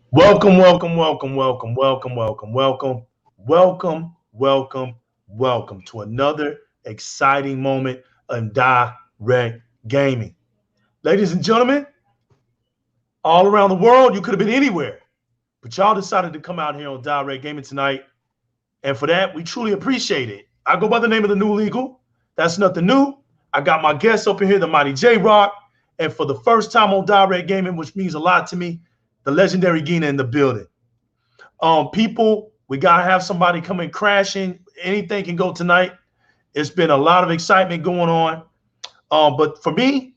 Welcome, welcome, welcome, welcome, welcome, welcome, welcome, welcome, welcome, welcome to another exciting moment in Di-RRec Gaming. Ladies and gentlemen, all around the world, you could have been anywhere, but y'all decided to come out here on Di-RRec Gaming tonight. And for that, we truly appreciate it. I go by the name of the New Legal. That's nothing new. I got my guests up in here, the mighty J-Rock. And for the first time on Di-RRec Gaming, which means a lot to me, the legendary Gina in the building. People, we got to have somebody coming crashing. Anything can go tonight. It's been a lot of excitement going on. But for me,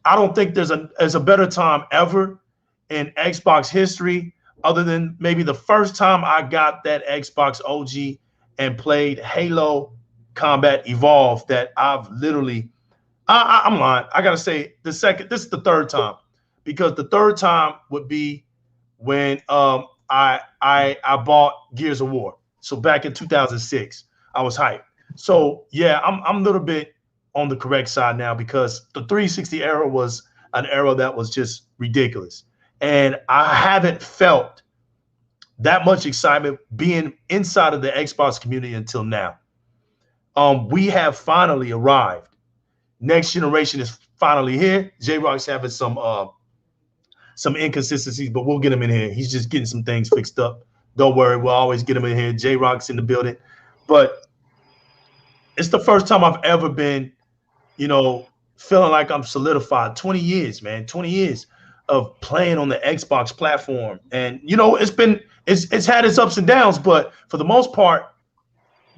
I don't think there's a better time ever in Xbox history other than maybe the first time I got that Xbox OG and played Halo Combat Evolved that I've literally, I'm lying. I got to say this is the third time, because the third time would be when I bought Gears of War. So back in 2006, I was hyped. So yeah, I'm a little bit on the correct side now, because the 360 era was an era that was just ridiculous. And I haven't felt that much excitement being inside of the Xbox community until now. We have finally arrived. Next generation is finally here. J-Rock's having some inconsistencies, but we'll get him in here. He's just getting some things fixed up. Don't worry, we'll always get him in here. J-Rock's in the building. But it's the first time I've ever been, feeling like I'm solidified. 20 years, man, 20 years of playing on the Xbox platform. And, it's had its ups and downs, but for the most part,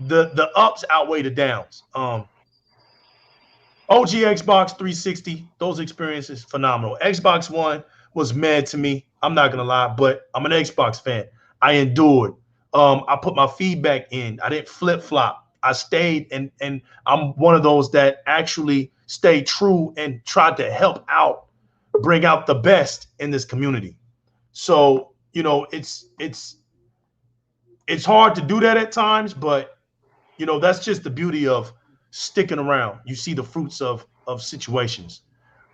the ups outweigh the downs. OG Xbox 360, those experiences, phenomenal. Xbox One was mad to me. I'm not gonna lie, but I'm an Xbox fan. I endured. I put my feedback in. I didn't flip-flop. I stayed, and I'm one of those that actually stayed true and tried to help out, bring out the best in this community. So, it's hard to do that at times, but that's just the beauty of sticking around. You see the fruits of situations.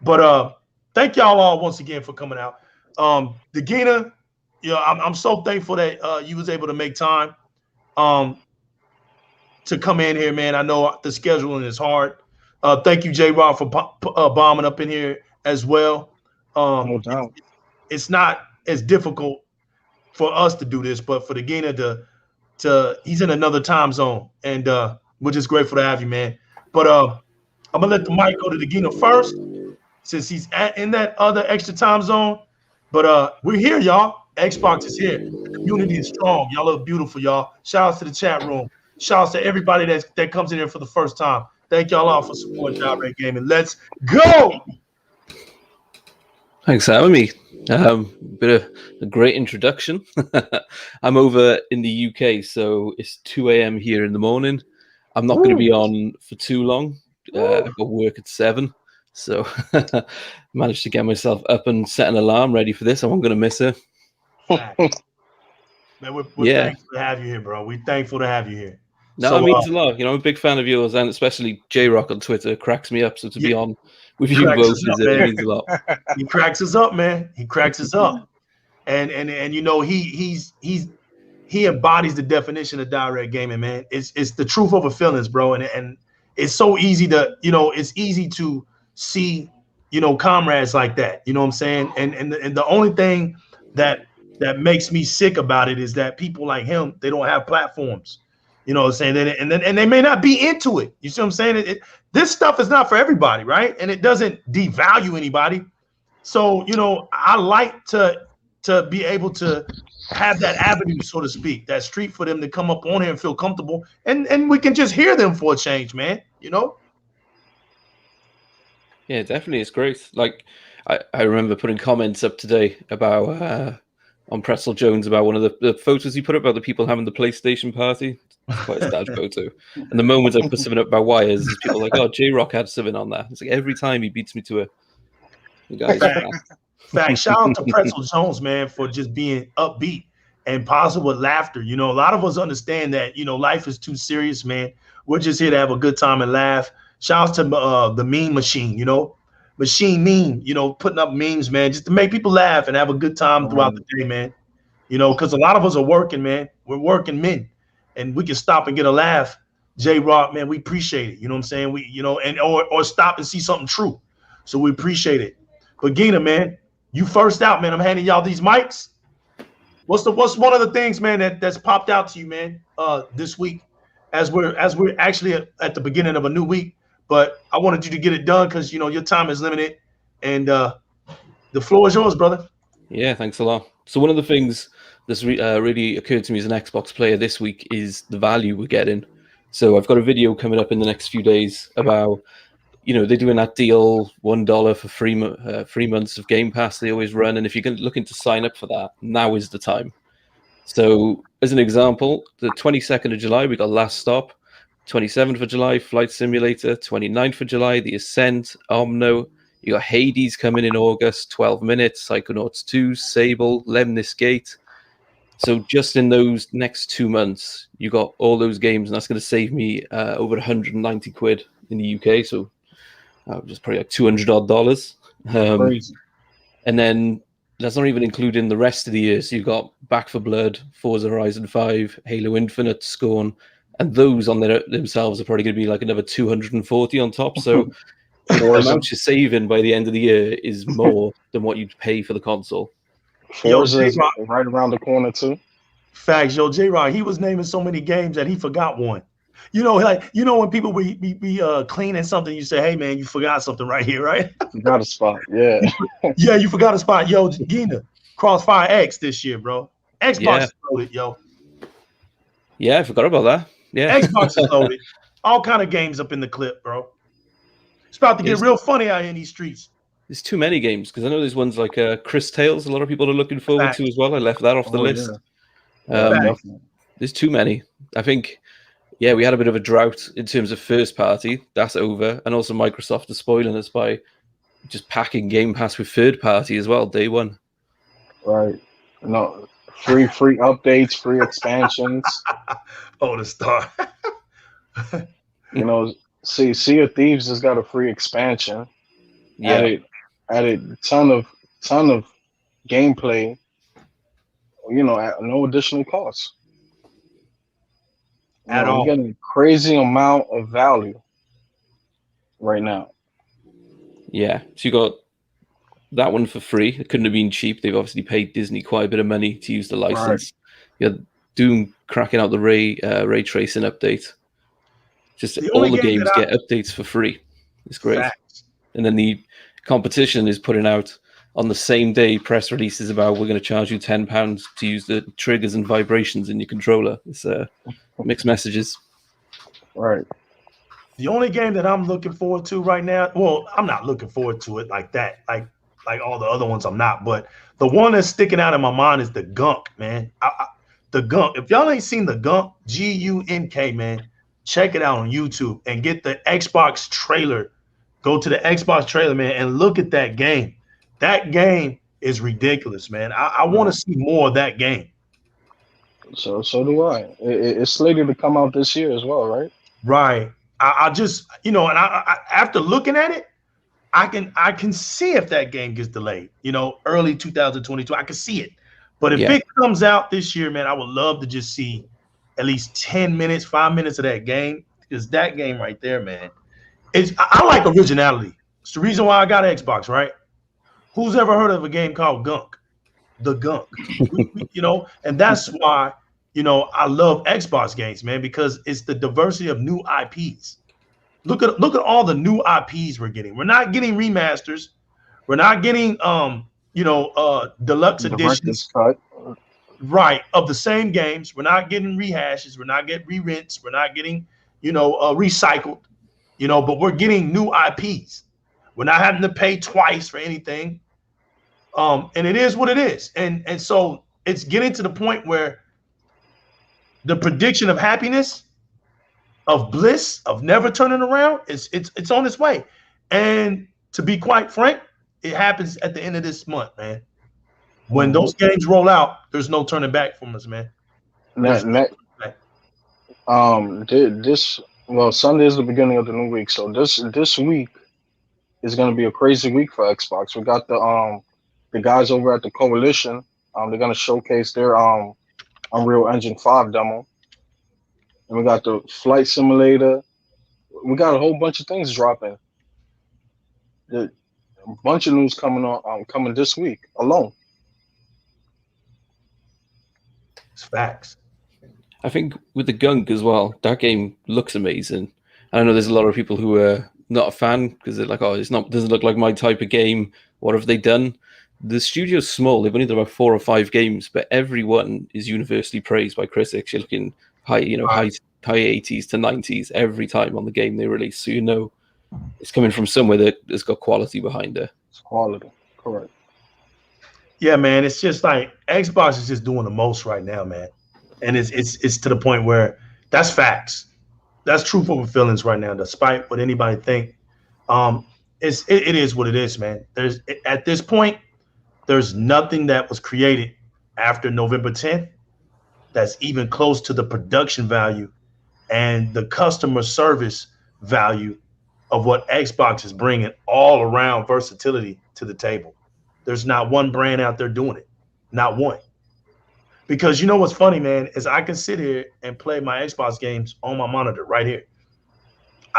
But thank y'all all once again for coming out. The Gina, I'm so thankful that you was able to make time to come in here, man. I know the scheduling is hard. Thank you, J-Rock, for bombing up in here as well. No doubt. It's not as difficult for us to do this, but for the Gina to he's in another time zone, and we're just grateful to have you, man. But I'm gonna let the mic go to the Gina first, since he's in that other extra time zone. But we're here, y'all. Xbox is here. The community is strong. Y'all look beautiful, y'all. Shout outs to the chat room. Shout outs to everybody that comes in here for the first time. Thank y'all all for supporting Di-RRec Gaming. Let's go. Thanks for having me. Bit of a great introduction. I'm over in the UK, so it's 2 a.m. here in the morning. I'm not going to be on for too long. I've got work at 7, so managed to get myself up and set an alarm ready for this. I wasn't going to miss it. Man, we're thankful to have you here, bro. We're thankful to have you here. No, it means a lot. I'm a big fan of yours, and especially J-Rock on Twitter cracks me up. So to be on with you both it means a lot. He cracks us up, man. He cracks us up, and he embodies the definition of Di-RRec Gaming, man. It's the truth over feelings, bro, and it's so easy to it's easy to see comrades like that. You know what I'm saying? And the only thing that makes me sick about it is that people like him, they don't have platforms. You know what I'm saying? And they may not be into it. You see what I'm saying? This stuff is not for everybody, right? And it doesn't devalue anybody. So, I like to be able to have that avenue, so to speak, that street for them to come up on here and feel comfortable. And we can just hear them for a change, man. Yeah, definitely. It's great. Like, I remember putting comments up today about on Pretzel Jones about one of the photos he put up about the people having the PlayStation party. It's quite a sad photo. And the moment I put something up about wires, is people like, oh, J-Rock had something on that. It's like every time he beats me to it. The guy's Fact. Shout out to Pretzel Jones, man, for just being upbeat and positive with laughter. You know, a lot of us understand that, you know, life is too serious, man. We're just here to have a good time and laugh. Shout out to the meme machine, you know, machine meme, you know, putting up memes, man, just to make people laugh and have a good time throughout the day, man. You know, because a lot of us are working, man. We're working men, and we can stop and get a laugh. J-Rock, man, we appreciate it. You know what I'm saying? We, you know, and or stop and see something true. So we appreciate it. But Gina, man, you first out, man. I'm handing y'all these mics. What's one of the things, man, that's popped out to you, man, this week, as we're actually at the beginning of a new week. But I wanted you to get it done because, you know, your time is limited, and the floor is yours, brother. Yeah, thanks a lot. So one of the things that's really occurred to me as an Xbox player this week is the value we're getting. So I've got a video coming up in the next few days about, you know, they're doing that deal, $1 for 3 months of Game Pass they always run. And if you're looking to sign up for that, now is the time. So as an example, the 22nd of July, we got Last Stop. 27th of July, Flight Simulator. 29th of July, The Ascent, Omno. You got Hades coming in August, 12 Minutes, Psychonauts 2, Sable, Lemnis Gate. So just in those next 2 months, you got all those games, and that's going to save me over 190 quid in the UK. So just probably like $200 odd. Crazy. And then that's not even including the rest of the year. So you've got Back 4 Blood, Forza Horizon 5, Halo Infinite, Scorn, and those on themselves are probably going to be like another 240 on top. So the amount you're saving by the end of the year is more than what you'd pay for the console. Forza is right around the corner too. Facts, yo, J-Rock, he was naming so many games that he forgot one. You know, like, you know, when people be cleaning something, you say, hey, man, you forgot something right here, right? You got a spot, yeah. Yeah, you forgot a spot. Yo, Gina, Crossfire X this year, bro. Xbox is loaded, yo. Yeah, I forgot about that. Yeah. Xbox is loaded. All kind of games up in the clip, bro. It's about to get real funny out here in these streets. There's too many games, because I know there's ones like Chris Tales a lot of people are looking forward to as well. I left that off the list. Yeah, there's too many. I think, yeah, we had a bit of a drought in terms of first party. That's over. And also Microsoft is spoiling us by just packing Game Pass with third party as well, day one. Right. No, free updates, free expansions. Oh, the star. You know, Sea of Thieves has got a free expansion. Yeah. Added a ton of gameplay, you know, at no additional cost. At all. You're getting a crazy amount of value right now. Yeah. So you got that one for free. It couldn't have been cheap. They've obviously paid Disney quite a bit of money to use the license. Right. You Doom cracking out the ray tracing update. Just all the games get updates for free. It's great. Facts. And then the competition is putting out on the same day press releases about we're going to charge you £10 to use the triggers and vibrations in your controller. It's mixed messages. Right. The only game that I'm looking forward to right now, well, I'm not looking forward to it like that, like all the other ones I'm not, but the one that's sticking out in my mind is the Gunk, man. The Gunk. If y'all ain't seen the Gunk, Gunk, man, check it out on YouTube and get the Xbox trailer. Go to the Xbox trailer, man, and look at that game. That game is ridiculous, man. I want to see more of that game. So do I. It's slated to come out this year as well, right? Right. I just, you know, and I after looking at it, I can see if that game gets delayed, you know, early 2022. I can see it. But if it comes out this year, man, I would love to just see at least 10 minutes, 5 minutes of that game, because that game right there, man, I like originality. It's the reason why I got an Xbox, right? Who's ever heard of a game called Gunk? The Gunk, you know, and that's why, you know, I love Xbox games, man, because it's the diversity of new IPs. Look at all the new IPs we're getting. We're not getting remasters. We're not getting you know, deluxe editions, right, of the same games. We're not getting rehashes. We're not getting re-rents. We're not getting, you know, recycled, you know, but we're getting new IPs. We're not having to pay twice for anything. And it is what it is. And so it's getting to the point where the prediction of happiness, of bliss, of never turning around, it's on its way. And to be quite frank, it happens at the end of this month, man. When those games roll out, there's no turning back from us, man. Sunday is the beginning of the new week, so this week is going to be a crazy week for Xbox. We got the guys over at the Coalition. They're going to showcase their Unreal Engine 5 demo, and we got the Flight Simulator. We got a whole bunch of things dropping. A bunch of news coming this week alone. It's facts. I think with the Gunk as well, that game looks amazing. I know there's a lot of people who are not a fan because they're like, oh, doesn't look like my type of game. What have they done? The studio's small. They've only done about 4 or 5 games, but every one is universally praised by critics. You're looking high 80s to 90s every time on the game they release. So you know it's coming from somewhere that has got quality behind it. It's quality, correct. Yeah, man. It's just like Xbox is just doing the most right now, man. And it's to the point where that's facts. That's truthful feelings right now, despite what anybody think. It is what it is, man. At this point, there's nothing that was created after November 10th that's even close to the production value and the customer service value of what Xbox is bringing all around versatility to the table. There's not one brand out there doing it, not one. Because you know what's funny, man, is I can sit here and play my Xbox games on my monitor right here.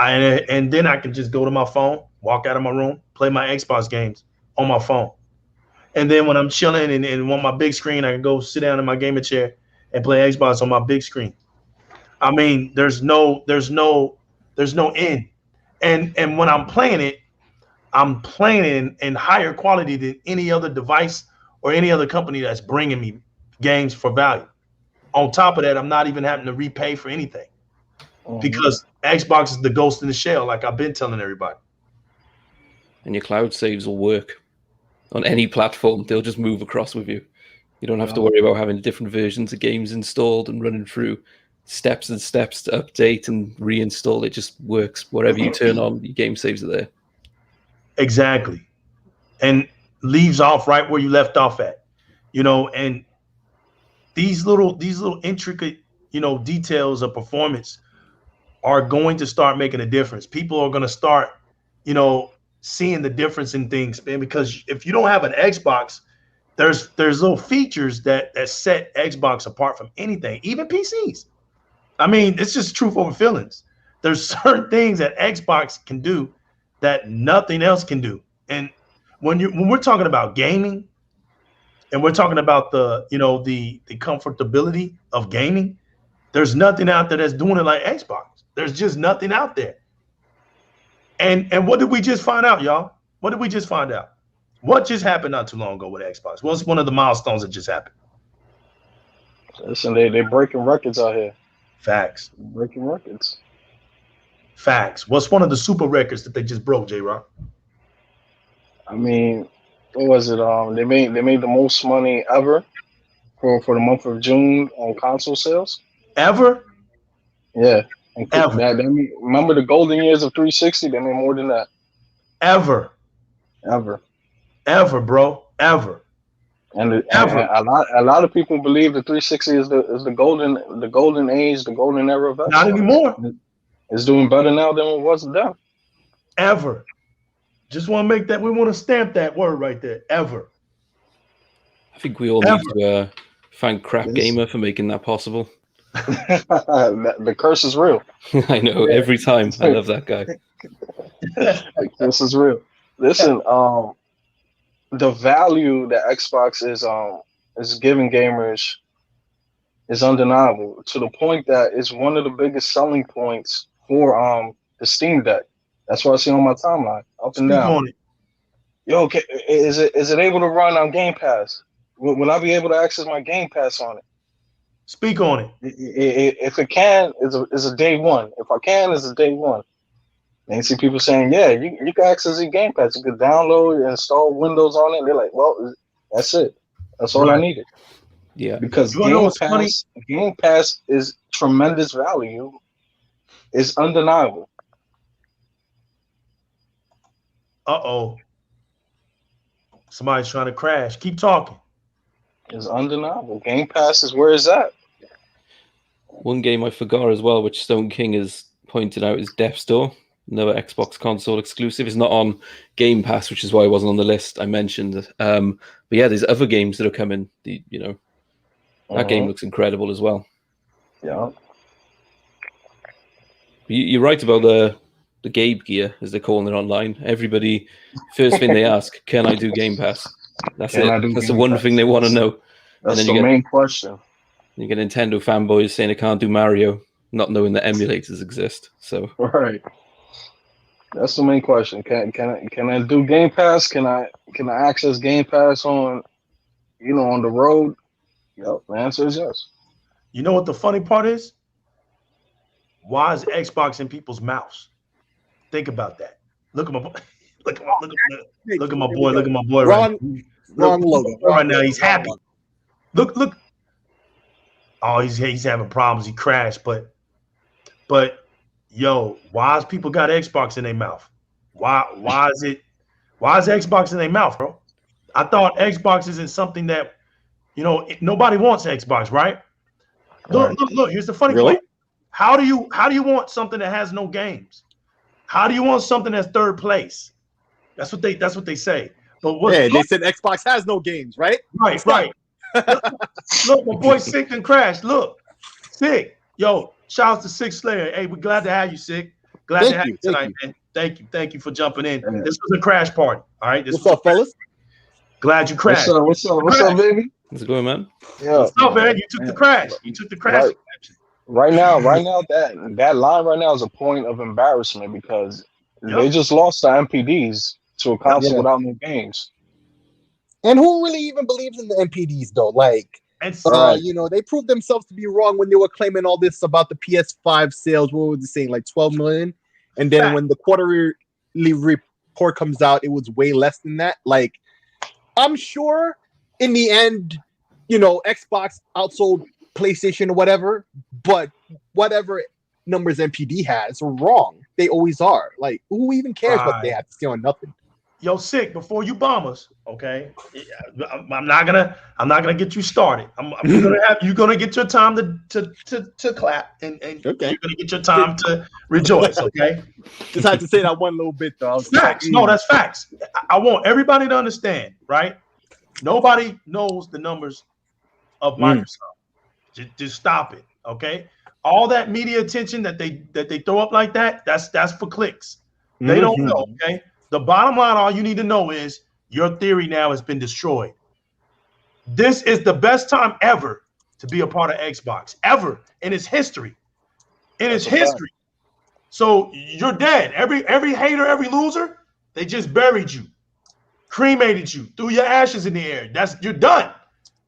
And then I can just go to my phone, walk out of my room, play my Xbox games on my phone. And then when I'm chilling and want my big screen, I can go sit down in my gaming chair and play Xbox on my big screen. I mean, there's no end. And when I'm playing it in higher quality than any other device or any other company that's bringing me games for value. On top of that, I'm not even having to repay for anything because Xbox is the ghost in the shell, like I've been telling everybody. And your cloud saves will work on any platform. They'll just move across with you. You don't have to worry about having different versions of games installed and running through steps and steps to update and reinstall. It just works. Whatever you turn on, your game saves are there. Exactly. And leaves off right where you left off at, and these little intricate, details of performance are going to start making a difference. People are going to start, seeing the difference in things, man, because if you don't have an Xbox, there's little features that set Xbox apart from anything, even PCs. I mean, it's just truth over feelings. There's certain things that Xbox can do that nothing else can do. And when we're talking about gaming and we're talking about the comfortability of gaming, there's nothing out there that's doing it like Xbox. There's just nothing out there. And what did we just find out, y'all? What did we just find out? What just happened not too long ago with Xbox? What's one of the milestones that just happened? Listen, they're breaking records out here. Facts. Breaking records. Facts. What's one of the super records that they just broke, J-Rock? I mean, what was it? They made the most money ever for the month of June on console sales. Ever? Yeah. Ever. Remember the golden years of 360? They made more than that. Ever, bro. Ever. And a lot of people believe the 360 is the golden age, the golden era of Xbox. Not anymore. It's doing better now than it was then. Ever. Just want to make that. We want to stamp that word right there. Ever. I think we all need to thank Crap Gamer for making that possible. The curse is real. I know. Every time. I love that guy. The curse is real. Listen, the value that Xbox is giving gamers is undeniable, to the point that it's one of the biggest selling points for the Steam Deck. That's what I see on my timeline, up and down. Yo, okay, is it able to run on Game Pass? Will I be able to access my Game Pass on it? Speak on it. If it can, it's a day one. If I can, it's a day one. And you see people saying, yeah, you can access your Game Pass. You can download and install Windows on it. And they're like, well, that's it. That's all I needed. Yeah. Because You wanna know what's funny? Game Pass is tremendous value. It's undeniable. Uh-oh. Somebody's trying to crash. Keep talking. It's undeniable. Game Pass is where it's at. One game I forgot as well, which Stone King has pointed out, is Death's Door. Another Xbox console exclusive. It's not on Game Pass, which is why it wasn't on the list I mentioned. But yeah, there's other games that are coming. That game looks incredible as well. Yeah. You're right about the Gabe gear, as they're calling it online. Everybody, first thing they ask, can I do Game Pass? That's it. That's the one thing they want to know. That's the main question. You get Nintendo fanboys saying they can't do Mario, not knowing that emulators exist. So right, that's the main question. Can I do Game Pass? Can I access Game Pass on the road? Yep, the answer is yes. You know what the funny part is? Why is Xbox in people's mouths? Think about that. Look at my boy. Look at my boy. Look at my boy wrong logo. Right now, he's happy. Look. Oh, he's having problems. He crashed, but yo, why is people got Xbox in their mouth? Why is Xbox in their mouth, bro? I thought Xbox isn't something that nobody wants Xbox, right? Look. Here's the funny part. How do you want something that has no games? How do you want something that's third place? That's what they say. But they said Xbox has no games, right? Right. Look, my boy Sick and Crash. Look, Sick. Yo, shout out to Sick Slayer. Hey, we're glad to have you, Sick. Glad to have you tonight, man. Thank you for jumping in. Yeah. This was a crash party. All right. What's up, fellas? Glad you crashed. What's up, baby? How's it going, man? Yeah. What's up, man? You took the crash. Right now, that line right now is a point of embarrassment because they just lost the MPDs to a console without no games. And who really even believes in the MPDs though? Like, they proved themselves to be wrong when they were claiming all this about the PS5 sales. What was it saying? Like 12 million. And then when the quarterly report comes out, it was way less than that. Like, I'm sure in the end, Xbox outsold PlayStation or whatever, but whatever numbers MPD has are wrong. They always are. Like, who even cares what they have to say on nothing? Yo, Sick, before you bomb us, okay? I'm not gonna get you started. You're gonna get your time to clap and you're gonna get your time to rejoice, okay? Just had to say that one little bit though. Facts. No, that's facts. I want everybody to understand, right? Nobody knows the numbers of Microsoft. Just stop it, okay? All that media attention that they throw up like that's for clicks. They don't know, okay? The bottom line, all you need to know is your theory now has been destroyed. This is the best time ever to be a part of Xbox, ever in its history. So you're dead. Every hater, every loser, they just buried you, cremated you, threw your ashes in the air. You're done.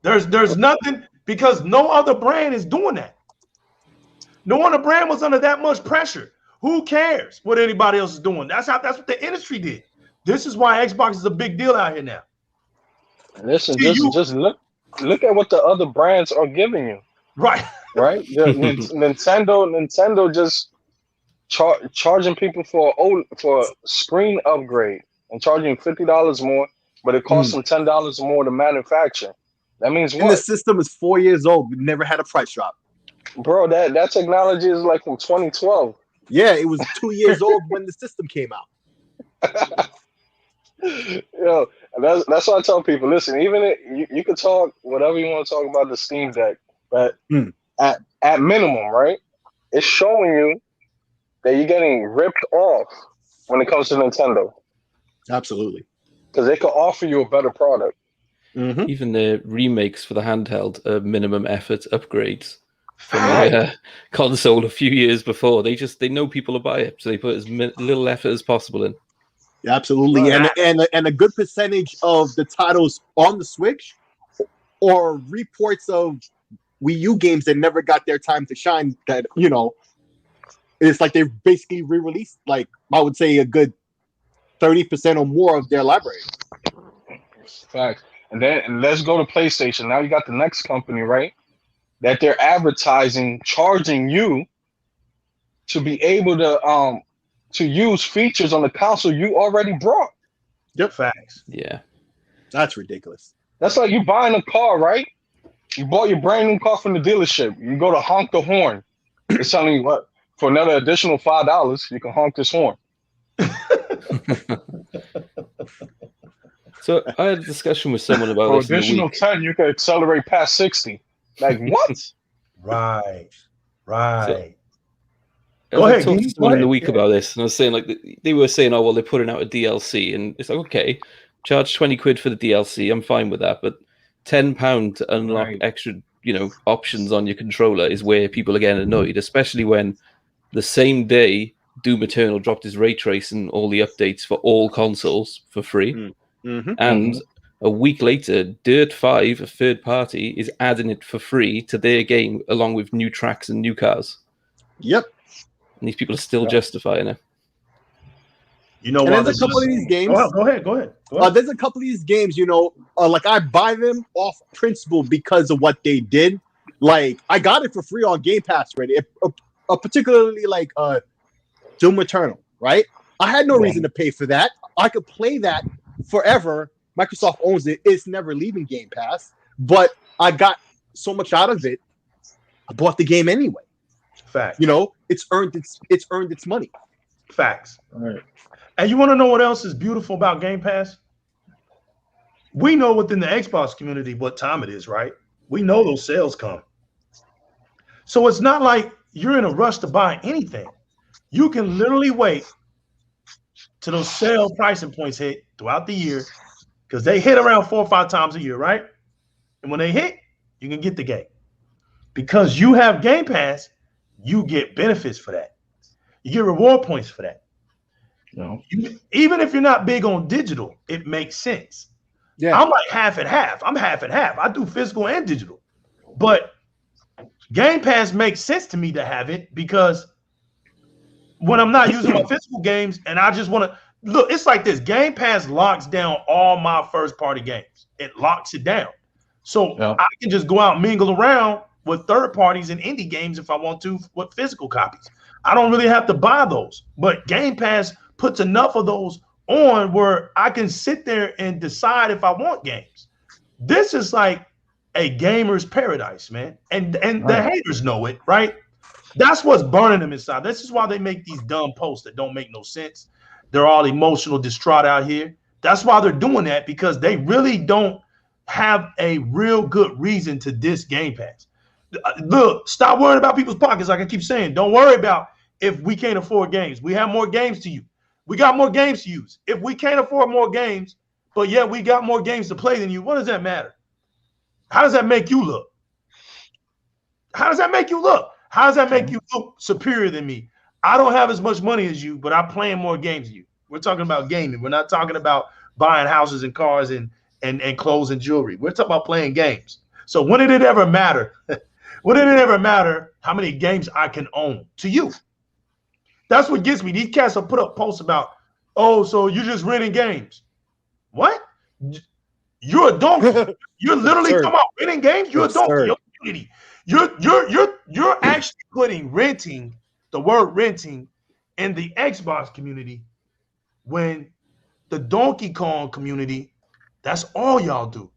There's nothing, because no other brand is doing that. No other brand was under that much pressure. Who cares what anybody else is doing? That's what the industry did. This is why Xbox is a big deal out here now. Listen, just look at what the other brands are giving you. Right. Nintendo just charging people for a screen upgrade and charging $50 more, but it costs them $10 more to manufacture. That means what? And the system is 4 years old. We never had a price drop. Bro, that technology is like from 2012. Yeah, it was 2 years old when the system came out. Yo, that's why I tell people, listen, even you can talk whatever you want to talk about the Steam Deck, but at minimum, right? It's showing you that you're getting ripped off when it comes to Nintendo. Absolutely. Because they can offer you a better product. Even the remakes for the handheld are minimum effort upgrades from the console a few years before. They know people will buy it, so they put as little effort as possible in. Yeah, absolutely. And a good percentage of the titles on the Switch or reports of Wii U games that never got their time to shine, that it's like they've basically re-released, like, I would say a good 30% or more of their library. Fact. And let's go to PlayStation. Now you got the next company, right? That they're advertising, charging you to be able to use features on the console you already brought. Yep, facts. Yeah, that's ridiculous. That's like you buying a car, right? You bought your brand new car from the dealership. You go to honk the horn. It's telling you what, for another additional $5, you can honk this horn. So I had a discussion with someone about for this. For additional 10, you can accelerate past 60. Like what? Right. So, go ahead. I talked to someone in the week about this, and I was saying, like, they were saying, oh, well, they're putting out a DLC, and it's like, okay, charge 20 quid for the DLC. I'm fine with that, but £10 to unlock extra, options on your controller is where people are getting annoyed, especially when the same day Doom Eternal dropped his ray tracing, all the updates for all consoles for free, and a week later, Dirt 5, a third party, is adding it for free to their game along with new tracks and new cars. Yep. And these people are still justifying it. You know what? There's a couple of these games. Go ahead. There's a couple of these games, like I buy them off principle because of what they did. Like I got it for free on Game Pass already. Particularly like Doom Eternal, right? I had no reason to pay for that. I could play that forever. Microsoft owns it. It's never leaving Game Pass. But I got so much out of it. I bought the game anyway. Fact. It's earned its money. Facts. All right. And you want to know what else is beautiful about Game Pass? We know within the Xbox community what time it is, right? We know those sales come. So it's not like you're in a rush to buy anything. You can literally wait till those sale pricing points hit throughout the year, because they hit around 4 or 5 times a year, right? And when they hit, you can get the game. Because you have Game Pass, you get benefits for that. You get reward points for that. Even if you're not big on digital, it makes sense. Yeah, I'm like half and half. I do physical and digital. But Game Pass makes sense to me to have it, because when I'm not using my physical games and I just want to look, it's like this. Game Pass locks down all my first party games. It locks it down. So I can just go out and mingle around with third parties and indie games if I want to with physical copies. I don't really have to buy those. But Game Pass puts enough of those on where I can sit there and decide if I want games. This is like a gamer's paradise, man. And the haters know it, right? That's what's burning them inside. This is why they make these dumb posts that don't make no sense. They're all emotional, distraught out here. That's why they're doing that, because they really don't have a real good reason to diss Game Pass. Look, stop worrying about people's pockets. Like I keep saying, don't worry about if we can't afford games. We have more games to use. We got more games to use. If we can't afford more games, but yet we got more games to play than you, what does that matter? How does that make you look? How does that make you look? How does that make you look superior than me? I don't have as much money as you, but I'm playing more games than you. We're talking about gaming. We're not talking about buying houses and cars and clothes and jewelry. We're talking about playing games. So when did it ever matter? When did it ever matter how many games I can own to you? That's what gets me. These cats will put up posts about, oh, so you're just renting games. What? You're a donkey. You're literally talking about renting games. You're a donkey. You're actually putting renting, the word renting, in the Xbox community, when the Donkey Kong community, that's all y'all do.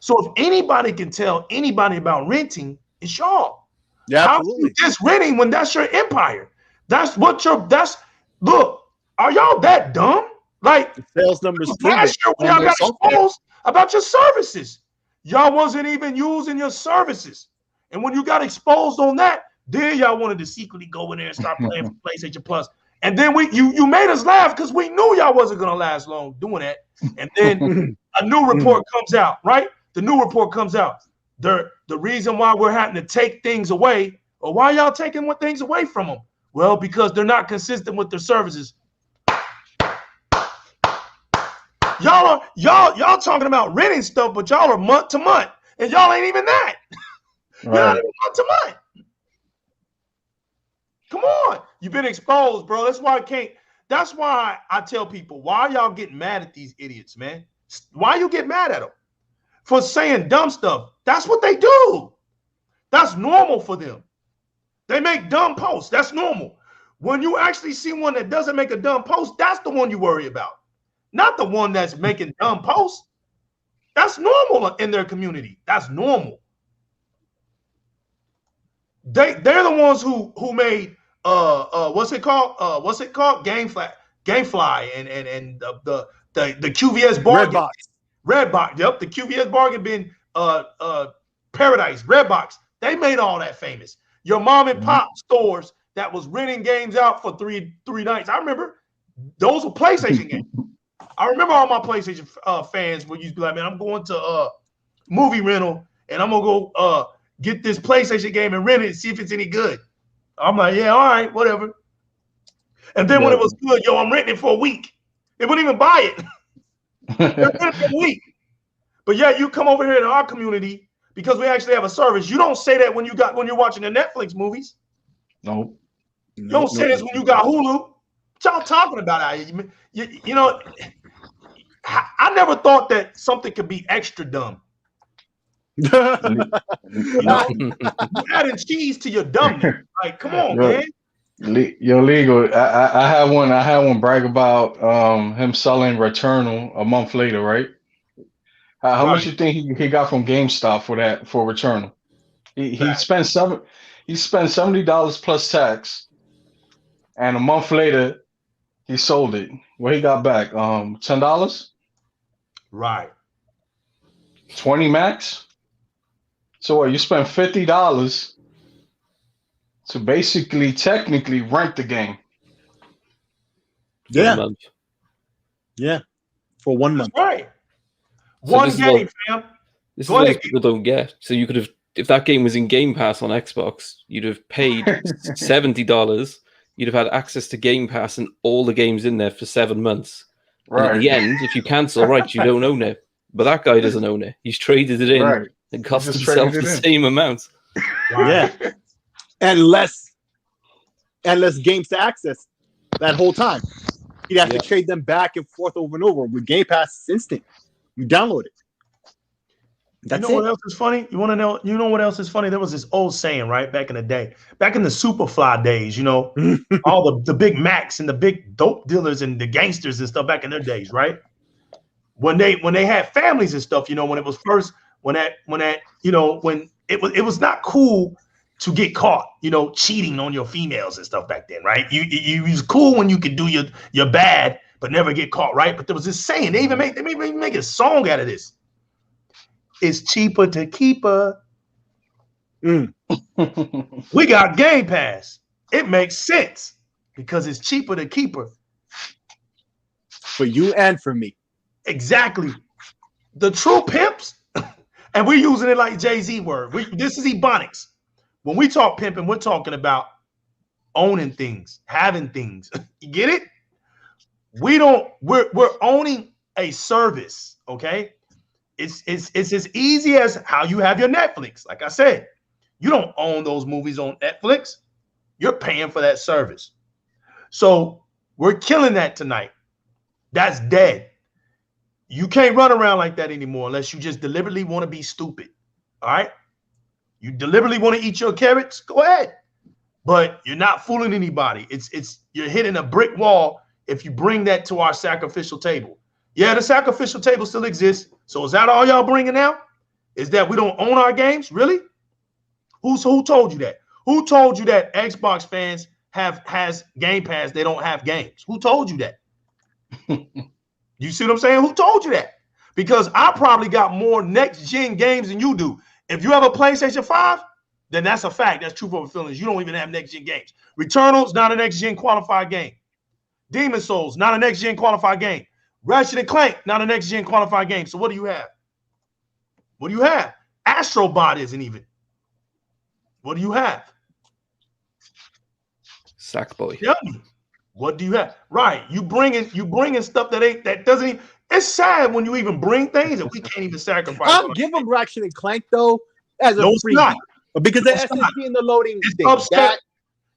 So if anybody can tell anybody about renting, it's y'all. Yeah, absolutely. How is this renting when that's your empire? Look, are y'all that dumb? Like, the sales numbers last year when y'all got exposed about your services. Y'all wasn't even using your services. And when you got exposed on that, then y'all wanted to secretly go in there and start playing for PlayStation Plus. And then you made us laugh because we knew y'all wasn't gonna last long doing that. And then a new report comes out, right? The new report comes out. The reason why we're having to take things away, or why y'all taking things away from them? Well, because they're not consistent with their services. Y'all talking about renting stuff, but y'all are month to month, and y'all ain't even that. You're not even month to month. Come on, you've been exposed, bro. That's why I tell people, why y'all getting mad at these idiots, man? Why you get mad at them? for saying dumb stuff. That's what they do. That's normal for them. They make dumb posts. That's normal. When you actually see one that doesn't make a dumb post, that's the one you worry about, not the one that's making dumb posts. That's normal in their community. That's normal. They're the ones who made what's it called? Gamefly and the QVS bargain. Redbox. Yep, the QVS bargain bin Paradise, Redbox. They made all that famous. Your mom and pop stores that was renting games out for three nights. I remember those were PlayStation games. I remember all my PlayStation fans would used to be like, man, I'm going to movie rental and I'm gonna go get this PlayStation game and rent it and see if it's any good. I'm like, yeah, all right, whatever. And then when it was good, yo, I'm renting it for a week. They wouldn't even buy it. They're renting it for a week. But yeah, you come over here in our community because we actually have a service. You don't say that when you're watching the Netflix movies. No. You don't say this when you got Hulu. What y'all talking about out here? You know, I never thought that something could be extra dumb. You know, you adding cheese to your dumbness. Like, come on, man. Yo, legal. I had one brag about him selling Returnal a month later, right? How much you think he got from GameStop for Returnal? He spent $70 plus tax, and a month later he sold it. What he got back? $10. Right. 20 max. So what? You spent $50 to basically, technically rent the game. Yeah. Yeah. For 1 month. That's right. So One game, fam. This is what people don't get. So you could have, if that game was in Game Pass on Xbox, you'd have paid $70. You'd have had access to Game Pass and all the games in there for 7 months. Right. And at the end, if you cancel, right, you don't own it. But that guy doesn't own it. He's traded it in and cost himself the same amount. Wow. Yeah. And less games to access that whole time. You'd have to trade them back and forth over and over. With Game Pass, it's instant. You download it. That's what else is funny? You want to know? You know what else is funny? There was this old saying, right, back in the day, back in the Superfly days. You know, all the big Macs and the big dope dealers and the gangsters and stuff back in their days, right? When they had families and stuff, you know, when it was first, when it was not cool to get caught, you know, cheating on your females and stuff back then, right? You was cool when you could do your bad, but never get caught, right? But there was this saying, they even make a song out of this. It's cheaper to keep her. We got Game Pass. It makes sense because it's cheaper to keep her. For you and for me. Exactly. The true pimps, and we're using it like Jay-Z word. This is Ebonics. When we talk pimping, we're talking about owning things, having things. You get it? We're owning a service, okay? It's as easy as how you have your Netflix. Like I said, you don't own those movies on Netflix. You're paying for that service. So we're killing that tonight. That's dead. You can't run around like that anymore unless you just deliberately want to be stupid. All right? You deliberately want to eat your carrots? Go ahead. But you're not fooling anybody. You're hitting a brick wall if you bring that to our sacrificial table. Yeah, the sacrificial table still exists. So is that all y'all bringing out? Is that we don't own our games? Really? Who told you that? Who told you that Xbox fans has Game Pass? They don't have games. Who told you that? You see what I'm saying? Who told you that? Because I probably got more next-gen games than you do. If you have a PlayStation 5, then that's a fact. That's true for feelings. You don't even have next-gen games. Returnal's not a next-gen qualified game. Demon Souls, not a next-gen qualified game. Ratchet & Clank, not a next-gen qualified game. So what do you have? What do you have? Astrobot isn't even. What do you have? Sackboy. Tell me. What do you have? Right. You bringing stuff that doesn't even. It's sad when you even bring things that we can't even sacrifice. I'll give them Ratchet & Clank though as a free, because the SSD and the loading thing.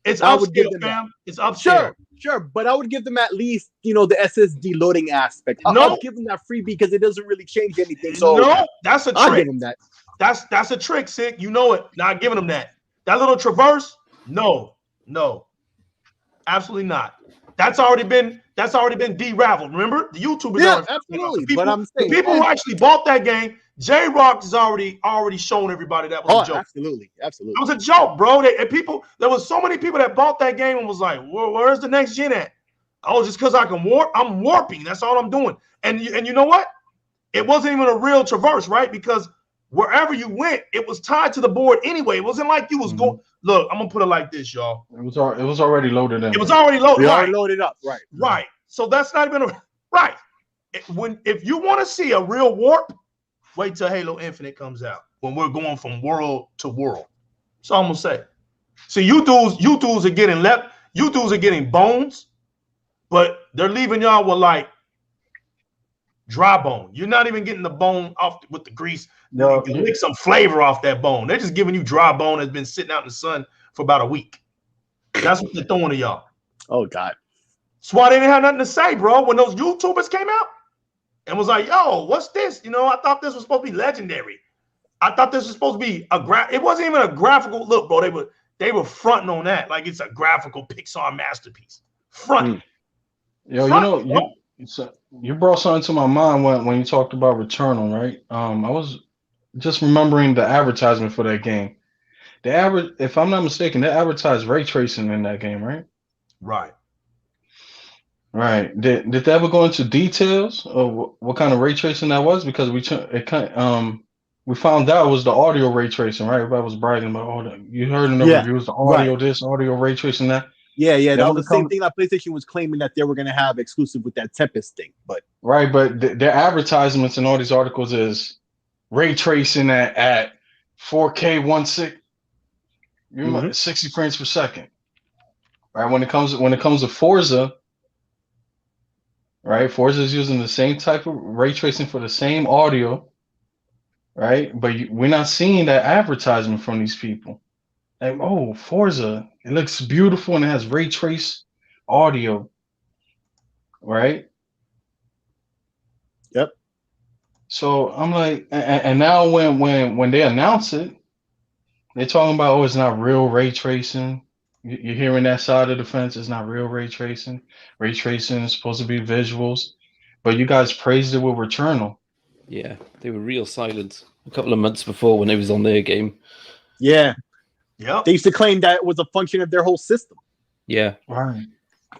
It's I would give upscale, them fam. It's upscale. Sure, but I would give them at least, the SSD loading aspect. I'll give them that freebie because it doesn't really change anything. So no, that's a trick. I'll give them that. That's a trick, Sick. You know it. Not giving them that. That little traverse, no, absolutely not. That's already been de-raveled. Remember, the YouTubers. Yeah, absolutely. People, but I'm saying the people who actually bought that game, J-Rock has already shown everybody that was a joke. Absolutely. It was a joke, bro. There was so many people that bought that game and was like, "Where's the next gen at?" Oh, just because I can warp, I'm warping. That's all I'm doing. And you know what? It wasn't even a real traverse, right? Because wherever you went, it was tied to the board anyway. It wasn't like you was going. Look, I'm gonna put it like this, y'all. It was already loaded in. It was already loaded. Already loaded up, right? Right. So that's not even right. If you want to see a real warp, wait till Halo Infinite comes out when we're going from world to world. That's all I'm gonna say. So you dudes are getting left. You dudes are getting bones, but they're leaving y'all with like dry bone. You're not even getting the bone off with the grease. No, you can lick some flavor off that bone. They're just giving you dry bone that's been sitting out in the sun for about a week. That's what they're throwing to y'all. Oh God. That's why they didn't have nothing to say, bro. When those YouTubers came out and was like, "Yo, what's this?" I thought this was supposed to be legendary. I thought this was supposed to be it wasn't even a graphical look, bro. They were fronting on that like it's a graphical Pixar masterpiece. Fronting. Yo, you brought something to my mind when you talked about Returnal, right? I was just remembering the advertisement for that game. If I'm not mistaken, they advertised ray tracing in that game, right? Right. Right. Did they ever go into details of what kind of ray tracing that was? Because we found out it was the audio ray tracing, right? Everybody was bragging about you heard in the reviews, the audio this, audio ray tracing that. Yeah, that was the same thing that PlayStation was claiming that they were going to have exclusive with that Tempest thing. But their advertisements in all these articles is ray tracing at 4K 16, 60 frames per second. Right? When it comes to Forza, right? Forza is using the same type of ray tracing for the same audio, right? But we're not seeing that advertisement from these people. Like, oh, Forza, it looks beautiful and it has ray trace audio, right? Yep. So I'm like, and now when they announce it, they're talking about, oh, it's not real ray tracing. You're hearing that side of the fence. It's not real ray tracing. Ray tracing is supposed to be visuals, but you guys praised it with Returnal. Yeah, they were real silent a couple of months before when it was on their game. Yeah. Yep. They used to claim that it was a function of their whole system. Yeah. Right.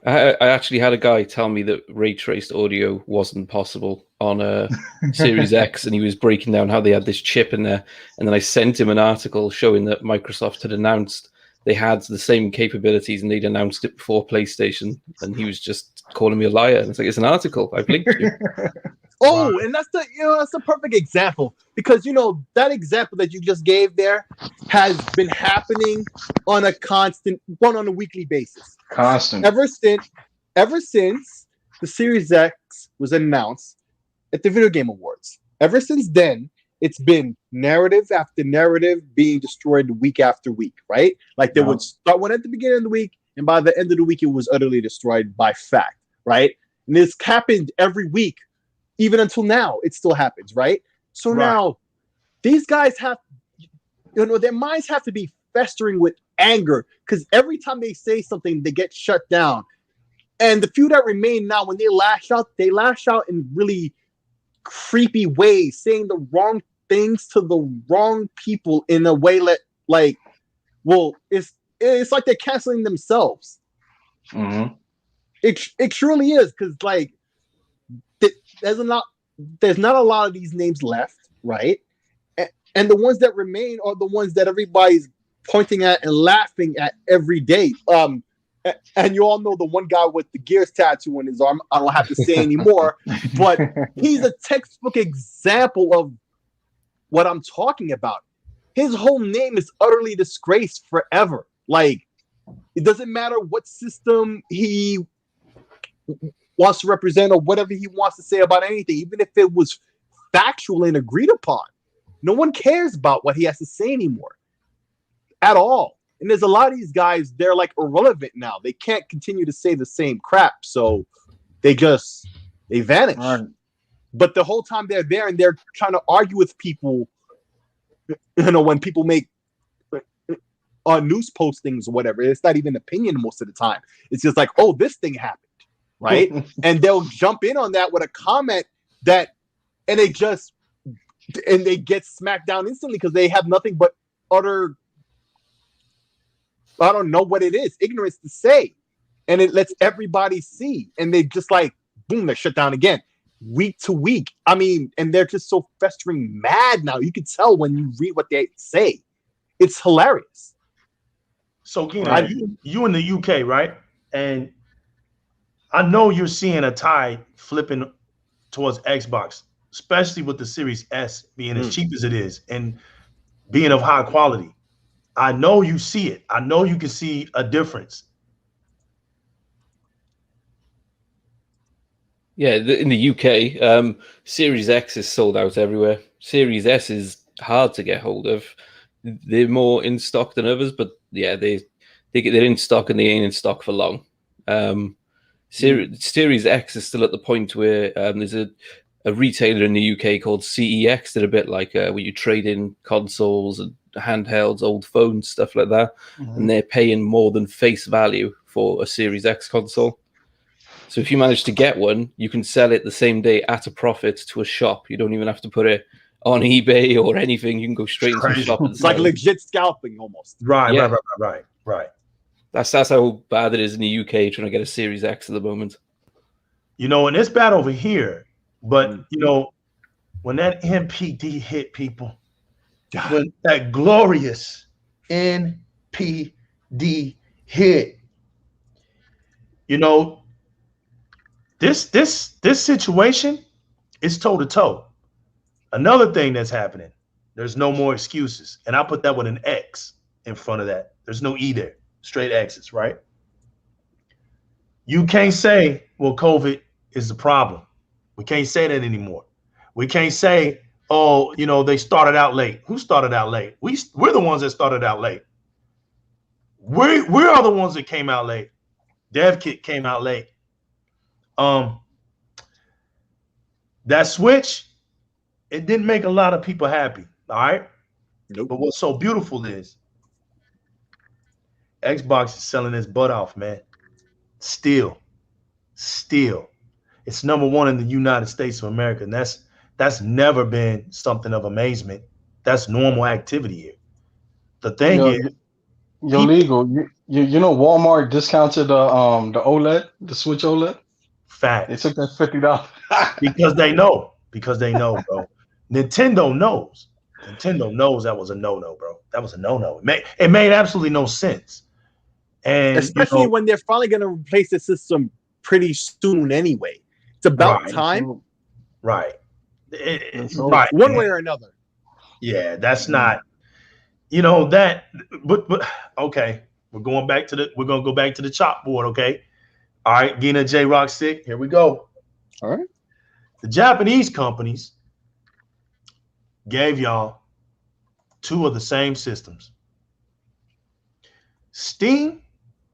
I actually had a guy tell me that ray traced audio wasn't possible on a Series X, and he was breaking down how they had this chip in there. And then I sent him an article showing that Microsoft had announced they had the same capabilities, and they'd announced it before PlayStation. And he was just calling me a liar. And it's like, it's an article. I've linked you. Oh, and that's the perfect example, because that example that you just gave there has been happening on a weekly basis. Constant. Ever since the Series X was announced at the Video Game Awards. Ever since then, it's been narrative after narrative being destroyed week after week, right? Like they would start one at the beginning of the week, and by the end of the week, it was utterly destroyed by fact, right? And this happened every week. Even until now, it still happens, right? So now, these guys have, their minds have to be festering with anger, because every time they say something, they get shut down. And the few that remain now, when they lash out in really creepy ways, saying the wrong things to the wrong people in a way that, like, well, it's like they're canceling themselves. Mm-hmm. It truly is, because like, there's not a lot of these names left, right? And the ones that remain are the ones that everybody's pointing at and laughing at every day. And you all know the one guy with the Gears tattoo on his arm. I don't have to say anymore, but he's a textbook example of what I'm talking about. His whole name is utterly disgraced forever. Like, it doesn't matter what system he wants to represent or whatever he wants to say about anything, even if it was factual and agreed upon. No one cares about what he has to say anymore. At all. And there's a lot of these guys, they're like irrelevant now. They can't continue to say the same crap. So they vanish. Right. But the whole time they're there and they're trying to argue with people, when people make news postings or whatever, it's not even opinion most of the time. It's just like, oh, this thing happened, right? And they'll jump in on that with a comment and they get smacked down instantly because they have nothing but utter, I don't know what it is, ignorance to say. And it lets everybody see. And they just like, boom, they're shut down again. Week to week. I mean, and they're just so festering mad now. You can tell when you read what they say. It's hilarious. So, Gina, you in the UK, right? And I know you're seeing a tide flipping towards Xbox, especially with the Series S being as cheap as it is and being of high quality. I know you see it. I know you can see a difference. Yeah, in the UK, Series X is sold out everywhere. Series S is hard to get hold of. They're more in stock than others, but yeah, they're in stock and they ain't in stock for long. Series X is still at the point where there's a retailer in the UK called CEX. They're a bit like where you trade in consoles and handhelds, old phones, stuff like that, and they're paying more than face value for a Series X console. So if you manage to get one, you can sell it the same day at a profit to a shop. You don't even have to put it on eBay or anything. You can go straight into the shop and it's like legit scalping almost. Right. That's how bad it is in the UK trying to get a Series X at the moment. And it's bad over here. But when that NPD hit, people, when that glorious NPD hit, this situation is toe to toe. Another thing that's happening, there's no more excuses. And I put that with an X in front of that. There's no E there, straight X's, right? You can't say, well, COVID is the problem. We can't say that anymore. We can't say, oh, they started out late. Who started out late? We're the ones that started out late. We are the ones that came out late. DevKit came out late. That switch, it didn't make a lot of people happy. All right. Nope. But what's so beautiful is Xbox is selling its butt off, man. Still. It's #1 in the United States of America. And that's never been something of amazement. That's normal activity here. The thing is, you're legal. You know Walmart discounted the OLED, the Switch OLED. Fact. They took that $50. Because they know, bro. Nintendo knows. Nintendo knows that was a no-no, bro. That was a no-no. It made absolutely no sense. And especially when they're finally going to replace the system pretty soon anyway. It's about time. Right. Right. One way or another. Yeah, that's not, that, but okay. We're going to go back to the chalkboard, okay? All right, Gina JyzalRock sick. Here we go. All right. The Japanese companies gave y'all 2 of the same systems. Steam,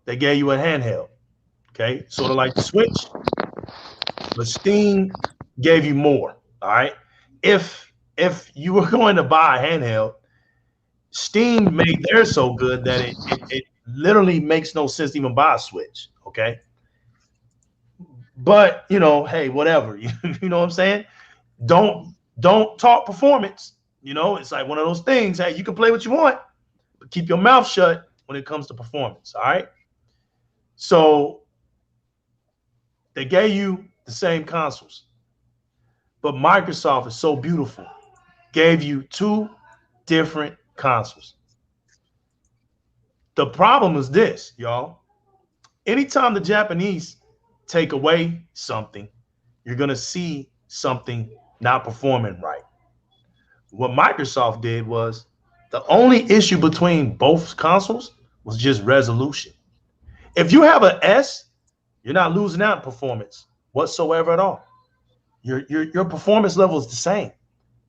they gave you a handheld, okay? Sort of like the Switch, but Steam gave you more, all right? If you were going to buy a handheld, Steam made theirs so good that it literally makes no sense to even buy a Switch, okay? But, hey, whatever, you know what I'm saying? Don't talk performance. It's like one of those things. Hey, you can play what you want, but keep your mouth shut when it comes to performance. All right. So they gave you the same consoles, but Microsoft is so beautiful, gave you 2 different consoles. The problem is this, y'all. Anytime the Japanese take away something, you're going to see something not performing right. What Microsoft did was the only issue between both consoles was just resolution. If you have an S, you're not losing out in performance whatsoever at all. Your performance level is the same.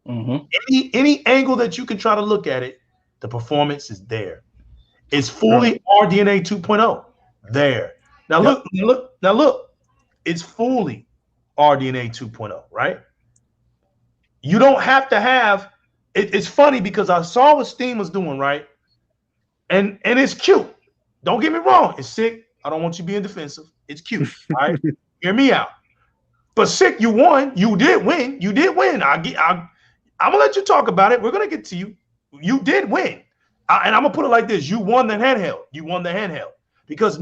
Any angle that you can try to look at it, the performance is there. It's fully RDNA 2.0. There. Now look. It's fully RDNA 2.0, right? You don't have to have it. It's funny because I saw what Steam was doing, right? And it's cute. Don't get me wrong. It's sick. I don't want you being defensive. It's cute. All right. Hear me out. But sick, you won. You did win. You did win. I'm gonna let you talk about it. We're gonna get to you. You did win. And I'm gonna put it like this: you won the handheld. You won the handheld because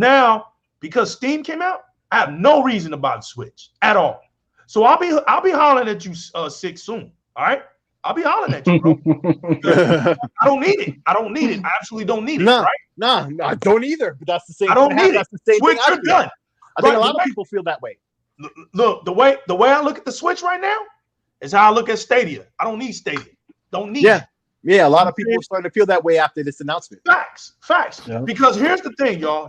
Steam came out. I have no reason to buy the Switch at all. So I'll be hollering at you sick soon. All right. I'll be hollering at you, bro. I don't need it. I absolutely don't need it. Right? No, I don't either. But that's the same. I don't need it. That's the same Switch, you're done. I think a lot of people feel that way. Look, the way I look at the Switch right now is how I look at Stadia. I don't need Stadia. Don't need it. Yeah, a lot of people are starting to feel that way after this announcement. Facts. Yeah. Because here's the thing, y'all.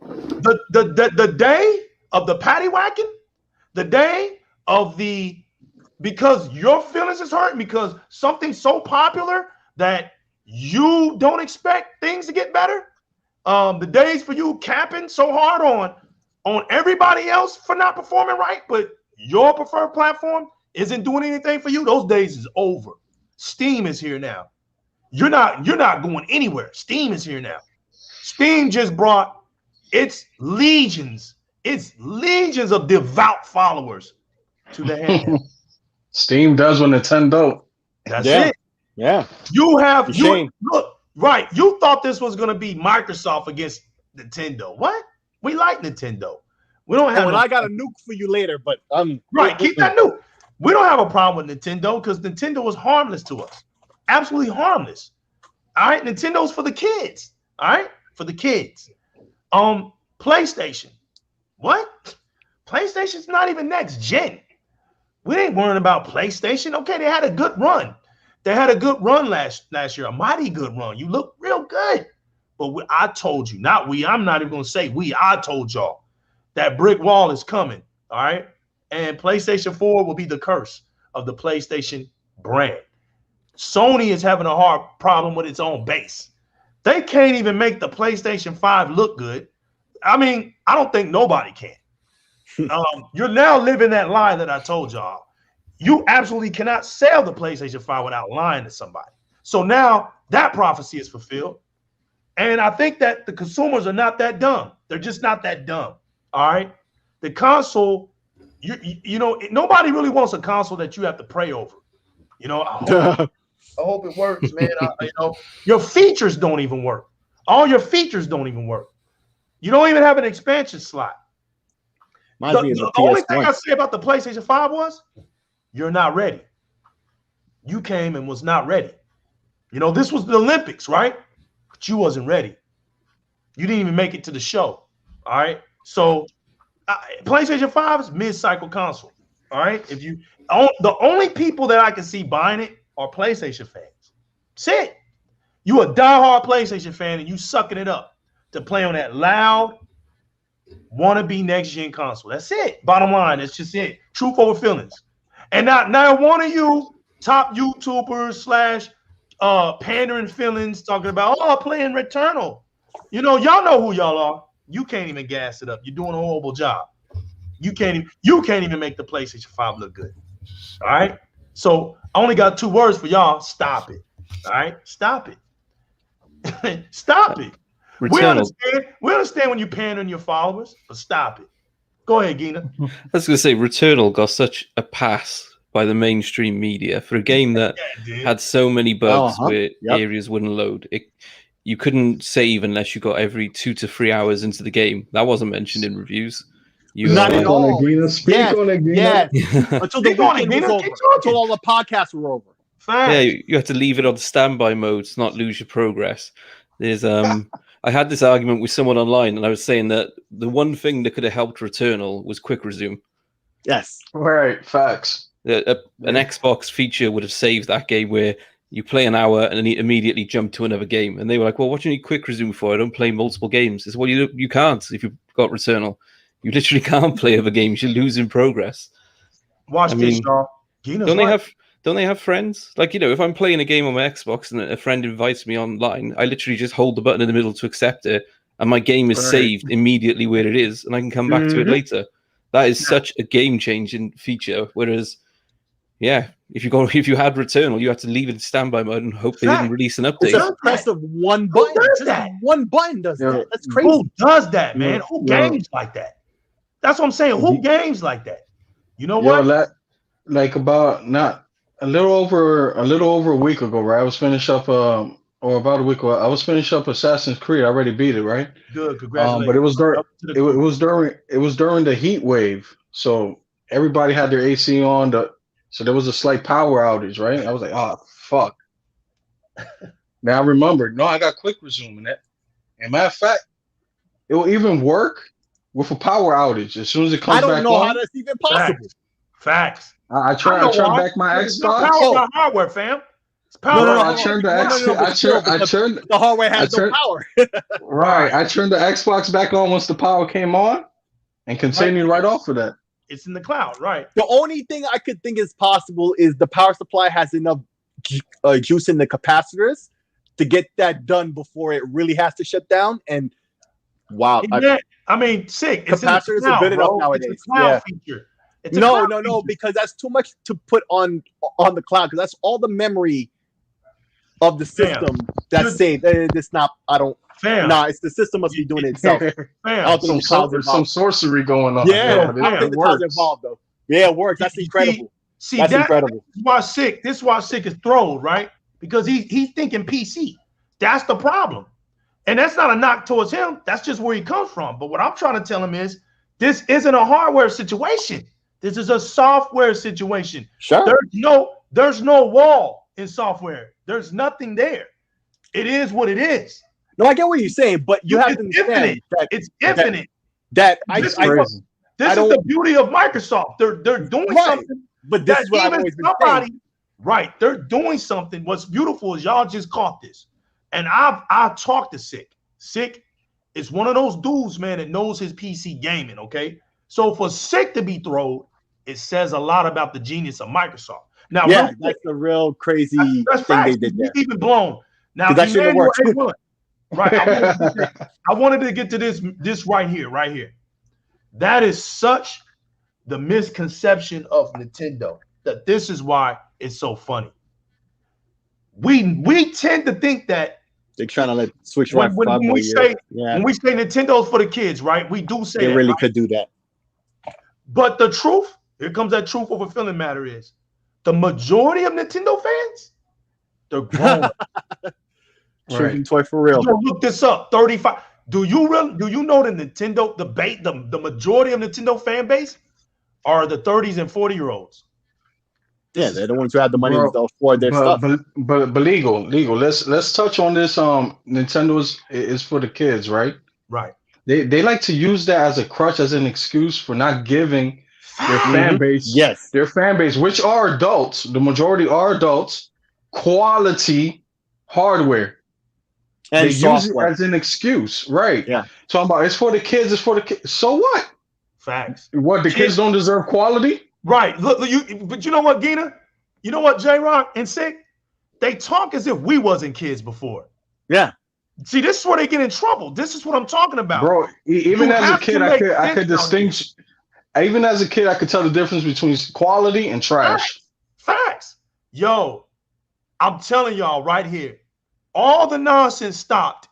The day of the patty whacking, the day of because your feelings is hurt because something's so popular that you don't expect things to get better. The days for you capping so hard on everybody else for not performing right, but your preferred platform isn't doing anything for you. Those days is over. Steam is here now. You're not going anywhere. Steam is here now. Steam just brought its legions of devout followers to the hand. Steam does what Nintendo. That's it. Yeah. You look right. You thought this was gonna be Microsoft against Nintendo. What? We like Nintendo. We don't have. I got a nuke for you later, but right. Keep that nuke. We don't have a problem with Nintendo because Nintendo was harmless to us. Absolutely harmless. All right. Nintendo's for the kids. All right. For the kids. PlayStation. What? PlayStation's not even next gen. We ain't worrying about PlayStation. Okay, they had a good run. They had a good run last year, a mighty good run. You look real good. But I told you, not we. I'm not even going to say we. I told y'all that brick wall is coming. All right. And PlayStation 4 will be the curse of the PlayStation brand. Sony is having a hard problem with its own base. They can't even make the PlayStation 5 look good. I mean, I don't think nobody can. You're now living that lie that I told y'all. You absolutely cannot sell the PlayStation 5 without lying to somebody. So now that prophecy is fulfilled. And I think that the consumers are not that dumb. They're just not that dumb. All right. The console, you know, nobody really wants a console that you have to pray over. You know, I hope it works, man. Your features don't even work. All your features don't even work. You don't even have an expansion slot. The only thing I say about the PlayStation 5 was you're not ready. You came and was not ready. You know, this was the Olympics, right? But you wasn't ready. You didn't even make it to the show. All right. So PlayStation 5 is mid-cycle console. All right. The only people that I can see buying it are PlayStation fans. That's it. You a diehard PlayStation fan and you sucking it up to play on that loud wannabe next-gen console. That's it. Bottom line, that's just it. Truth over feelings. And now one of you top YouTubers / pandering feelings talking about, playing Returnal. You know who y'all are. You can't even gas it up. You're doing a horrible job. You can't even make the PlayStation 5 look good. All right? So I only got 2 words for y'all. Stop it. All right? Stop it. Stop it. We understand when you pandering your followers, but stop it. Go ahead, Gina. I was going to say, Returnal got such a pass by the mainstream media for a game that had so many bugs where areas wouldn't load. You couldn't save unless you got every 2 to 3 hours into the game. That wasn't mentioned in reviews. Not at all. Speak on it, Gina. Yes. Until the weekend was over. Until all the podcasts were over. Yeah, you have to leave it on standby mode to not lose your progress. There's I had this argument with someone online, and I was saying that the one thing that could have helped Returnal was quick resume. Yes. Right. Facts. An Xbox feature would have saved that game where you play an hour and then you immediately jump to another game. And they were like, well, what do you need quick resume for? I don't play multiple games. It's well, you can't if you've got Returnal. You literally can't play other games. You're losing progress. Watch this, y'all. Don't don't they have friends? Like, if I'm playing a game on my Xbox and a friend invites me online, I literally just hold the button in the middle to accept it, and my game is saved immediately where it is, and I can come back to it later. That is such a game-changing feature. Whereas, if you had Returnal, you had to leave it in standby mode and hope they didn't release an update. It's a press of one button. One button does that. That's crazy. Who does that, man? Who games like that? That's what I'm saying. Who games like that? You know what? Like about a little over a week ago, right? I was finished up or about a week ago. I was finished up Assassin's Creed. I already beat it, right? Good, congratulations. But it was during the heat wave, so everybody had their AC on. So there was a slight power outage, right? I was like, oh fuck. Now I remembered. No, I got quick resume in that. And matter of fact, it will even work with a power outage as soon as it comes back on. I don't know how that's even possible. Facts. I turned back my Xbox. Power not hardware, fam. It's power. No, I turned the hardware has no power. Right. I turned the Xbox back on once the power came on and continued right off of that. It's in the cloud, right? The only thing I could think is possible is the power supply has enough juice in the capacitors to get that done before it really has to shut down. And wow, I mean, sick. Capacitors are good enough nowadays. It's a cloud feature. No, because that's too much to put on the cloud. Because that's all the memory of the system that's saved. It's not. I don't. Nah, it's the system must be doing it itself. Some sorcery going on. Yeah, I don't think the cloud's involved though. Yeah, it works. That's incredible. That's incredible. This is why Sick is thrilled, right? Because he's thinking PC. That's the problem. And that's not a knock towards him. That's just where he comes from. But what I'm trying to tell him is this isn't a hardware situation. This is a software situation. Sure. There's no wall in software. There's nothing there. It is what it is. No, I get what you're saying, but you have to understand that it's infinite. This is the beauty of Microsoft. They're doing something. But this is what I've always been saying. Right. They're doing something. What's beautiful is y'all just caught this. And I've talked to Sick. Sick is one of those dudes, man, that knows his PC gaming, okay? So for Sick to be thrown, it says a lot about the genius of Microsoft. Now, that's the real crazy thing they did there. Even blown. Now, that shouldn't work. Right. I wanted to get to this right here. That is such the misconception of Nintendo that this is why it's so funny. We tend to think that they're trying to let Switch run for when we say Nintendo's for the kids, right? We do say they really could do that. But the truth, here comes that truth of a feeling matter is the majority of Nintendo fans, they're grown. Children toy for real. Look this up. 35. Do you know the Nintendo the majority of Nintendo fan base are the 30s and 40-year-olds? Yeah, they're the ones who have the money to afford their stuff. But legal. Let's touch on this. Nintendo's is for the kids, right? Right. They like to use that as a crutch, as an excuse for not giving their fan base, their fan base, which are adults, the majority are adults, quality hardware. And they use it as an excuse, right? Yeah. Talking about it's for the kids, it's for the kids. So what? Facts. What, the kids don't deserve quality? Right. Look, but you know what, Gina? You know what, J-Rock and Sick? They talk as if we wasn't kids before. Yeah. See, this is where they get in trouble. This is what I'm talking about. Bro, even as a kid, I could distinguish. Even as a kid, I could tell the difference between quality and trash. Facts. Yo, I'm telling y'all right here, all the nonsense stopped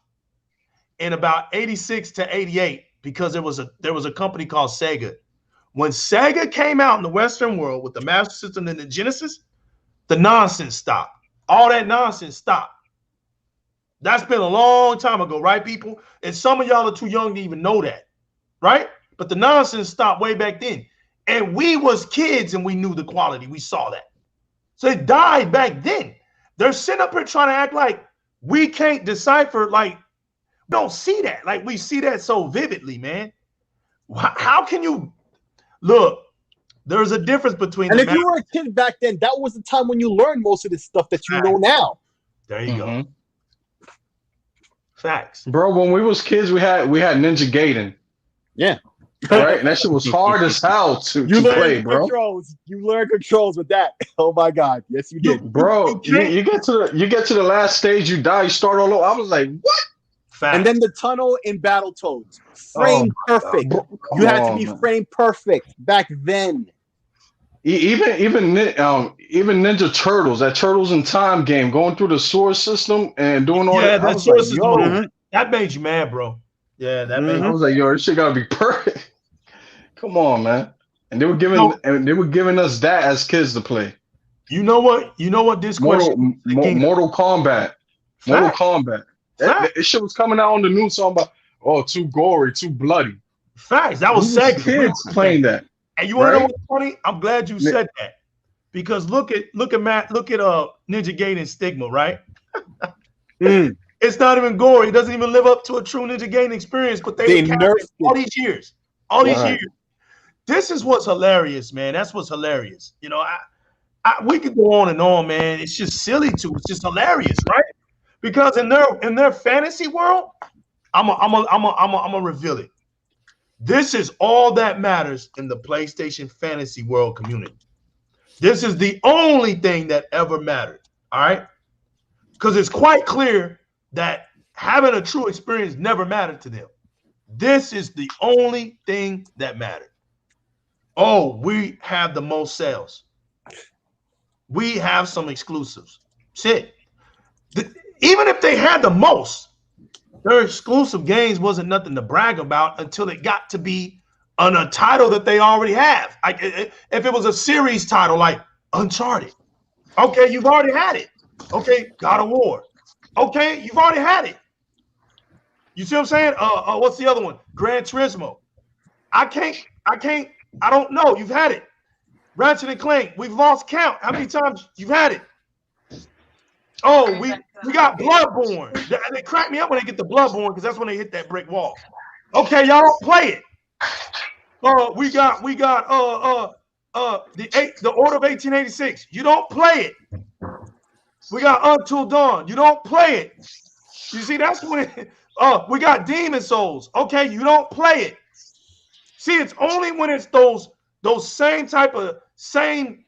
in about 86 to 88 because there was a company called Sega. When Sega came out in the Western world with the Master System and the Genesis, the nonsense stopped. All that nonsense stopped. That's been a long time ago, right, people? And some of y'all are too young to even know that, right? But the nonsense stopped way back then. And we was kids and we knew the quality. We saw that. So it died back then. They're sitting up here trying to act like we can't decipher, like, we don't see that. Like, we see that so vividly, man. How can you... Look, there's a difference between... And if you were a kid back then, that was the time when you learned most of this stuff that you know now. There you go. Facts. Bro, when we was kids, we had Ninja Gaiden. Yeah. Right, and that shit was hard as hell to play, bro. You learn controls with that. Oh my god, yes you did, bro. You get to the last stage, you die, you start all over. I was like, what? Fact. And then the tunnel in Battletoads, frame perfect. You had to be frame perfect back then. Even Ninja Turtles, that Turtles in Time game, going through the sword system and doing all that. That sword system, that made you mad, bro. Yeah, that made. I was like, yo, this shit gotta be perfect. Come on, man. And they were giving us that as kids to play. You know what? This question. Mortal Kombat. Mortal Kombat. That shit was coming out on the news talking about, too gory, too bloody. Facts. That was Sega. Kids playing that. And you want to know what's funny? I'm glad you said that, because look at Ninja Gaiden Stigma, right? It's not even gory. It doesn't even live up to a true Ninja Gaiden experience. But they nerfed all these years. This is what's hilarious, man. That's what's hilarious. You know, we could go on and on, man. It's just silly too. It's just hilarious, right? Because in their fantasy world, I'm a reveal it. This is all that matters in the PlayStation fantasy world community. This is the only thing that ever mattered. All right, because it's quite clear that having a true experience never mattered to them. This is the only thing that mattered. Oh, we have the most sales. We have some exclusives. Shit. Even if they had the most, their exclusive games wasn't nothing to brag about until it got to be on a title that they already have. If it was a series title like Uncharted, okay, you've already had it. Okay, God of War. Okay, you've already had it. You see what I'm saying? What's the other one? Gran Turismo. I don't know. You've had it. Ratchet and Clank. We've lost count. How many times you've had it? Oh, we got Bloodborne. They crack me up when they get the Bloodborne, because that's when they hit that brick wall. Okay, y'all don't play it. We got the Order of 1886. You don't play it. We got Until Dawn. You don't play it. You see, that's when we got Demon Souls. Okay, you don't play it. See, it's only when it's those same type of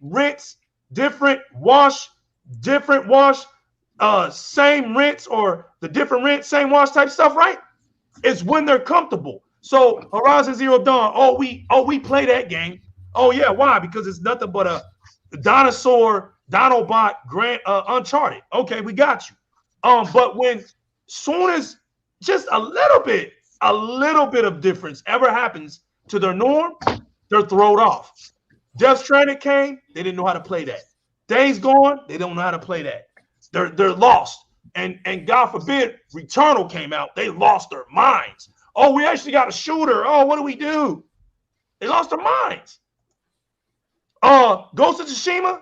rinse, different wash, same rinse, or the different rinse, same wash type stuff, right? It's when they're comfortable. So Horizon Zero Dawn, we play that game. Oh yeah, why? Because it's nothing but a dinosaur, Dinobot, Uncharted. Okay, we got you. But when soon as just a little bit of difference ever happens to their norm, they're thrown off. Death Stranding came, they didn't know how to play that. Days Gone, they don't know how to play that. They're lost. And God forbid, Returnal came out, they lost their minds. Oh, we actually got a shooter. Oh, what do we do? They lost their minds. Ghost of Tsushima,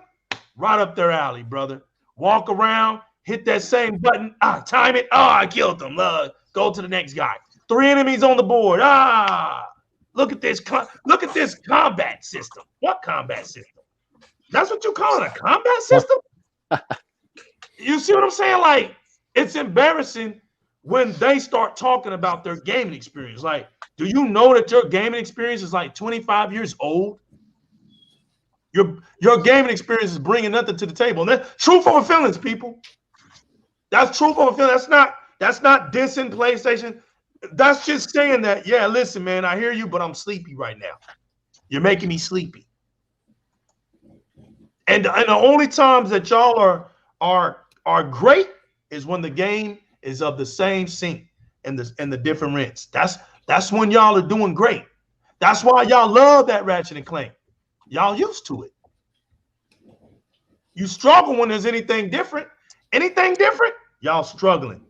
right up their alley, brother. Walk around, hit that same button. Time it. I killed them. Go to the next guy. 3 enemies on the board. Look at this. Look at this combat system. What combat system? That's what you call it, a combat system? You see what I'm saying? Like, it's embarrassing when they start talking about their gaming experience. Like, do you know that your gaming experience is like 25 years old? Your gaming experience is bringing nothing to the table. And that's truth over feelings, people. That's truth over feelings. That's not dissing PlayStation. That's just saying that, yeah, listen, man, I hear you, but I'm sleepy right now. You're making me sleepy. And the only times that y'all are great is when the game is of the same sync and the different rents. That's when y'all are doing great. That's why y'all love that Ratchet and Clank. Y'all used to it. You struggle when there's anything different. Anything different, y'all struggling.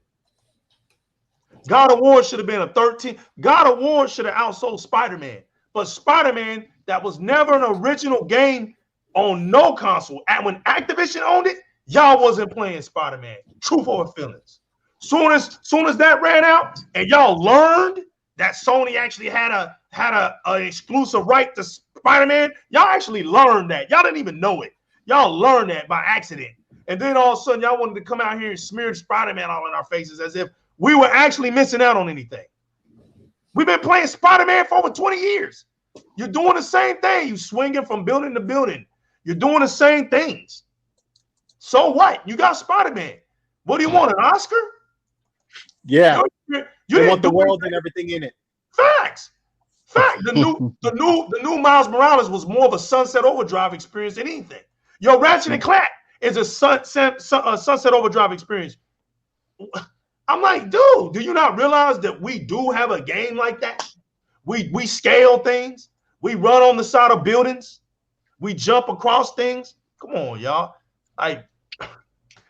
God of War should have been a 13. God of War should have outsold Spider-Man. But Spider-Man, that was never an original game on no console. And when Activision owned it, y'all wasn't playing Spider-Man. Truth over feelings. Soon as that ran out, and y'all learned that Sony actually had an exclusive right to Spider-Man, y'all actually learned that. Y'all didn't even know it. Y'all learned that by accident. And then all of a sudden, y'all wanted to come out here and smear Spider-Man all in our faces as if we were actually missing out on anything. We've been playing Spider-Man for over 20 years. You're doing the same thing. You swinging from building to building. You're doing the same things. So what? You got Spider-Man. What do you want, an Oscar? Yeah. You want the world and everything in it. Facts. The new Miles Morales was more of a Sunset Overdrive experience than anything. Yo, Ratchet and Clank is a Sunset Overdrive experience. I'm like, dude, do you not realize that we do have a game like that? We scale things. We run on the side of buildings. We jump across things. Come on, y'all. Like,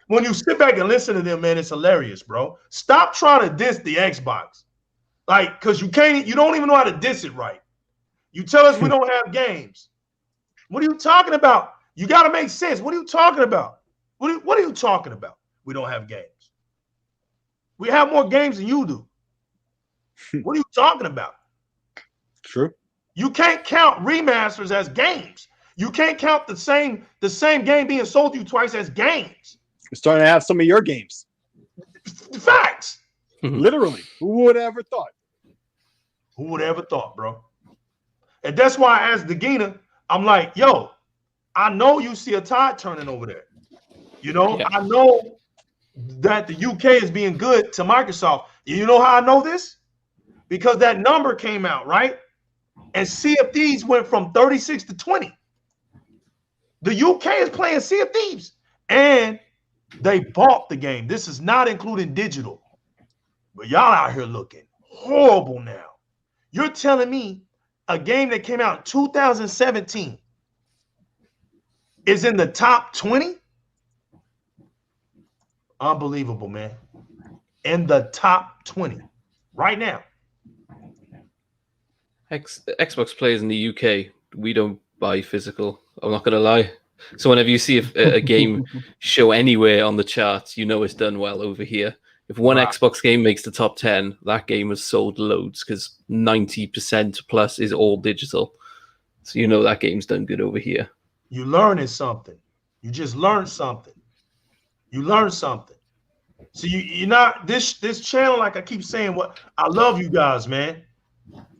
when you sit back and listen to them, man, it's hilarious, bro. Stop trying to diss the Xbox. Like, because you don't even know how to diss it right. You tell us we don't have games. What are you talking about? You got to make sense. What are you talking about? What are you talking about? We don't have games. We have more games than you do. What are you talking about? True. You can't count remasters as games. You can't count the same game being sold to you twice as games. You're starting to have some of your games. Facts. Literally. Who would have ever thought? Who would have ever thought, bro? And that's why, as Degina, I'm like, yo, I know you see a tide turning over there. You know, yeah. I know that the UK is being good to Microsoft. You know how I know this? Because that number came out, right? And Sea of Thieves went from 36 to 20. The UK is playing Sea of Thieves. And they bought the game. This is not including digital. But y'all out here looking horrible now. You're telling me a game that came out in 2017 is in the top 20? Unbelievable, man. In the top 20 right now. Xbox players in the UK, we don't buy physical. I'm not going to lie. So whenever you see a game show anywhere on the charts, you know it's done well over here. If one Xbox game makes the top 10, that game has sold loads because 90% plus is all digital. So you know that game's done good over here. You learning something. You just learned something. You learned something. So you're not this channel, like I keep saying, what I love you guys, man.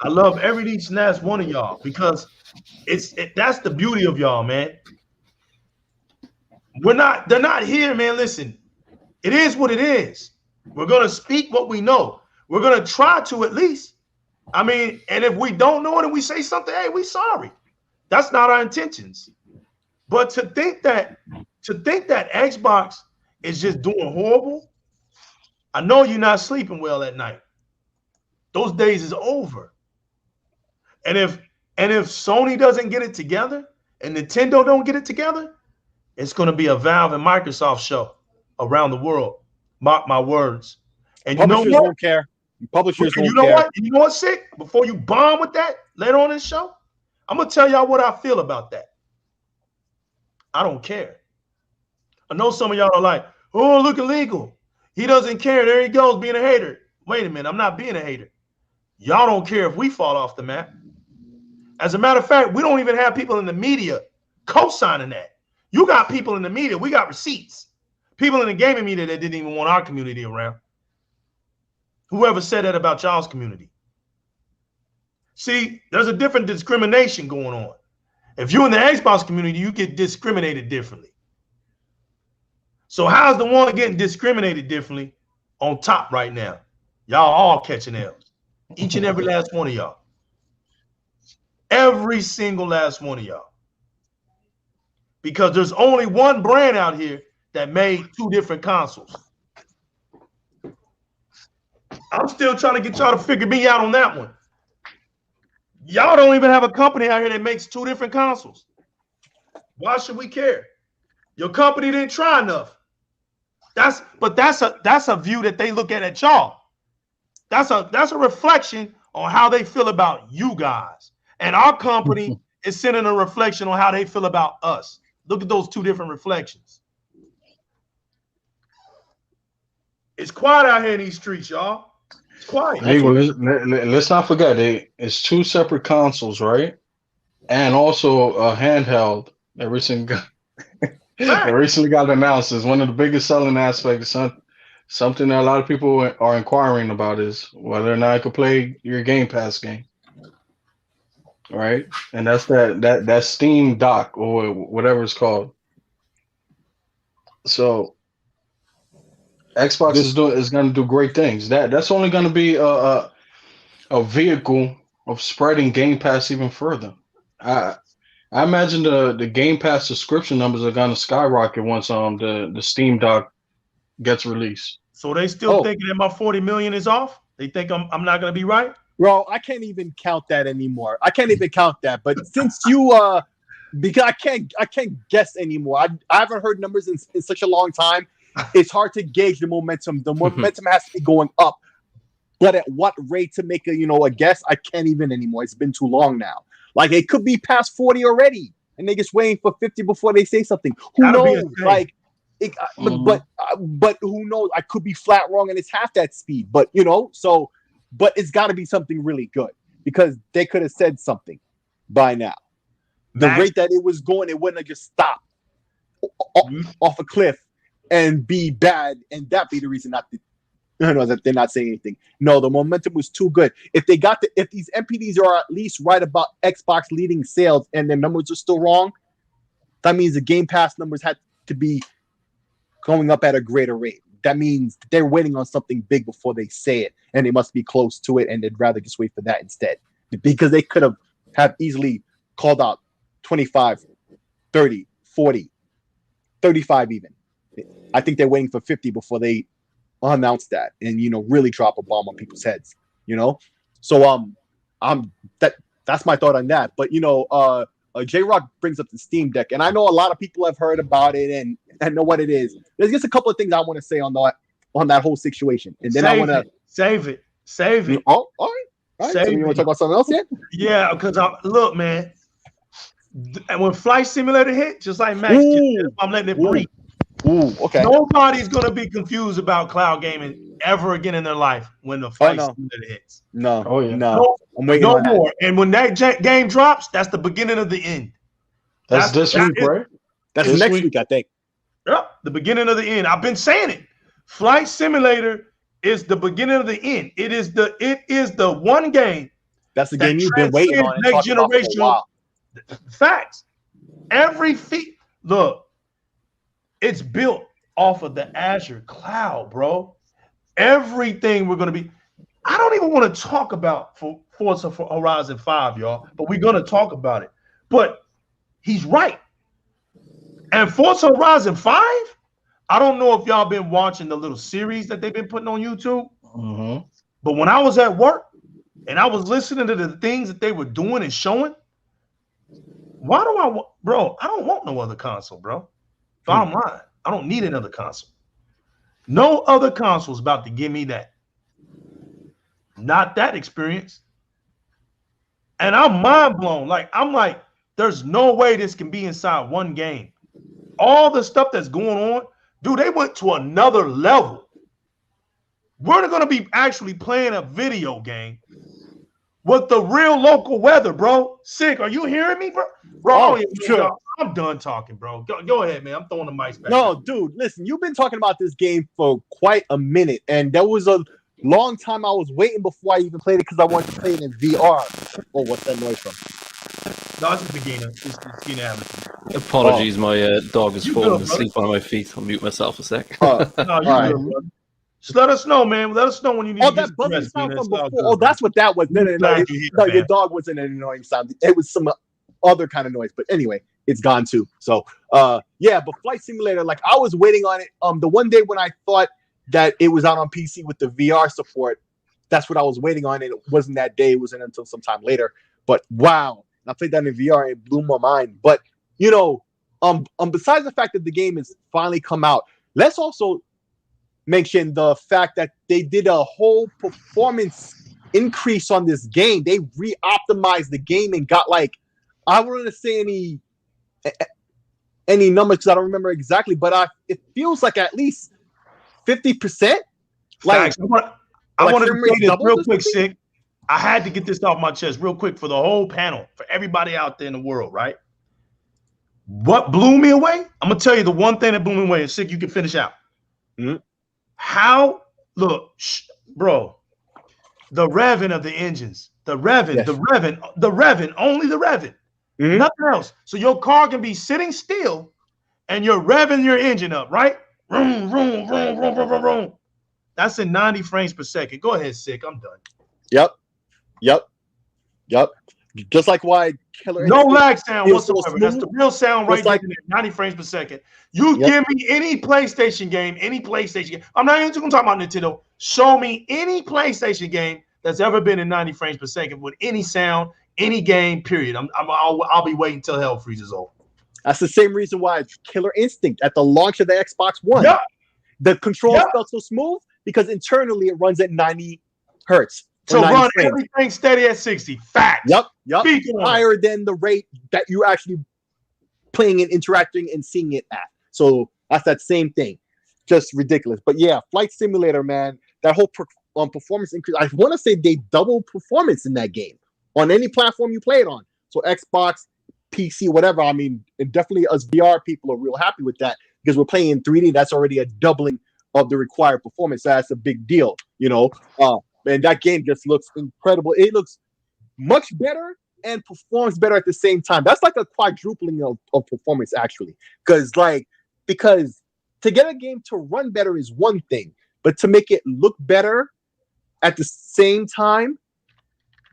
I love every each and last one of y'all because that's the beauty of y'all, man. They're not here, man. Listen, it is what it is. We're gonna speak what we know. We're gonna try to at least. I mean, and if we don't know it and we say something, hey, we sorry. That's not our intentions. But to think that Xbox is just doing horrible, I know you're not sleeping well at night. Those days is over. And if Sony doesn't get it together and Nintendo don't get it together, it's going to be a Valve and Microsoft show around the world. Mark my words. And publishers you know what? Won't care. Publishers won't you know care. what? You know what's sick? Before you bomb with that later on in the show, I'm going to tell y'all what I feel about that. I don't care. I know some of y'all are like, oh, look illegal. He doesn't care. There he goes being a hater. Wait a minute. I'm not being a hater. Y'all don't care if we fall off the map. As a matter of fact, we don't even have people in the media co-signing that. You got people in the media. We got receipts. People in the gaming media that didn't even want our community around. Whoever said that about y'all's community? See, there's a different discrimination going on. If you're in the Xbox community, you get discriminated differently. So how's the one getting discriminated differently on top right now? Y'all all catching L's. Each and every last one of y'all. Every single last one of y'all. Because there's only one brand out here that made two different consoles. I'm still trying to get y'all to figure me out on that one. Y'all don't even have a company out here that makes two different consoles. Why should we care? Your company didn't try enough. That's a view that they look at y'all. That's a reflection on how they feel about you guys. And our company is sending a reflection on how they feel about us. Look at those two different reflections. It's quiet out here in these streets, y'all. It's quiet. Hey, well, let's not forget, it's two separate consoles, right? And also a handheld that recently got announced as one of the biggest selling aspects something that a lot of people are inquiring about is whether or not I could play your Game Pass game, right? And that's that Steam dock or whatever it's called. So Xbox is going to do great things. That's only going to be a vehicle of spreading Game Pass even further. I imagine the Game Pass subscription numbers are going to skyrocket once the Steam dock gets released. So they still thinking that my 40 million is off? They think I'm not going to be right? Bro, I can't even count that anymore. I can't even count that. But since you because I can't guess anymore. I haven't heard numbers in such a long time. It's hard to gauge the momentum. The momentum has to be going up. But at what rate to make a guess? I can't even anymore. It's been too long now. Like it could be past 40 already, and they just waiting for 50 before they say something. Who knows? Like, but who knows? I could be flat wrong, and it's half that speed. But but it's got to be something really good because they could have said something by now. The rate that it was going, it wouldn't have just stopped off a cliff and be bad, and that be the reason that they're not saying anything. No, the momentum was too good. If these MPDs are at least right about Xbox leading sales and their numbers are still wrong, that means the Game Pass numbers had to be going up at a greater rate. That means they're waiting on something big before they say it, and they must be close to it, and they'd rather just wait for that instead. Because they could have easily called out 25, 30, 40, 35 even. I think they're waiting for 50 before they announce that and really drop a bomb on people's heads. So that's my thought on that. But J-Rock brings up the Steam Deck, and I know a lot of people have heard about it and know what it is. There's just a couple of things I want to say on that whole situation, and then I want to save it. Oh, all right. So you want to talk about something else yet? Yeah, because look, man, and when Flight Simulator hit, just like Max, I'm letting it breathe. Ooh, okay. Nobody's gonna be confused about cloud gaming ever again in their life when the Flight Simulator hits. No. I'm waiting on more. That. And when that game drops, that's the beginning of the end. That's this week, right? That's next week, I think. Yep, the beginning of the end. I've been saying it. Flight Simulator is the beginning of the end. It is the one game. That's the game you've been waiting on. Next generation. Facts. Every look. It's built off of the Azure cloud, bro. Everything we're going to be. I don't even want to talk about Forza Horizon 5, y'all, but we're going to talk about it. But he's right. And Forza Horizon 5, I don't know if y'all been watching the little series that they've been putting on YouTube. Mm-hmm. But when I was at work and I was listening to the things that they were doing and showing, I don't want no other console, bro. Bottom line, I don't need another console. No other console is about to give me that. Not that experience. And I'm mind blown. I'm like, there's no way this can be inside one game. All the stuff that's going on, dude, they went to another level. We're going to be actually playing a video game with the real local weather, bro. Sick. Are you hearing me, bro? Sure. I'm done talking, bro. Go ahead, man. I'm throwing the mics back. No, dude, listen, you've been talking about this game for quite a minute, and there was a long time I was waiting before I even played it because I wanted to play it in VR. Oh, what's that noise from? No, it's Begina. It's Begina Hamilton. Apologies, my dog has fallen asleep on my feet. I'll mute myself a sec. No, you're good, brother. Just let us know, man. Let us know when you need to get that buzzing sound from before. Good, oh, that's what that was. No, your dog wasn't an annoying sound. It was some other kind of noise. But anyway, it's gone too. So, yeah, but Flight Simulator, like I was waiting on it. The one day when I thought that it was out on PC with the VR support, that's what I was waiting on. And it wasn't that day. It wasn't until sometime later. But wow, I played that in VR and it blew my mind. But besides the fact that the game has finally come out, let's also mention the fact that they did a whole performance increase on this game. They re-optimized the game and got I don't want to say any numbers because I don't remember exactly, but it feels like at least 50%. I want to say this real quick, Sick. I had to get this off my chest real quick for the whole panel, for everybody out there in the world, right? What blew me away? I'm going to tell you the one thing that blew me away, and Sick, you can finish out. Mm-hmm. How look, bro, the revving of the engines, the revving, Yes. the revving, only the revving, nothing else. So your car can be sitting still and you're revving your engine up, right? Vroom, vroom, vroom, vroom, vroom, vroom, vroom. That's in 90 frames per second. Go ahead, Sick. I'm done. Yep. Just like why Killer No Instinct lag sound feels so whatsoever. That's the smooth. real sound right Just like- there, 90 frames per second. You give me any PlayStation game, I'm not even going to talk about Nintendo. Show me any PlayStation game that's ever been in 90 frames per second with any sound, any game, period. I'll be waiting until hell freezes over. That's the same reason why Killer Instinct at the launch of the Xbox One, the controls felt so smooth because internally it runs at 90 hertz. So run everything steady at 60. Facts. Yep. Higher than the rate that you're actually playing and interacting and seeing it at. So that's that same thing. Just ridiculous. But yeah, Flight Simulator, man, that whole performance increase. I want to say they double performance in that game on any platform you play it on. So Xbox, PC, whatever. I mean, and definitely us VR people are real happy with that because we're playing in 3D. That's already a doubling of the required performance. So that's a big deal, you know. And that game just looks incredible. It looks much better and performs better at the same time. That's like a quadrupling of performance, actually. Because to get a game to run better is one thing, but to make it look better at the same time,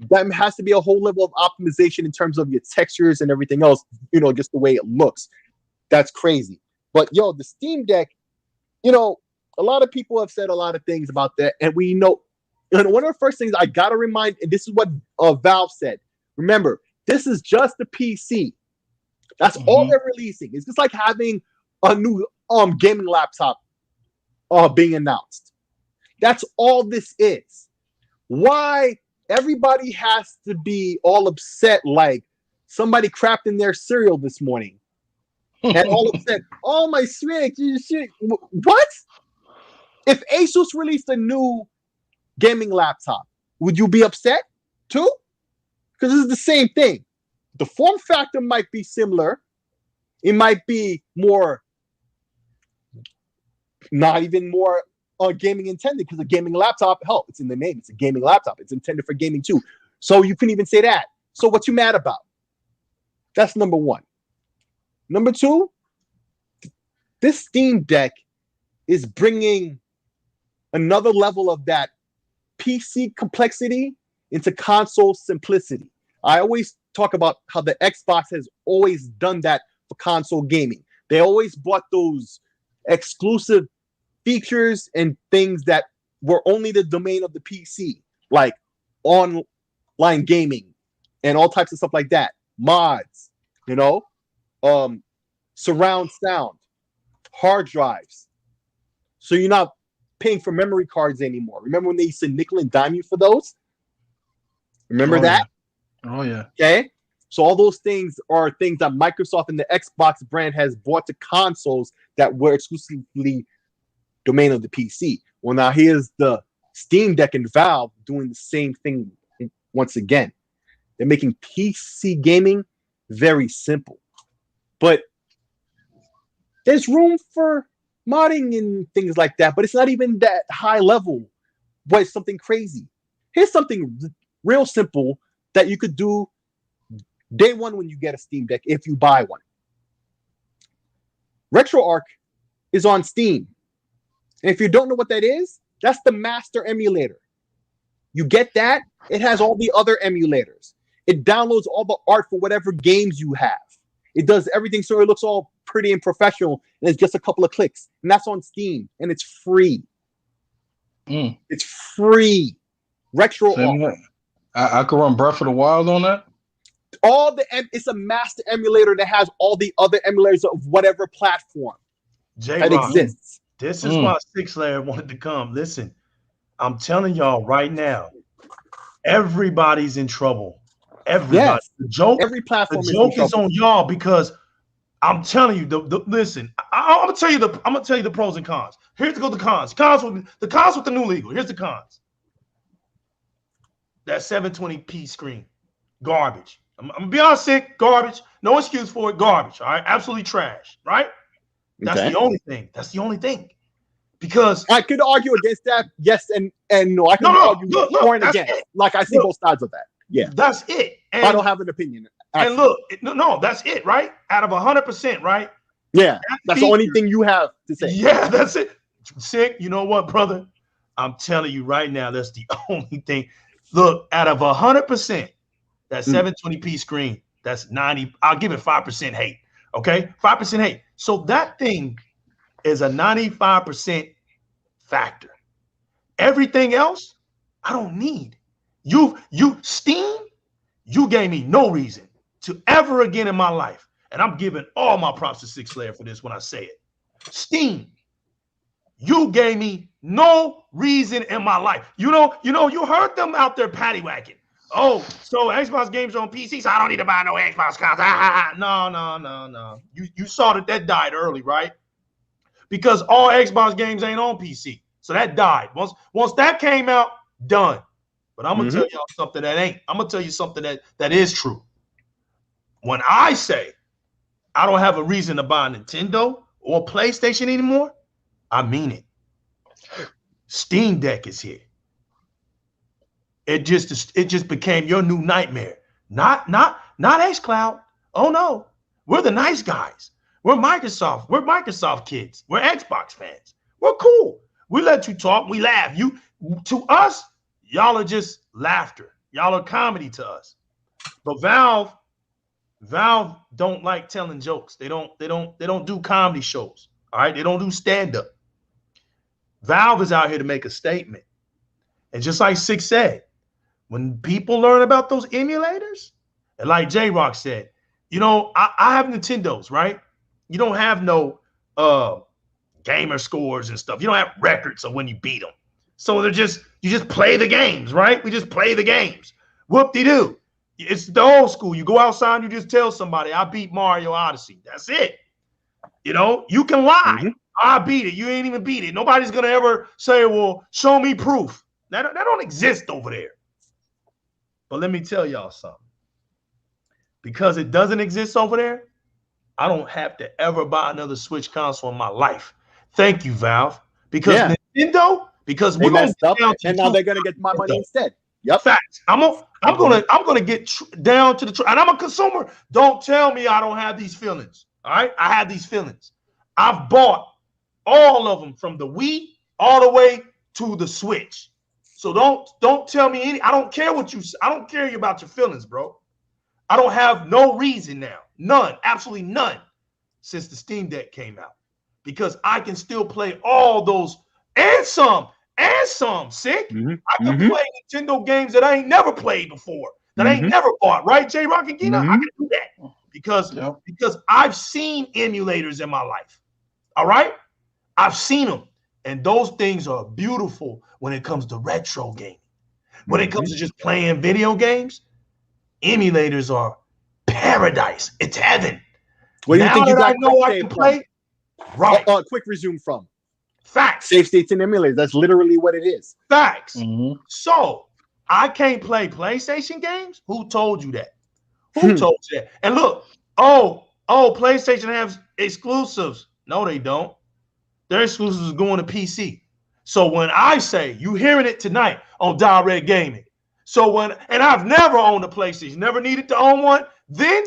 that has to be a whole level of optimization in terms of your textures and everything else, you know, just the way it looks. That's crazy. But, yo, the Steam Deck, you know, a lot of people have said a lot of things about that, and we know. And one of the first things I gotta remind, and this is what Valve said. Remember, this is just the PC. That's all they're releasing. It's just like having a new gaming laptop being announced. That's all this is. Why everybody has to be all upset like somebody crapped in their cereal this morning and all upset? Oh my swig! What? If Asus released a new gaming laptop, would you be upset too? Because this is the same thing. The form factor might be similar. It might be more, not even more gaming intended, because a gaming laptop, hell, it's in the name. It's a gaming laptop. It's intended for gaming too. So you can even say that. So what you mad about? That's number one. Number two, this Steam Deck is bringing another level of that PC complexity into console simplicity. I always talk about how the Xbox has always done that for console gaming. They always brought those exclusive features and things that were only the domain of the PC, like online gaming and all types of stuff like that. Mods, you know, surround sound, hard drives. So you're not paying for memory cards anymore. Remember when they used to nickel and dime you for those? Remember that? Yeah. Oh yeah. Okay. So all those things are things that Microsoft and the Xbox brand has brought to consoles that were exclusively domain of the PC. Well, now here's the Steam Deck and Valve doing the same thing once again. They're making PC gaming very simple. But there's room for modding and things like that, but it's not even that high level. But it's something crazy. Here's something real simple that you could do day one when you get a Steam Deck if you buy one. RetroArch is on Steam. And if you don't know what that is, that's the master emulator. You get that, it has all the other emulators. It downloads all the art for whatever games you have. It does everything so it looks all pretty and professional, and it's just a couple of clicks. And that's on Steam, and it's free. It's free. RetroArch. I could run Breath of the Wild on that? It's a master emulator that has all the other emulators of whatever platform that exists. This is why 6-Layer wanted to come. Listen, I'm telling y'all right now, everybody's in trouble. Everybody. Yes. The joke, every platform is on y'all because I'm telling you. Listen, I'm gonna tell you the pros and cons. Here's the cons. The cons with the new legal. Here's the cons. That 720p screen, garbage. I'm gonna be honest, sick, garbage. No excuse for it, garbage. All right, absolutely trash. Right? That's the only thing. That's the only thing. Because I could argue against that, yes and no. I can argue for and against. Like I see both sides of that. Yeah, that's it. And I don't have an opinion. Actually. And look, that's it, right? Out of 100%, right? Yeah, that's the only thing you have to say. Yeah, that's it. Sick. You know what, brother? I'm telling you right now, that's the only thing. Look, out of 100%, that 720p screen, that's 90. I'll give it 5% hate. Okay, 5% hate. So that thing is a 95% factor. Everything else, I don't need. Steam, you gave me no reason to ever again in my life, and I'm giving all my props to Six Layer for this when I say it. Steam, you gave me no reason in my life. You heard them out there paddywhacking. Oh, so Xbox games are on PC, so I don't need to buy no Xbox consoles. No. You saw that died early, right? Because all Xbox games ain't on PC. So that died. Once that came out, done. But I'm going to tell y'all something that ain't. I'm going to tell you something that is true. When I say I don't have a reason to buy a Nintendo or PlayStation anymore, I mean it. Steam Deck is here. It just became your new nightmare. Not xCloud. Oh no. We're the nice guys. We're Microsoft. We're Microsoft kids. We're Xbox fans. We're cool. We let you talk. We laugh. To us, y'all are just laughter. Y'all are comedy to us. But Valve don't like telling jokes. They don't do comedy shows. All right. They don't do stand-up. Valve is out here to make a statement. And just like Six said, when people learn about those emulators, and like JyzalGaming said, I have Nintendos, right? You don't have no gamer scores and stuff. You don't have records of when you beat them. So you just play the games, right? We just play the games. Whoop-de-doo. It's the old school. You go outside and you just tell somebody, I beat Mario Odyssey. That's it. You can lie. I beat it. You ain't even beat it. Nobody's going to ever say, well, show me proof. That don't exist over there. But let me tell y'all something. Because it doesn't exist over there, I don't have to ever buy another Switch console in my life. Thank you, Valve. Because Nintendo, because they messed up, and now they're gonna get my money instead. Yep. Facts. I'm gonna get down to the and I'm a consumer. Don't tell me I don't have these feelings. All right, I have these feelings. I've bought all of them from the Wii all the way to the Switch. So don't tell me any. I don't care I don't care about your feelings, bro. I don't have no reason now. None. Absolutely none. Since the Steam Deck came out. Because I can still play all those and some. Sick. I can play Nintendo games that I ain't never played before. That I ain't never bought. Right, JyzalGaming and Gina? I can do that. Because I've seen emulators in my life. All right? I've seen them. And those things are beautiful when it comes to retro gaming. When it comes to just playing video games, emulators are paradise. It's heaven. What do you think you got? I know I can play. Right. Quick resume from. Facts. Save states and emulators. That's literally what it is. Facts. So I can't play PlayStation games? Who told you that? Who told you that? And look, PlayStation has exclusives. No, they don't. Their exclusives are going to PC. So when I say, you hearing it tonight on Di-RRec Gaming. So and I've never owned a PlayStation, never needed to own one then.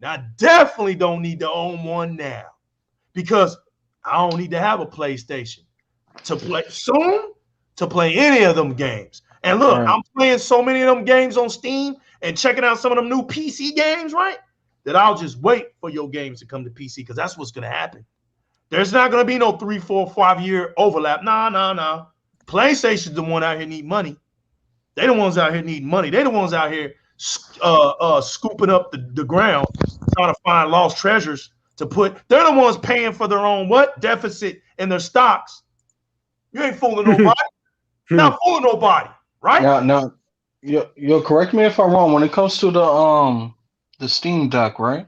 I definitely don't need to own one now because I don't need to have a PlayStation to play soon to play any of them games. And look, I'm playing so many of them games on Steam and checking out some of them new PC games, right? That I'll just wait for your games to come to PC because that's what's going to happen. There's not going to be no 3, 4, 5 year overlap. No. PlayStation's the one out here need money. They the ones out here need money. They the ones out here scooping up the ground, trying to find lost treasures to put. They're the ones paying for their own deficit in their stocks. You ain't fooling nobody. Not fooling nobody, right? Now, you'll correct me if I'm wrong. When it comes to the Steam Deck, right?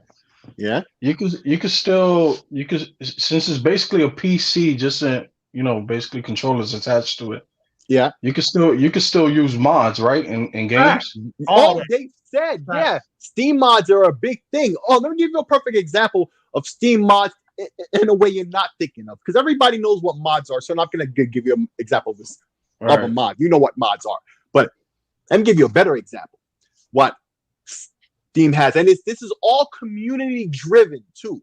Yeah. You could since it's basically a PC, just basically controllers attached to it. Yeah. You could still use mods, right? In games. They said, Steam mods are a big thing. Let me give you a perfect example of Steam mods in a way you're not thinking of, because everybody knows what mods are. So I'm not going to give you an example of this of a mod. You know what mods are, but let me give you a better example. What Steam has, and this is all community driven too.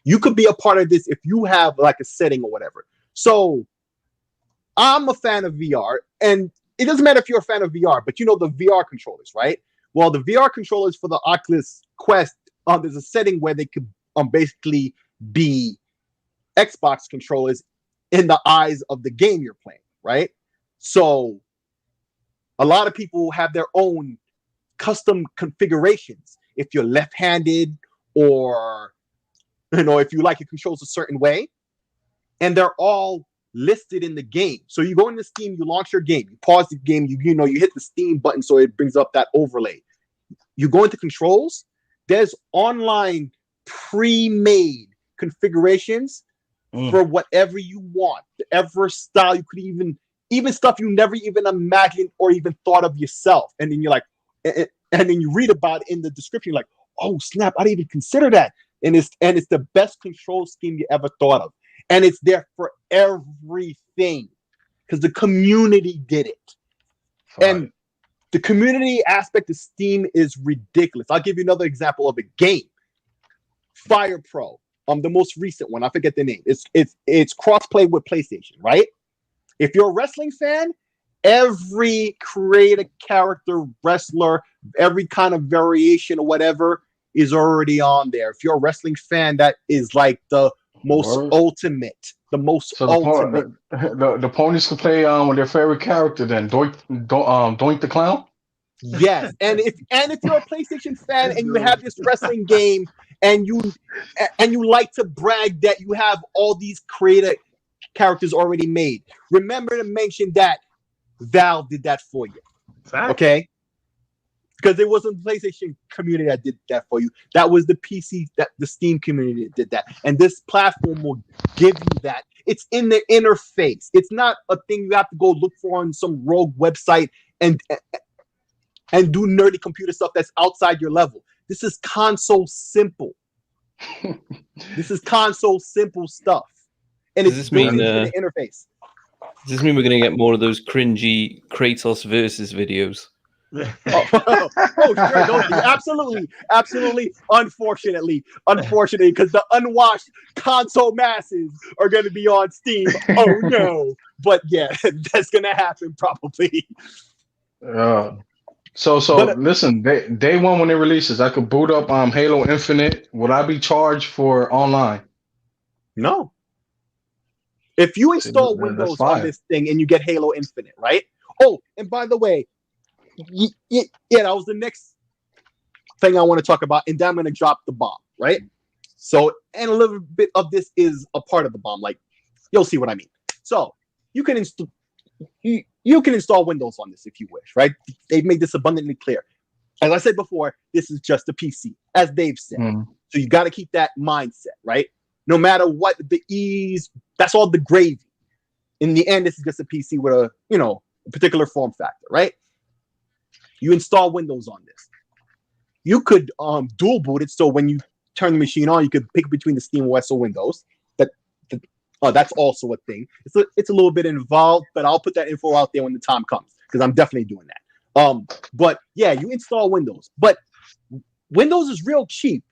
You could be a part of this if you have like a setting or whatever. So I'm a fan of VR, and it doesn't matter if you're a fan of VR, but you know the VR controllers, right? Well, the VR controllers for the Oculus Quest, there's a setting where they could basically be Xbox controllers in the eyes of the game you're playing, right? So a lot of people have their own custom configurations. If you're left-handed, or if you like your controls a certain way, and they're all listed in the game. So you go into Steam, you launch your game, you pause the game, you hit the Steam button so it brings up that overlay. You go into controls, there's online pre-made configurations for whatever you want, whatever style. You could even stuff you never even imagined or even thought of yourself. And then you're like, and then you read about it in the description, you're like, oh snap, I didn't even consider that. And it's the best control scheme you ever thought of. And it's there for everything because the community did it. Right. And the community aspect of Steam is ridiculous. I'll give you another example of a game. Fire Pro, the most recent one. I forget the name. It's cross-play with PlayStation, right? If you're a wrestling fan, every created character, wrestler, every kind of variation or whatever is already on there. If you're a wrestling fan, that is like the most ultimate. The most ultimate. The ponies can play with their favorite character then. Doink the Clown? Yes. And if you're a PlayStation fan and you have this wrestling game and you like to brag that you have all these created characters already made, remember to mention that Valve did that for you. Okay? Because it wasn't the PlayStation community that did that for you. That was the PC, that the Steam community that did that. And this platform will give you that. It's in the interface. It's not a thing you have to go look for on some rogue website and do nerdy computer stuff that's outside your level. This is console simple. This is console simple stuff. And it's built into the interface. Does this mean we're going to get more of those cringy Kratos versus videos? Sure, absolutely. Unfortunately, because the unwashed console masses are going to be on Steam. Oh no! But yeah, that's going to happen probably. Listen, day one when it releases, I could boot up Halo Infinite. Would I be charged for online? No. If you install Windows on this thing and you get Halo Infinite, right? Oh, and by the way, yeah, that was the next thing I want to talk about, and then I'm going to drop the bomb, right? So, and a little bit of this is a part of the bomb, like you'll see what I mean. So, you can install Windows on this if you wish, right? They've made this abundantly clear. As I said before, this is just a PC, as they've said. So you got to keep that mindset, right? No matter what the ease, that's all the gravy. In the end, this is just a PC with a particular form factor, right? You install Windows on this. You could dual boot it, so when you turn the machine on, you could pick between the SteamOS or Windows. That's also a thing. It's a little bit involved, but I'll put that info out there when the time comes because I'm definitely doing that. But yeah, you install Windows, but Windows is real cheap.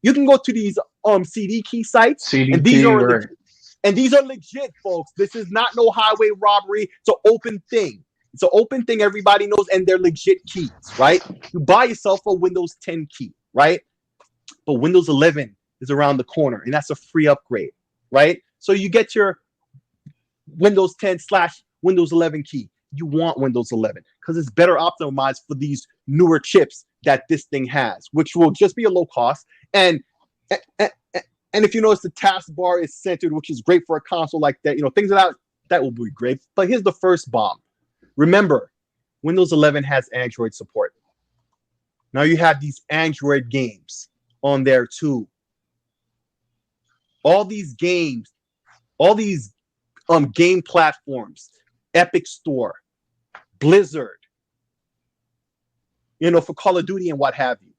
You can go to these CD key sites, and these are legit, folks. This is not no highway robbery. It's an open thing. It's an open thing everybody knows, and they're legit keys, right? You buy yourself a Windows 10 key, right? But Windows 11 is around the corner, and that's a free upgrade, right? So you get your Windows 10/Windows 11 key. You want Windows 11 because it's better optimized for these newer chips that this thing has, which will just be a low cost. And if you notice, the taskbar is centered, which is great for a console like that. Things that will be great. But here's the first bomb. Remember, Windows 11 has Android support. Now you have these Android games on there too. All these games, all these game platforms, Epic Store, Blizzard, for Call of Duty and what have you.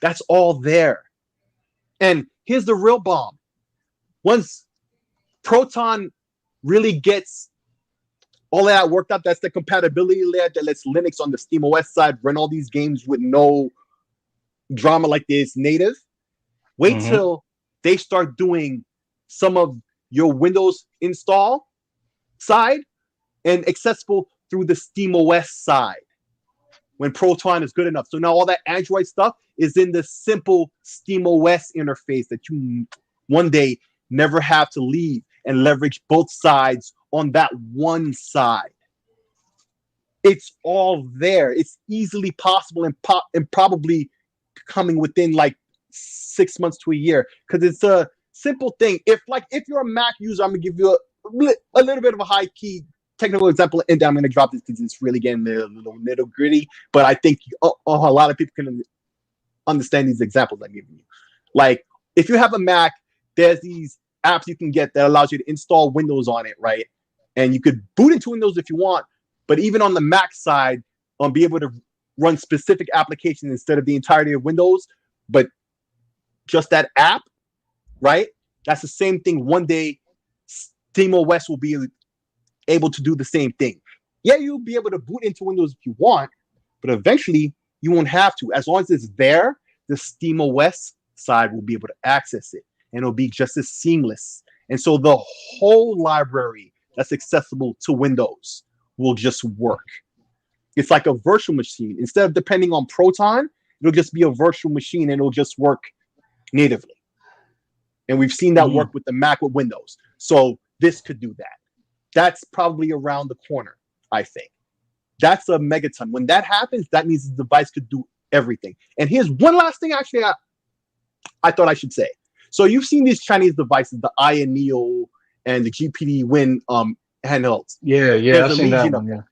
That's all there. And here's the real bomb. once Proton really gets all that worked out, that's the compatibility layer that lets Linux on the SteamOS side run all these games with no drama like this native. Wait till they start doing some of your Windows install side and accessible through the SteamOS side when Proton is good enough. So now all that Android stuff is in the simple SteamOS interface that you one day never have to leave and leverage both sides on that one side. It's all there. It's easily possible and probably coming within like 6 months to a year, because it's a simple thing. If you're a Mac user, I'm gonna give you a little bit of a high key technical example, and I'm gonna drop this because it's really getting a little nitty gritty. But I think a lot of people can understand these examples I'm giving you. Like if you have a Mac, there's these apps you can get that allows you to install Windows on it, right? And you could boot into Windows if you want, but even on the Mac side, be able to run specific applications instead of the entirety of Windows, but just that app, right? That's the same thing. One day, SteamOS will be able to do the same thing. Yeah, you'll be able to boot into Windows if you want, but eventually you won't have to. As long as it's there, the SteamOS side will be able to access it, and it'll be just as seamless. And so the whole library that's accessible to Windows will just work. It's like a virtual machine. Instead of depending on Proton, it'll just be a virtual machine and it'll just work natively. And we've seen that work with the Mac with Windows. So this could do that. That's probably around the corner, I think. That's a megaton. When that happens, that means the device could do everything. And here's one last thing actually I thought I should say. So you've seen these Chinese devices, the Aya Neo and the GPD Win handhelds. Yeah, I've seen that one, yeah.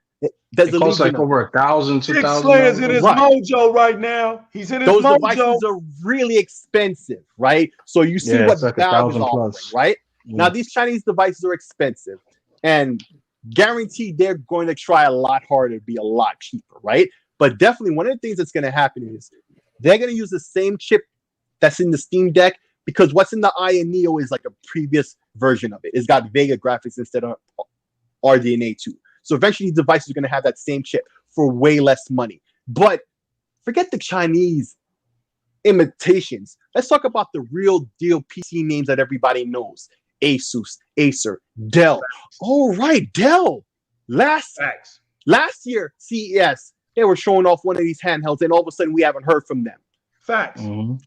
It costs like over $1,000, $2,000. Slayer's in his mojo right now. He's in his mojo. Those devices are really expensive, right? So you see what like Valve is offering, right? Yeah. Now these Chinese devices are expensive, and guaranteed they're going to try a lot harder to be a lot cheaper, right? But definitely one of the things that's going to happen is they're going to use the same chip that's in the Steam Deck, because what's in the Aya Neo is like a previous version of it. It's got Vega graphics instead of RDNA 2. So eventually these devices are going to have that same chip for way less money. But forget the Chinese imitations. Let's talk about the real deal PC names that everybody knows. Asus, Acer, Dell. Oh, right, Dell. Last year, CES, they were showing off one of these handhelds, and all of a sudden we haven't heard from them. Facts.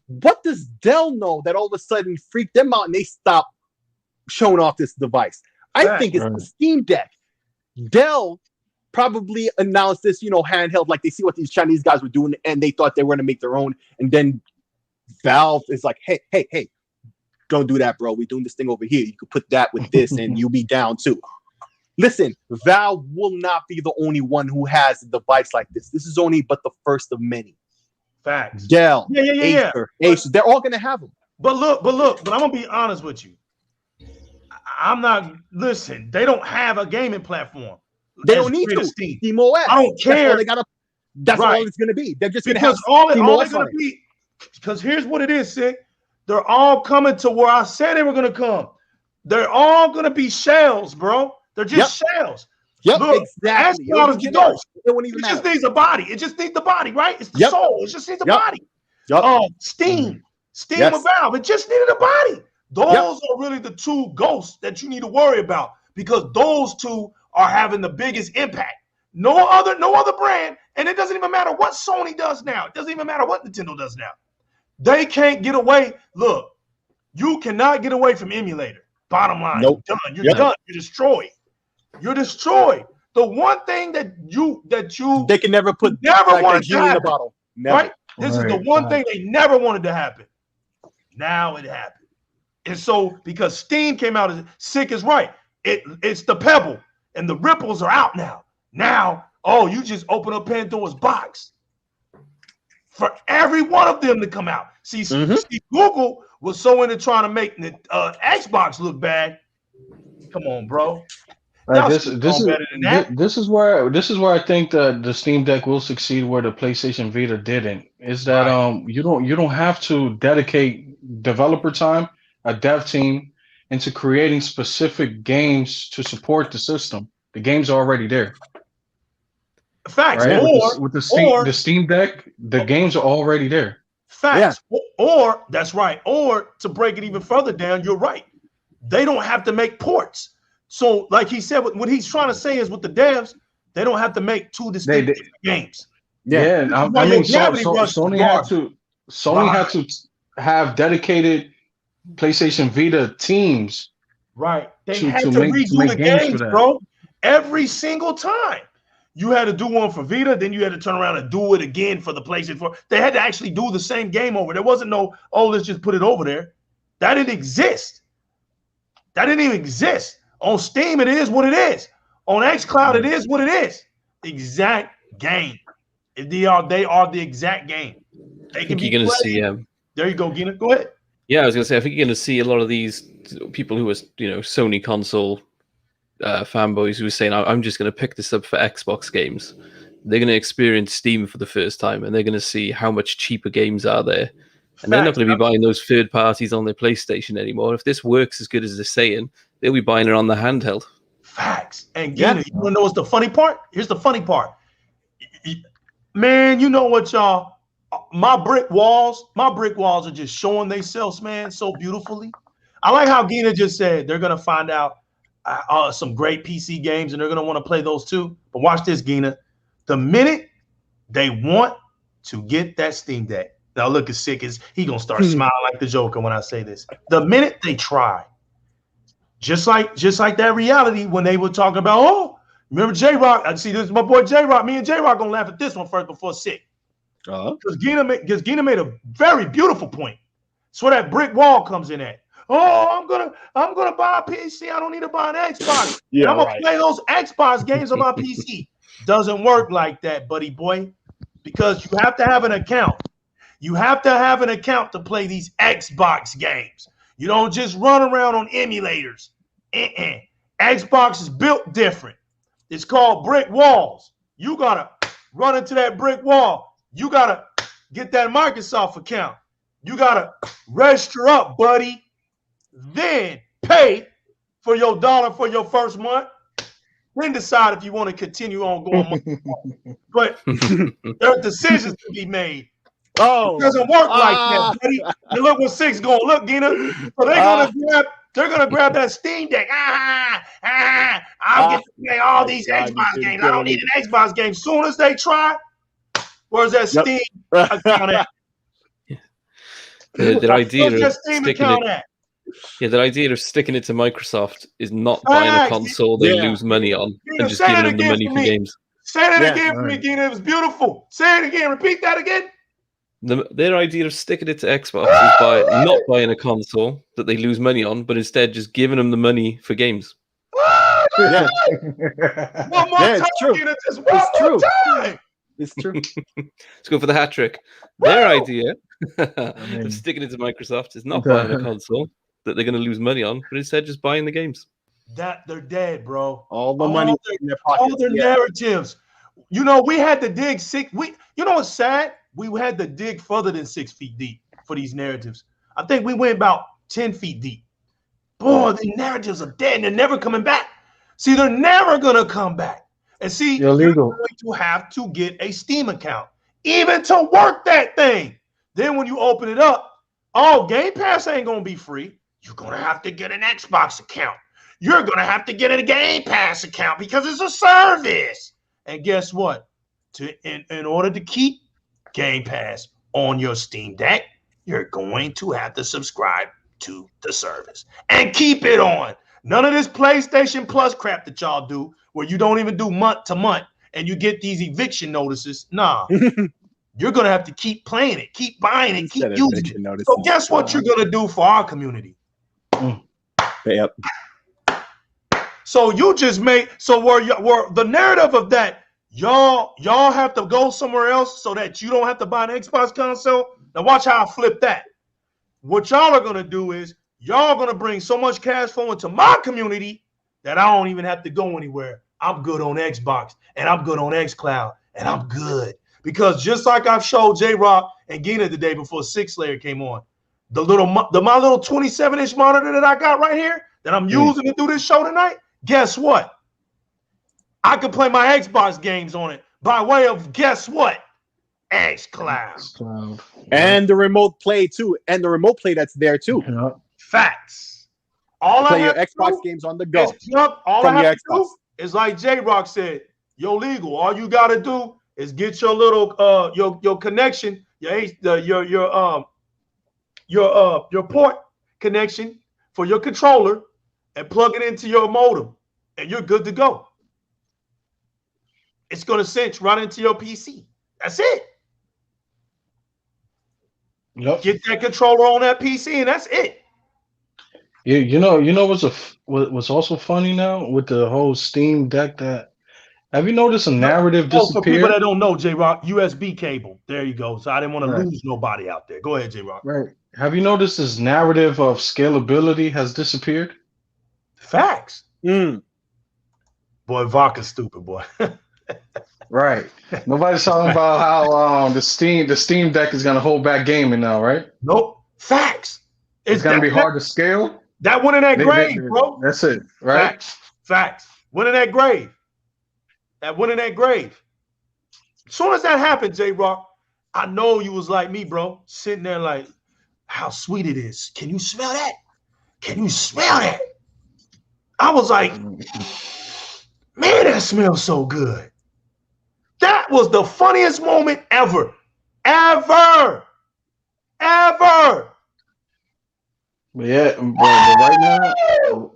What does Dell know that all of a sudden freaked them out and they stopped showing off this device? I think it's the Steam Deck. Dell probably announced this, handheld, like they see what these Chinese guys were doing, and they thought they were going to make their own. And then Valve is like, hey, don't do that, bro. We're doing this thing over here. You could put that with this, and you'll be down too. Listen, Valve will not be the only one who has a device like this. This is only but the first of many. Facts. Dell, Acer, they're all going to have them. But I'm going to be honest with you. Listen, they don't have a gaming platform. They don't need to. SteamOS. I don't care. That's all it's going to be. They're just going to have all they're going to be. Because here's what it is, Sick. They're all coming to where I said they were going to come. They're all going to be shells, bro. They're just shells. Yep, look, exactly. It just needs a body. It just needs the body, right? It's the soul. It just needs a body. Steam with Valve. It just needed a body. Those are really the two ghosts that you need to worry about, because those two are having the biggest impact. No other brand, and it doesn't even matter what Sony does now. It doesn't even matter what Nintendo does now. They can't get away. Look, you cannot get away from emulator. Bottom line, you're done. You're done. You're destroyed. You're destroyed. The one thing that they can never put wanted to happen, in a bottle. Never. Right? This is the one thing they never wanted to happen. Now it happened. And so, because Steam came out as Sick is right. It's the pebble, and the ripples are out now. Now, you just open up Pandora's box for every one of them to come out. See, Google was so into trying to make the Xbox look bad. Come on, bro. This is where I think the Steam Deck will succeed where the PlayStation Vita didn't. Is that you don't have to dedicate developer time, a dev team, into creating specific games to support the system. The games are already there. Facts. Right? Or With the Steam Deck, the games are already there. Facts. Yeah. Or that's right. Or to break it even further down, you're right. They don't have to make ports. So, like he said, what he's trying to say is with the devs, they don't have to make two distinct games. Yeah, I mean, Sony had to have dedicated PlayStation Vita teams. Right. They had to redo the games, bro. Every single time. You had to do one for Vita, then you had to turn around and do it again for the PlayStation 4. They had to actually do the same game over. There wasn't no, oh, let's just put it over there. That didn't exist. That didn't even exist. On Steam, it is what it is. On xCloud, it is what it is. Exact game. They are the exact game. I think you're going to see. There you go, Gina. Go ahead. Yeah, I was going to say, I think you're going to see a lot of these people who are, Sony console fanboys who are saying, I'm just going to pick this up for Xbox games. They're going to experience Steam for the first time, and they're going to see how much cheaper games are there. And they're not going to be buying those third parties on their PlayStation anymore. If this works as good as they're saying, they'll be buying it on the handheld. Facts. And Gina, you want to know what's the funny part? Here's the funny part. Man, you know what, y'all? My brick walls are just showing themselves, man, so beautifully. I like how Gina just said they're going to find out some great PC games, and they're going to want to play those too. But watch this, Gina. The minute they want to get that Steam Deck, now look as sick as he going to start smiling like the Joker when I say this. The minute they try, just like that reality when they were talking about, oh, remember J-Rock? I see this is my boy J-Rock. Me and J-Rock going to laugh at this one first before sick. Because Gina made a very beautiful point. That's where that brick wall comes in at. Oh, I'm gonna buy a PC. I don't need to buy an Xbox. I'm gonna play those Xbox games on my PC. Doesn't work like that, buddy boy, because you have to have an account. You have to have an account to play these Xbox games. You don't just run around on emulators. Xbox is built different. It's called brick walls. You gotta run into that brick wall. You gotta get that Microsoft account. You gotta register up, buddy. Then pay for your $1 for your first month. Then decide if you want to continue on going. But there are decisions to be made. Oh, it doesn't work like that, buddy. And look what Six going. Look, Gina. So they're gonna grab that Steam Deck. I'll get to play all these Xbox games. I don't need an Xbox game. Soon as they try, where's that Steam account at? The idea of sticking it to Microsoft is not buying a console they lose money on and just giving them the money for games. Say that again for me, Gina. It was beautiful. Say it again. Repeat that again. Their idea of sticking it to Xbox is by not buying a console that they lose money on, but instead just giving them the money for games. One more time, Gina. Just one more time. It's true. Let's go for the hat trick. Their idea of sticking it to Microsoft is not buying a console that they're going to lose money on, but instead just buying the games. That they're dead, bro. All the money in their pockets. All their narratives. You know, we had to dig you know what's sad? We had to dig further than 6 feet deep for these narratives. I think we went about 10 feet deep. Boy, the narratives are dead and they're never coming back. See, they're never gonna come back. And see, you're going to have to get a Steam account, even to work that thing. Then when you open it up, Game Pass ain't gonna be free. You're gonna have to get an Xbox account. You're gonna have to get a Game Pass account because it's a service. And guess what? In order to keep Game Pass on your Steam Deck, you're going to have to subscribe to the service and keep it on. None of this PlayStation Plus crap that y'all do, where you don't even do month to month and you get these eviction notices. Nah, you're gonna have to keep playing it, keep buying it, keep using it. So guess what you're gonna do for our community? Yep. So you just made where the narrative of that y'all have to go somewhere else so that you don't have to buy an Xbox console. Now watch how I flip that. What y'all are gonna do is y'all gonna bring so much cash flow into my community that I don't even have to go anywhere. I'm good on Xbox and I'm good on xCloud and I'm good because just like I've showed J-Rock and Gina the day before 6 Layer came on, my little 27-inch monitor that I got right here that I'm using to do this show tonight, guess what? I can play my Xbox games on it by way of, guess what? xCloud. And the remote play too. And the remote play that's there too. Yeah. Facts. All play I your have Xbox to do games on the go. All I have to do is, like JyzalGaming said, yo, legal. All you gotta do is get your little your connection, your port connection for your controller and plug it into your modem, and you're good to go. It's gonna cinch right into your PC. That's it. Yep. Get that controller on that PC, and that's it. Yeah, you know what's also funny now with the whole Steam Deck, that have you noticed a narrative disappear? For people that don't know, JyzalGaming, USB cable. There you go. So I didn't want to lose nobody out there. Go ahead, JyzalGaming. Right. Have you noticed this narrative of scalability has disappeared? Facts. Boy, Vodka's stupid, boy. Right. Nobody's talking about how the Steam Deck is gonna hold back gaming now, right? Nope. Facts. It's gonna be hard to scale. That went in that grave, bro. That's it, right? Facts. Went in that grave. That went in that grave. As soon as that happened, J-Rock, I know you was like me, bro, sitting there like, how sweet it is. Can you smell that? Can you smell that? I was like, man, that smells so good. That was the funniest moment ever. Ever. But yeah, but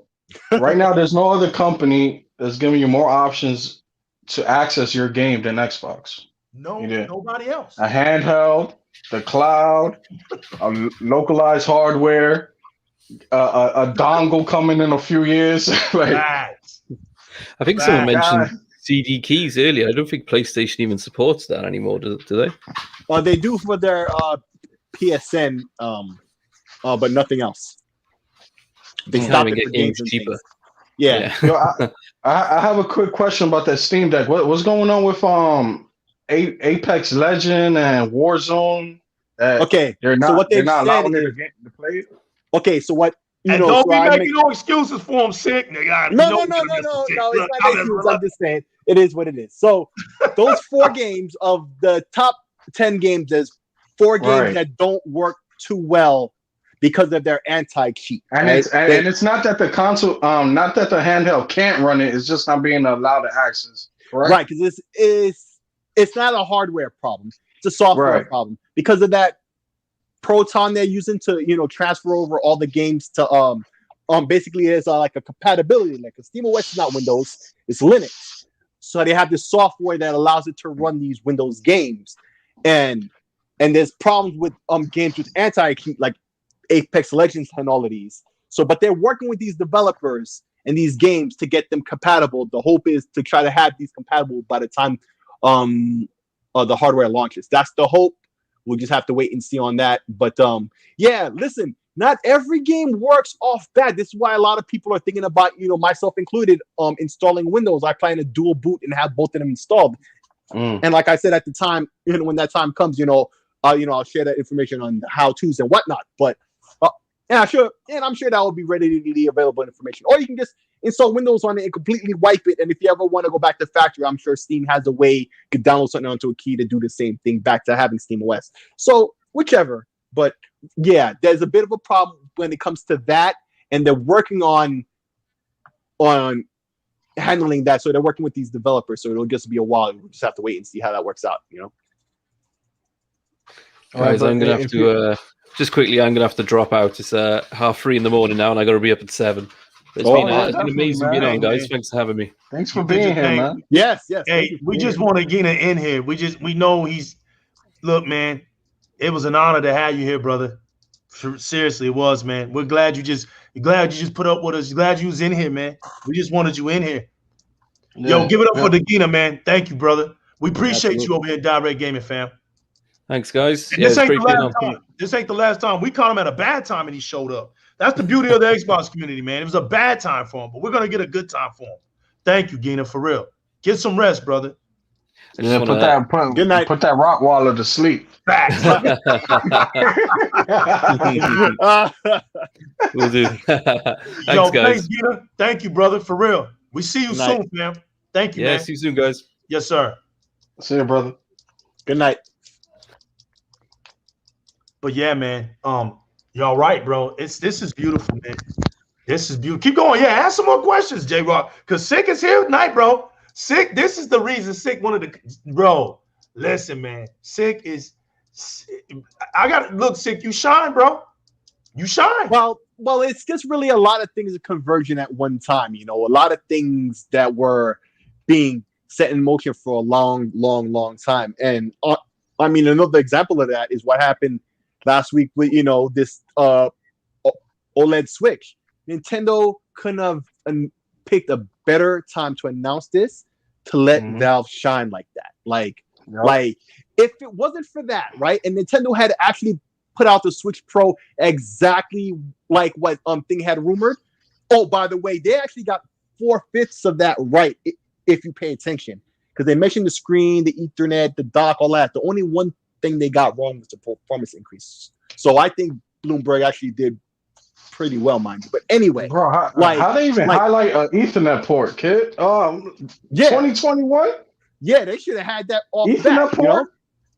right now, there's no other company that's giving you more options to access your game than Xbox. No, nobody else. A handheld, the cloud, a localized hardware, a dongle coming in a few years. I think someone mentioned CD keys earlier. I don't think PlayStation even supports that anymore, do they? They do for their PSN, but nothing else. They stop it for games cheaper. Yeah. Yo, I have a quick question about that Steam Deck. What's going on with Apex Legend and Warzone? Okay, they're not allowing their game to play it. Okay, so what? Don't be making no excuses for them, sick nigga. No. It's not excuse. I'm just saying it is what it is. So those 4 games of the top 10 games, there's 4 games that don't work too well because of their anti-cheat. And it's not that the console, not that the handheld can't run it. It's just not being allowed to access. Right, because it's not a hardware problem. It's a software problem because of that Proton they're using to transfer over all the games to basically it's like a compatibility link. SteamOS is not Windows, it's Linux. So they have this software that allows it to run these Windows games, and there's problems with games with anti-cheat like Apex Legends and all of these. So, but they're working with these developers and these games to get them compatible. The hope is to try to have these compatible by the time the hardware launches. That's the hope. We'll just have to wait and see on that. But yeah, listen, not every game works off bat. This is why a lot of people are thinking about, myself included, installing Windows. I plan to dual boot and have both of them installed. And like I said at the time, when that time comes, I'll share that information on how-tos and whatnot. But I'm sure that will be readily available information. Or you can just install Windows on it and completely wipe it. And if you ever want to go back to factory, I'm sure Steam has a way you could download something onto a key to do the same thing back to having SteamOS. So whichever. But yeah, there's a bit of a problem when it comes to that, and they're working on handling that. So they're working with these developers. So it'll just be a while. We'll just have to wait and see how that works out. Guys, I'm gonna have to just quickly. I'm gonna have to drop out. It's 3:30 in the morning now, and I got to be up at 7. It's been amazing being on, guys. Thanks for having me. Thanks for being here, man. Yes. Hey, we just want to get in here. We know look, man. It was an honor to have you here, brother. Seriously, it was, man. We're glad you just put up with us. Glad you was in here, man. We just wanted you in here. Yeah, yo, give it up for Dagina, man. Thank you, brother. We appreciate you over here at Di-RRec Gaming, fam. Thanks, guys. Yeah, this ain't the last time. This ain't the last time. We caught him at a bad time and he showed up. That's the beauty of the Xbox community, man. It was a bad time for him, but we're gonna get a good time for him. Thank you, Gina, for real. Get some rest, brother. Yeah, put that Rottweiler to sleep. Facts. We'll do. Thanks, guys. Peter. Thank you, brother. For real. We see you soon, fam. Thank you, man. See you soon, guys. Yes, sir. See you, brother. Good night. But yeah, man. Y'all right, bro. This is beautiful, man. This is beautiful. Keep going. Yeah, ask some more questions, J-Rock. Because Sick is here tonight, bro. Sick, this is the reason Sick wanted to, bro. Listen, man. Sick is, I got to look, Sick. You shine, bro. You shine. Well, it's just really a lot of things converging at one time. You know, a lot of things that were being set in motion for a long, long, long time. And I mean, another example of that is what happened last week with, you know, this OLED Switch. Nintendo couldn't have picked a better time to announce this, to let Valve shine like that. Like if it wasn't for that, right? And Nintendo had actually put out the Switch Pro exactly like what Thing had rumored. Oh, by the way, they actually got 4/5 of that right if you pay attention, because they mentioned the screen, the Ethernet, the dock, all that. The only one thing they got wrong was the performance increase. So I think Bloomberg actually did pretty well, mind you. But anyway, bro, how they even highlight an Ethernet port, kid? 2021. Yeah, they should have had that off bat. You know?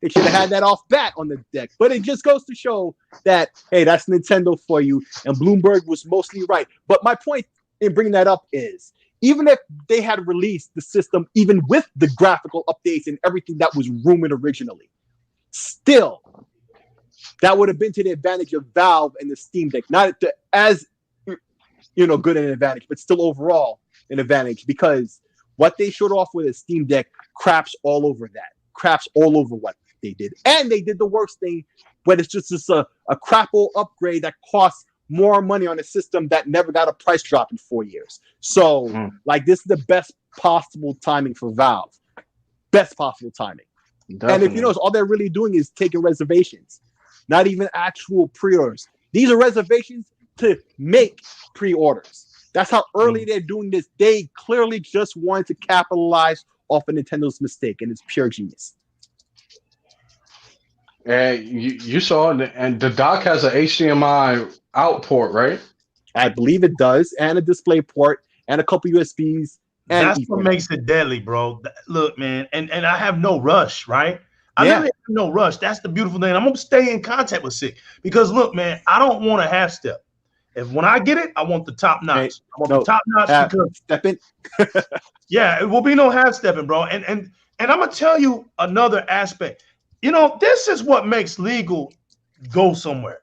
They should have had that off bat on the deck. But it just goes to show that, hey, that's Nintendo for you. And Bloomberg was mostly right. But my point in bringing that up is, even if they had released the system, even with the graphical updates and everything that was rumored originally, still, that would have been to the advantage of Valve and the Steam Deck. Not as, you know, good an advantage, but still overall an advantage, because what they showed off with a Steam Deck craps all over that. Craps all over what they did. And they did the worst thing, where it's just a crapple upgrade that costs more money on a system that never got a price drop in 4 years. So, like, this is the best possible timing for Valve. Best possible timing. Definitely. And if you notice, all they're really doing is taking reservations. Not even actual pre-orders. These are reservations to make pre-orders. That's how early they're doing this. They clearly just wanted to capitalize off of Nintendo's mistake, and it's pure genius. And you saw, and the dock has an HDMI out port, right? I believe it does, and a display port, and a couple USBs. And that's what makes it deadly, bro. Look, man, and I have no rush, right? I really have no rush. That's the beautiful thing. I'm gonna stay in contact with Sick, because look, man, I don't want a half step. If when I get it, I want the top notch. Hey, I want the top notch because stepping. Yeah, it will be no half stepping, bro. And I'm gonna tell you another aspect. You know, this is what makes legal go somewhere.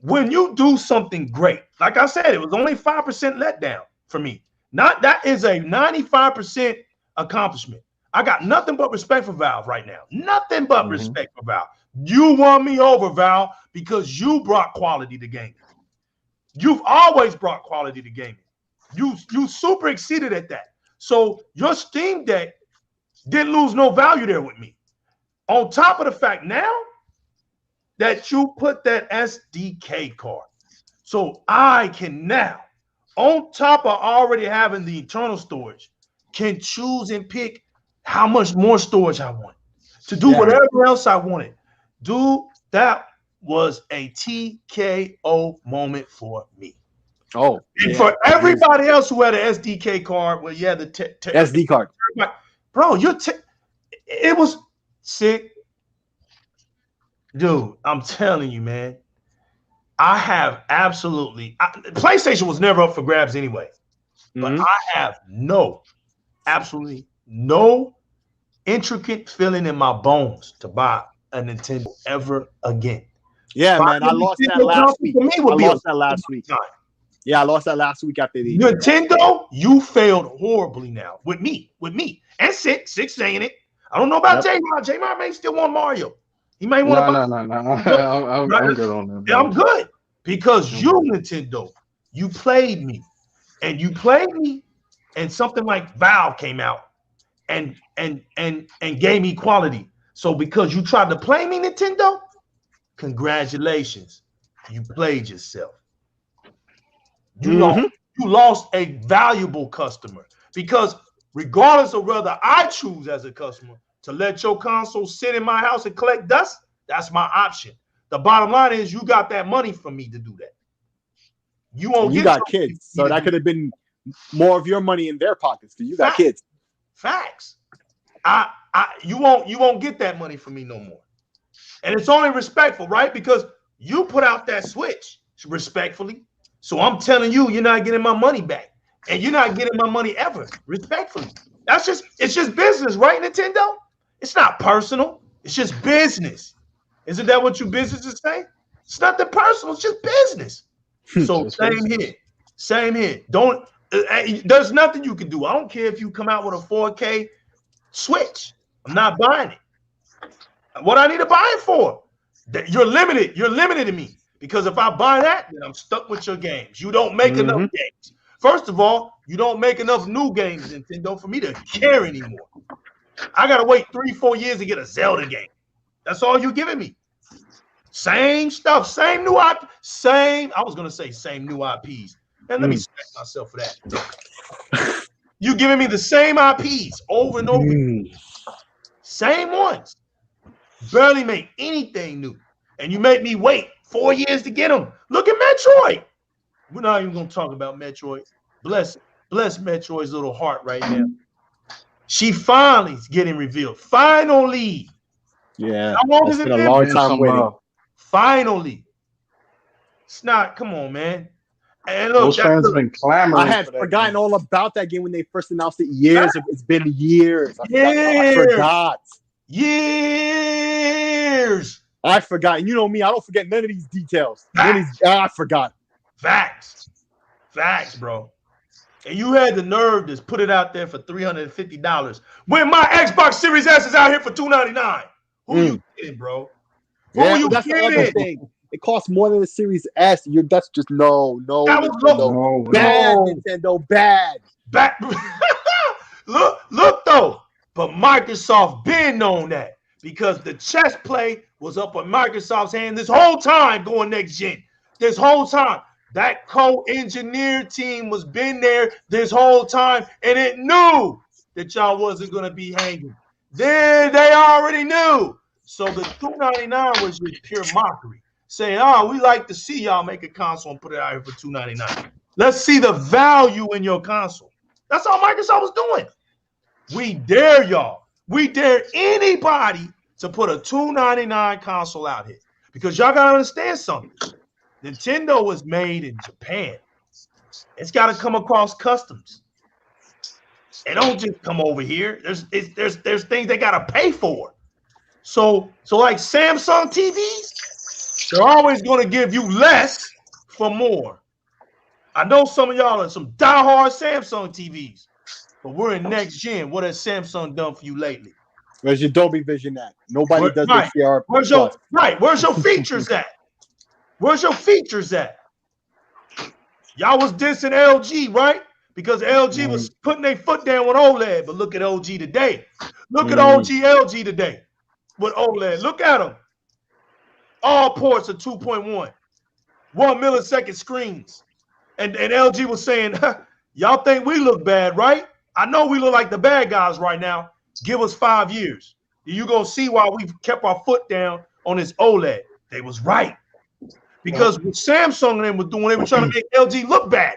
When you do something great, like I said, it was only 5% letdown for me. Not that is a 95% accomplishment. I got nothing but respect for Valve right now. Nothing but respect for Valve. You won me over, Valve, because you brought quality to gaming. You've always brought quality to gaming. You super exceeded at that. So your Steam Deck didn't lose no value there with me. On top of the fact now that you put that SDK card, so I can now, on top of already having the internal storage, can choose and pick how much more storage I want to do whatever else I wanted. Dude, that was a TKO moment for me. Oh, and for everybody else who had an SDK card, well, yeah, the SD card, bro, it was sick, dude. I'm telling you, man. I have PlayStation was never up for grabs anyway, but I have absolutely no intricate feeling in my bones to buy a Nintendo ever again. Yeah, man, I lost that last week. Yeah, I lost that last week after the Nintendo. You failed horribly now with me, and six saying it. I don't know about J-Mar. J-Mar may still want Mario. He may want. No. I'm good on that. Yeah, I'm good because you Nintendo, you played me, and something like Valve came out and gave me quality. So because you tried to play me, Nintendo, congratulations, you played yourself. You lost a valuable customer, because regardless of whether I choose as a customer, to let your console sit in my house and collect dust, that's my option. The bottom line is you got that money from me to do that. You won't. You got kids, so that could have been more of your money in their pockets because you got kids. Facts. You won't get that money from me no more. And it's only respectful, right? Because you put out that switch respectfully. So I'm telling you, you're not getting my money back. And you're not getting my money ever, respectfully. It's just business, right, Nintendo? It's not personal. It's just business. Isn't that what you businesses say? It's nothing personal. It's just business. So same here. Don't. There's nothing you can do. I don't care if you come out with a 4K Switch. I'm not buying it. What I need to buy it for? You're limited. You're limited to me because if I buy that, then I'm stuck with your games. You don't make enough games. First of all, you don't make enough new games, Nintendo, for me to care anymore. I gotta wait 3-4 years to get a Zelda game. That's all you're giving me. Same stuff, same new IP, I was gonna say same new IPs. And let me smack myself for that. You giving me the same IPs over and over again. Same ones. Barely make anything new. And you make me wait 4 years to get them. Look at Metroid. We're not even gonna talk about Metroid. Bless Metroid's little heart right now. She finally is getting revealed. Finally. Yeah. How long has it been? A long time waiting. Finally. It's not, come on, man. And look, those fans have been clamoring. I had forgotten all about that game when they first announced it. It's been years. I forgot. Years. I forgot. You know me, I don't forget none of these details. I forgot. Facts, bro. And you had the nerve to put it out there for $350 when my Xbox Series S is out here for $299. Who you kidding, bro? Who you that's kidding? The other thing. It costs more than the Series S. That's just no. Bad, Nintendo, bad. Look though. But Microsoft been known that because the chess play was up on Microsoft's hand this whole time going next gen. This whole time. That co-engineer team was been there this whole time, and it knew that y'all wasn't going to be hanging. Then they already knew. So the $299 was just pure mockery, saying, we like to see y'all make a console and put it out here for $299. Let's see the value in your console. That's all Microsoft was doing. We dare y'all. We dare anybody to put a $299 console out here because y'all got to understand something. Nintendo was made in Japan. It's got to come across customs. It don't just come over here. There's things they got to pay for. So like Samsung TVs, they're always going to give you less for more. I know some of y'all are some diehard Samsung TVs, but we're in next gen. What has Samsung done for you lately? Where's your Dolby Vision at? Nobody does HDR. Where's your features at? Where's your features at? Y'all was dissing LG, right? Because LG was putting their foot down with OLED. But look at LG today. Look at LG today with OLED. Look at them. All ports are 2.1. 1 millisecond screens. And LG was saying, y'all think we look bad, right? I know we look like the bad guys right now. Give us 5 years. You're going to see why we've kept our foot down on this OLED. They was right. Because what Samsung and them were doing, they were trying to make LG look bad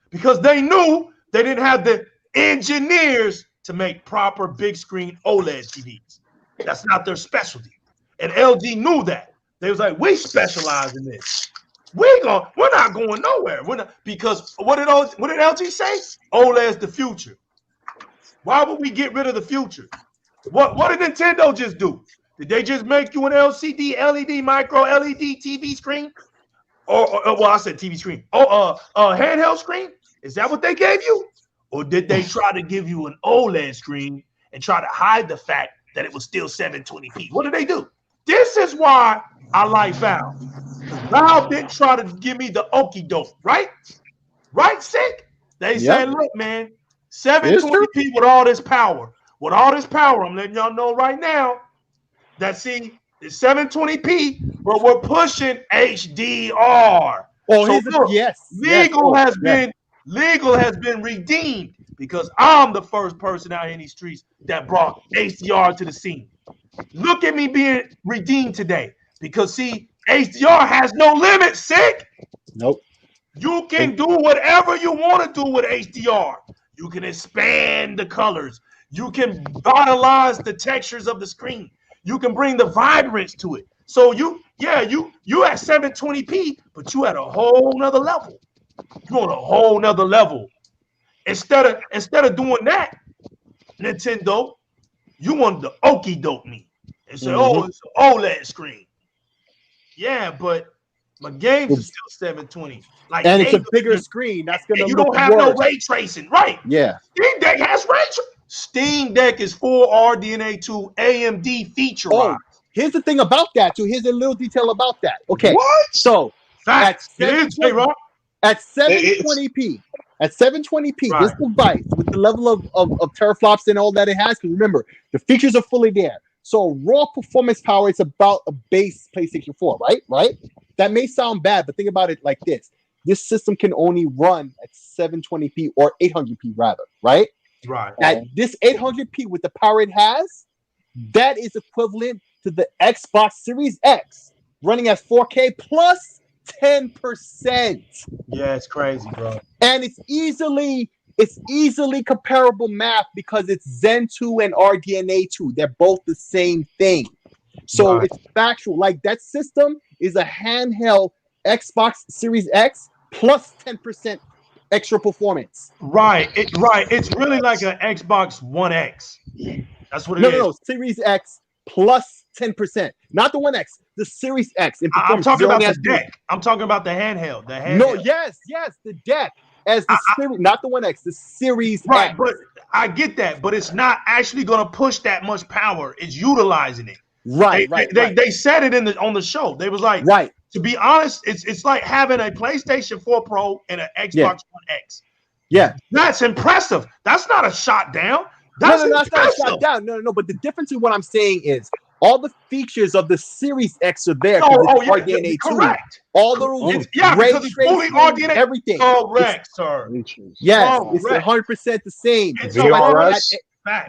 because they knew they didn't have the engineers to make proper big screen OLED TVs. That's not their specialty. And LG knew that. They was like, we specialize in this. We're not going nowhere. We're not, because what did LG say? OLED's the future. Why would we get rid of the future? What did Nintendo just do? Did they just make you an LCD, LED, micro LED TV screen? Well, I said TV screen. Handheld screen? Is that what they gave you? Or did they try to give you an OLED screen and try to hide the fact that it was still 720p? What did they do? This is why I like Valve. Valve didn't try to give me the okie doke, right? Right, Sick? They said, look, man, 720p with all this power. With all this power, I'm letting y'all know right now that, see, it's 720p, but we're pushing HDR. Oh, so look, legal has been redeemed because I'm the first person out here in these streets that brought HDR to the scene. Look at me being redeemed today because, see, HDR has no limit, sick. Nope. You can do whatever you want to do with HDR. You can expand the colors. You can vitalize the textures of the screen. You can bring the vibrance to it. So you at 720p, but you at a whole nother level. You're on a whole nother level. Instead of doing that, Nintendo, you wanted to okie doke me and say, oh, it's an OLED screen. Yeah, but my games are still 720. Like, and it's a bigger screen. That's gonna. You don't have no ray tracing, right? Yeah. Steam Deck has ray tracing. Steam Deck is full RDNA2 AMD feature. Oh, here's the thing about that too. Here's a little detail about that. Okay. What? So at 720p, at 720p, right. this device with the level of teraflops and all that it has, because remember, the features are fully there. So raw performance power is about a base PlayStation 4, right? Right? That may sound bad, but think about it like this. This system can only run at 720p or 800p rather, right? Right. At this 800p with the power it has, that is equivalent to the Xbox Series X running at 4K plus 10%. Yeah, it's crazy, bro. And it's easily comparable math because it's Zen 2 and RDNA 2. They're both the same thing. So Right. it's factual. Like that system is a handheld Xbox Series X plus 10% extra performance. Right. It's really like an Xbox One X. That's what it is. No. Series X plus 10%. Not the One X, the Series X. In I'm performance. talking It only about has the deck. I'm talking about the handheld. The handheld. No, yes, the deck. As the series, not the One X, the Series Right, X. but I get that, but it's not actually going to push that much power. It's utilizing it. Right. They said it on the show. They was like, right. To be honest, it's like having a PlayStation 4 Pro and an Xbox One X. Yeah, that's impressive. That's not a shot down. That's not a shot down. No. But the difference in what I'm saying is all the features of the Series X are there. RDNA 2. Correct. All the rules. Because it's fully RDNA. Everything. Correct, sir. Yes, it's 100% the same. It's VRS.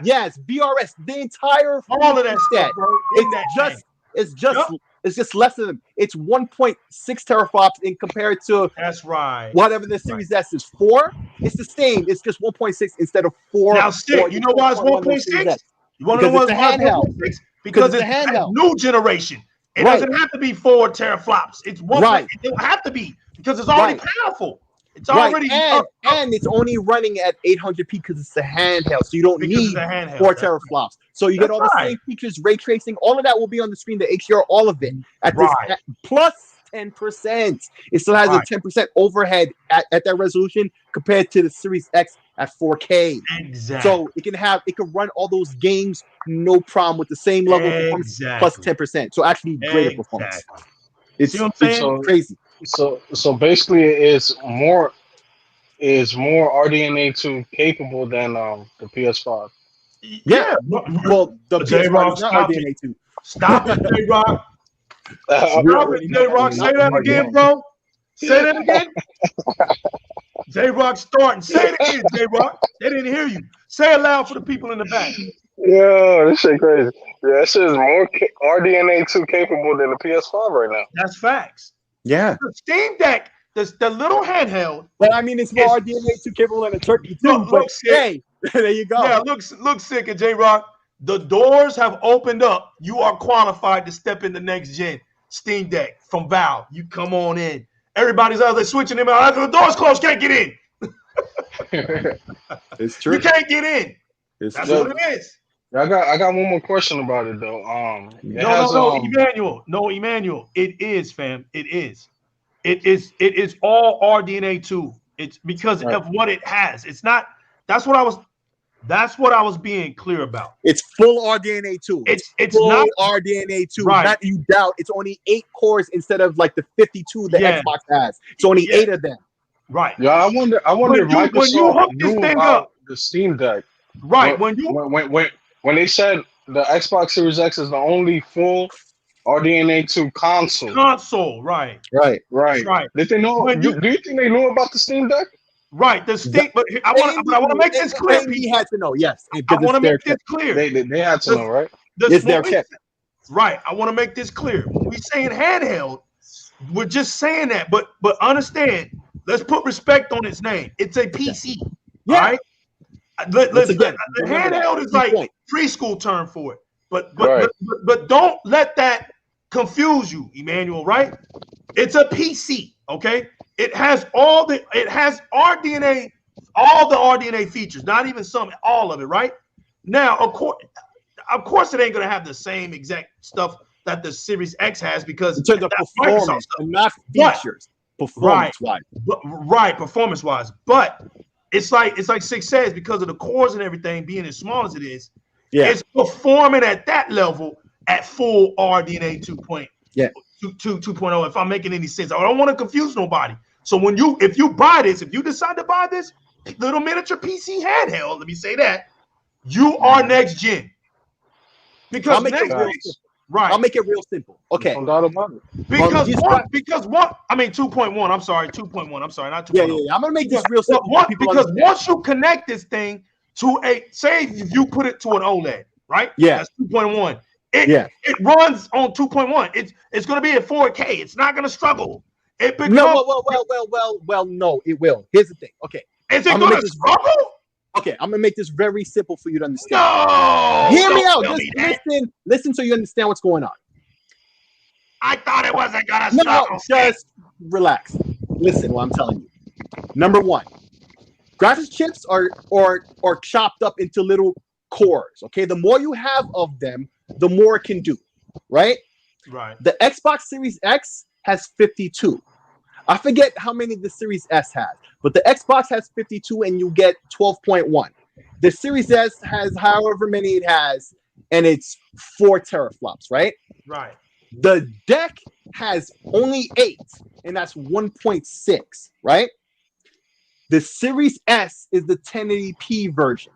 Yes, VRS. The entire all of that stuff, bro. It's just less than them. It's 1.6 teraflops in compared to that's right. Whatever the Series S is 4. It's the same. It's just 1.6 instead of 4. Now, you know why it's 1.6? You want to know why it's handheld? Because it's a handheld. New generation. It doesn't have to be 4 teraflops. It's 1. Right. It don't have to be because it's already powerful. It's already and it's only running at 800p because it's a handheld, so you don't need 4 teraflops. So you get all the same features, ray tracing, all of that will be on the screen. The HDR, all of it at this plus 10%. It still has a 10% overhead at that resolution compared to the Series X at 4K. Exactly. So it can run all those games no problem with the same level of performance plus 10%. So actually greater performance. It's, see what I'm saying? Crazy. So basically, it's more RDNA2 capable than the PS5. Yeah. Well, the PS5 is not RDNA2. Stop it, J-Rock. Stop it, J-Rock. Say that again, bro. Say that again. J-Rock starting. Say it again, J-Rock. They didn't hear you. Say it loud for the people in the back. Yeah, this shit crazy. Yeah, this shit is more RDNA2 capable than the PS5 right now. That's facts. Yeah. The Steam Deck, the little handheld. But I mean, it's more RDNA2 capable than a turkey too. But hey, there you go. Yeah, look sick at J-Rock. The doors have opened up. You are qualified to step in the next gen Steam Deck from Valve. You come on in. Everybody's out there switching them out. The door's closed. Can't get in. It's true. You can't get in. That's what it is. I got one more question about it though. Emmanuel. It is, fam. It is. It is all RDNA2. It's because of what it has. It's not. That's what I was being clear about. It's full RDNA2. It's full not RDNA2. Right. Not you doubt. It's only 8 cores instead of like the 52 the Xbox has. It's only 8 of them. Right. Yeah, I wonder if Microsoft knew about the Steam Deck. Right. When they said the Xbox Series X is the only full RDNA2 console. Right. Did they know? Do you think they knew about the Steam Deck? Right. The stick, but I want to make this clear. He had to know. Yes. I want to make this clear. They had to know, right? It's their kit. Right. I want to make this clear. When we saying handheld, we're just saying that. But understand, let's put respect on its name. It's a PC. Yeah. All right. The handheld is like preschool term for it. But don't let that confuse you, Emmanuel, right? It's a PC, okay? It has all the RDNA, all the RDNA features, not even some, all of it, right? Now, of course, it ain't gonna have the same exact stuff that the Series X has because in terms of performance, and not features, performance-wise. Right, performance-wise. But it's like Six says, because of the cores and everything being as small as it is, it's performing at that level at full RDNA 2.0. Yeah. 2.0, if I'm making any sense. I don't want to confuse nobody. So if you buy this, if you decide to buy this little miniature PC handheld, let me say that, you are next gen. Because I'll make it real simple. Okay. Because what? I mean 2.1. I'm sorry, 2.1. I'm sorry, not 2.0. Yeah. I'm gonna make this real simple. Because once you connect this thing to say if you put it to an OLED, right? Yeah. That's 2.1. It runs on 2.1. It's going to be at 4K. It's not going to struggle. It becomes no, it will. Here's the thing. Okay. Is it going to struggle? Okay, I'm going to make this very simple for you to understand. No! Hear me out. Just listen so you understand what's going on. I thought it wasn't going to struggle. No, just relax. Listen what I'm telling you. Number one, graphics chips are chopped up into little cores. Okay, the more you have of them, the more it can do, right? Right. The Xbox Series X has 52. I forget how many the Series S has, but the Xbox has 52 and you get 12.1. The Series S has however many it has, and it's 4 teraflops, right? Right. The deck has only 8, and that's 1.6, right? The Series S is the 1080p version.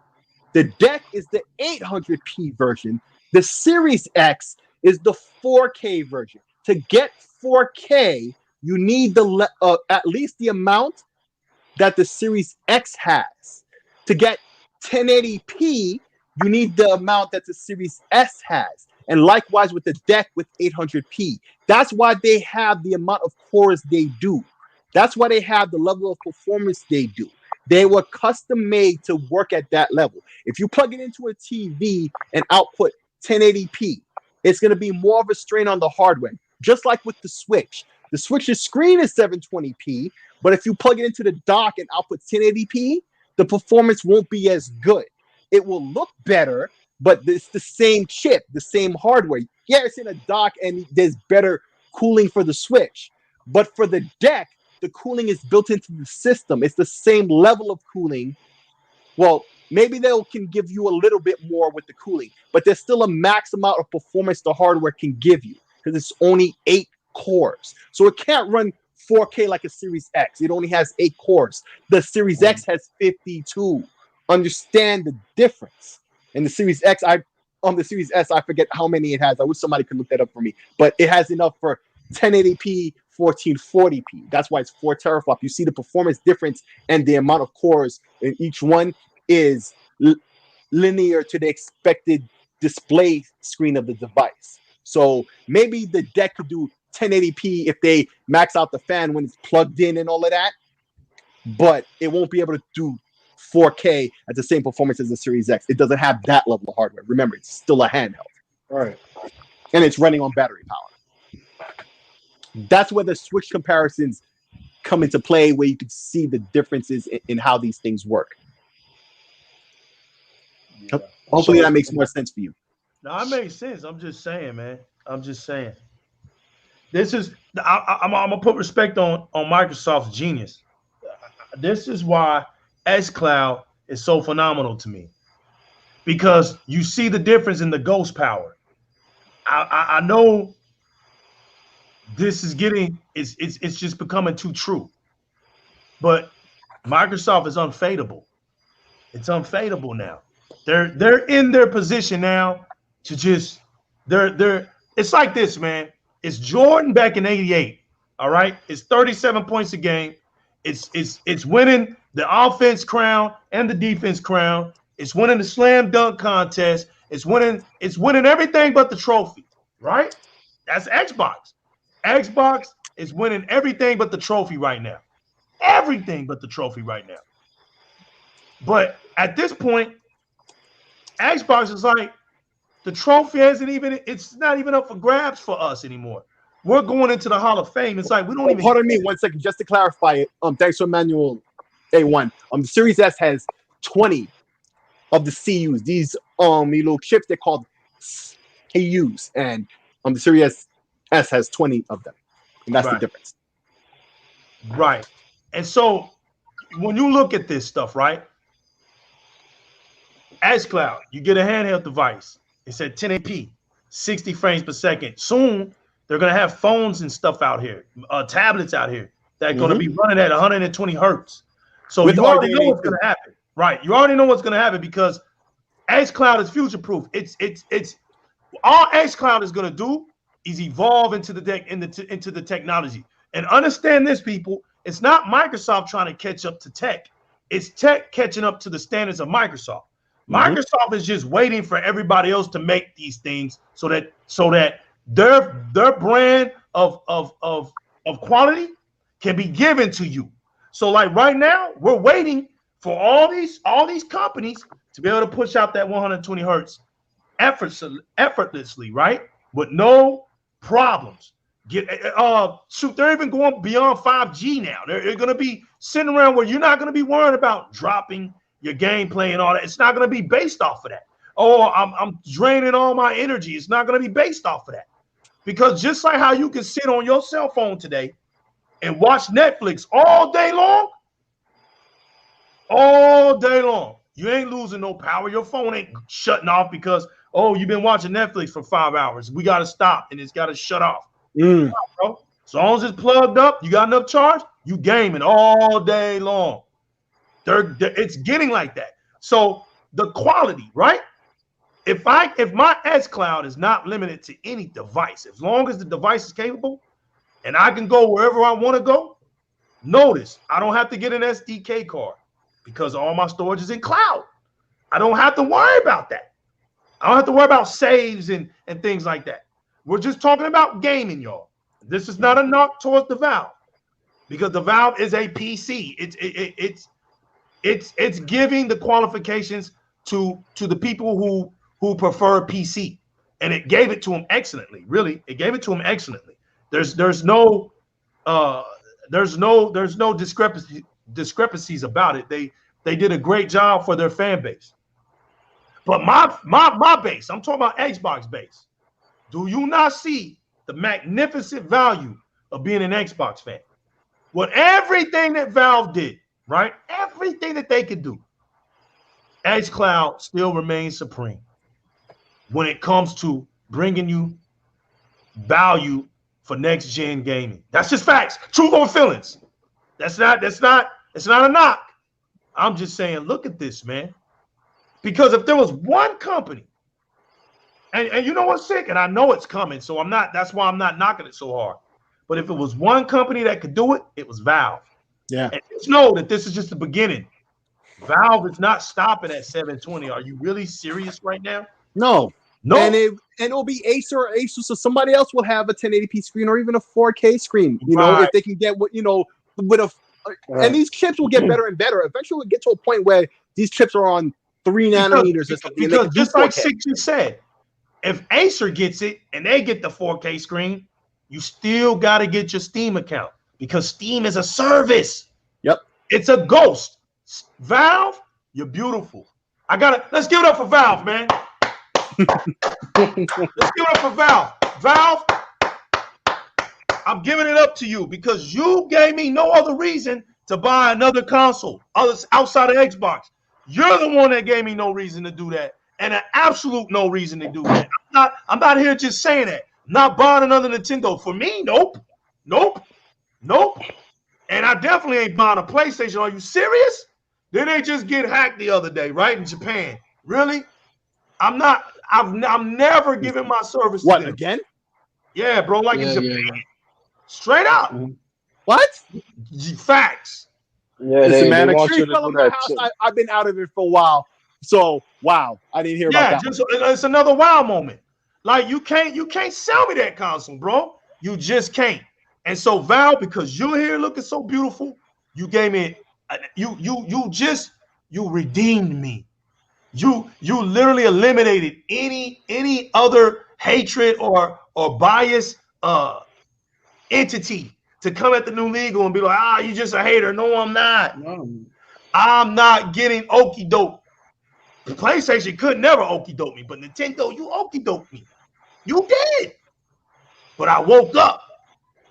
The deck is the 800p version. The Series X is the 4K version. To get 4K, you need at least the amount that the Series X has. To get 1080p, you need the amount that the Series S has. And likewise with the deck with 800p. That's why they have the amount of cores they do. That's why they have the level of performance they do. They were custom made to work at that level. If you plug it into a TV and output 1080p, it's going to be more of a strain on the hardware. Just like with the Switch. The Switch's screen is 720p, but if you plug it into the dock and output 1080p, the performance won't be as good. It will look better, but it's the same chip, the same hardware. Yeah, it's in a dock and there's better cooling for the Switch. But for the deck, the cooling is built into the system. It's the same level of cooling. Well, maybe they can give you a little bit more with the cooling, but there's still a max amount of performance the hardware can give you because it's only 8 cores. So it can't run 4K like a Series X. It only has 8 cores. The Series X has 52. Understand the difference. And the Series X, on the Series S, I forget how many it has. I wish somebody could look that up for me. But it has enough for 1080p, 1440p. That's why it's 4 teraflop. You see the performance difference and the amount of cores in each one is linear to the expected display screen of the device. So maybe the deck could do 1080p if they max out the fan when it's plugged in and all of that, but it won't be able to do 4K at the same performance as the Series X. It doesn't have that level of hardware. Remember, it's still a handheld. Right. And it's running on battery power. That's where the Switch comparisons come into play, where you can see the differences in how these things work. Yeah. Hopefully that makes more sense for you. No, it makes sense. I'm just saying, man. I'm just saying. This is I'm gonna put respect on Microsoft's genius. This is why xCloud is so phenomenal to me, because you see the difference in the ghost power. I know this is it's just becoming too true, but Microsoft is unfadable. It's unfadable now. They're in their position now to just they're it's like this, man. It's Jordan back in '88. All right, it's 37 points a game. It's winning the offense crown and the defense crown. It's winning the slam dunk contest. It's winning everything but the trophy, right? That's Xbox. Xbox is winning everything but the trophy right now. Everything but the trophy right now. But at this point, Xbox is like, the trophy it's not even up for grabs for us anymore. We're going into the Hall of Fame. It's like we don't even. Pardon me 1 second, just to clarify it. Thanks for Manuel A1. The Series S has 20 of the CUs. These little chips they're called CUs, and the Series S has 20 of them, and that's the difference. Right. And so when you look at this stuff, right? xCloud, you get a handheld device. It's at 1080p, 60 frames per second. Soon they're gonna have phones and stuff out here, tablets out here that are gonna be running at 120 hertz. So you already know what's gonna happen, right? You already know what's gonna happen because xCloud is future proof. It's all xCloud is gonna do is evolve into the technology. And understand this, people. It's not Microsoft trying to catch up to tech. It's tech catching up to the standards of Microsoft. Microsoft is just waiting for everybody else to make these things so that their brand of quality can be given to you. So like right now, we're waiting for all these companies to be able to push out that 120 hertz effortlessly, right? With no problems. They're even going beyond 5G now. They're going to be sitting around where you're not going to be worried about dropping your gameplay and all that. It's not going to be based off of that. Oh, I'm draining all my energy. It's not going to be based off of that. Because just like how you can sit on your cell phone today and watch Netflix all day long, you ain't losing no power. Your phone ain't shutting off because, oh, you've been watching Netflix for 5 hours. We got to stop and it's got to shut off. Bro. As long as it's plugged up, you got enough charge, you gaming all day long. It's getting like that. So the quality, right? If my xCloud is not limited to any device, as long as the device is capable and I can go wherever I want to go, notice I don't have to get an SDK card because all my storage is in cloud. I don't have to worry about that. I don't have to worry about saves and things like that. We're just talking about gaming, y'all. This is not a knock towards the Valve because the Valve is a PC. It's giving the qualifications to the people who prefer PC, and it gave it to them excellently. Really, it gave it to them excellently. There's no discrepancies about it. They did a great job for their fan base. But my base, I'm talking about Xbox base. Do you not see the magnificent value of being an Xbox fan? With everything that Valve did, right? Everything that they could do, xCloud still remains supreme when it comes to bringing you value for next gen gaming. That's just facts. Truth or feelings. That's not a knock. I'm just saying, look at this, man. Because if there was one company, and you know what's sick, and I know it's coming, so that's why I'm not knocking it so hard. But if it was one company that could do it, it was Valve. Yeah. And just know that this is just the beginning. Valve is not stopping at 720. Are you really serious right now? No. And it'll be Acer or Asus, so somebody else will have a 1080p screen or even a 4K screen. You know, if they can get what with a, and these chips will get better and better. Eventually, we'll get to a point where these chips are on 3 nanometers or something. Because just like Six just said, if Acer gets it and they get the 4K screen, you still got to get your Steam account because Steam is a service. Yep. It's a ghost. Valve, you're beautiful. Let's give it up for Valve, man. Let's give it up for Valve. Valve, I'm giving it up to you because you gave me no other reason to buy another console outside of Xbox. You're the one that gave me no reason to do that, and an absolute no reason to do that. I'm not here just saying that. I'm not buying another Nintendo. For me, nope. And I definitely ain't buying a PlayStation. Are you serious? Didn't they just get hacked the other day, right, in Japan? Really? I'm never giving my service to them. Again? Yeah, bro, like in Japan. Yeah. Straight up. What? Facts. Yeah, Listen, man, they want Extreme you to fell do in my that house. too. I've been out of it for a while. So wow, I didn't hear about that. Just, it's another wow moment. Like you can't sell me that console, bro. You just can't. And so Val, because you're here looking so beautiful, you gave me you redeemed me. You literally eliminated any other hatred or bias entity to come at the new legal and be like, you just a hater. No, I'm not. No. I'm not getting okie doke. PlayStation could never okie doke me, but Nintendo, you okie doke me. You did. But I woke up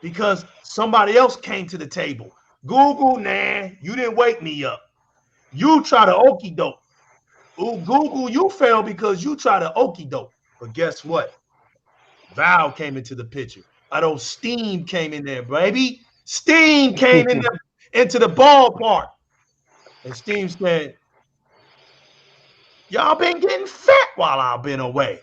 because somebody else came to the table. Google, nah, you didn't wake me up. You try to okie doke. Ooh, Google, you failed because you try to okie doke. But guess what? Valve came into the picture. Although Steam came in there, baby. Steam came into the ballpark. And Steam said, y'all been getting fat while I've been away.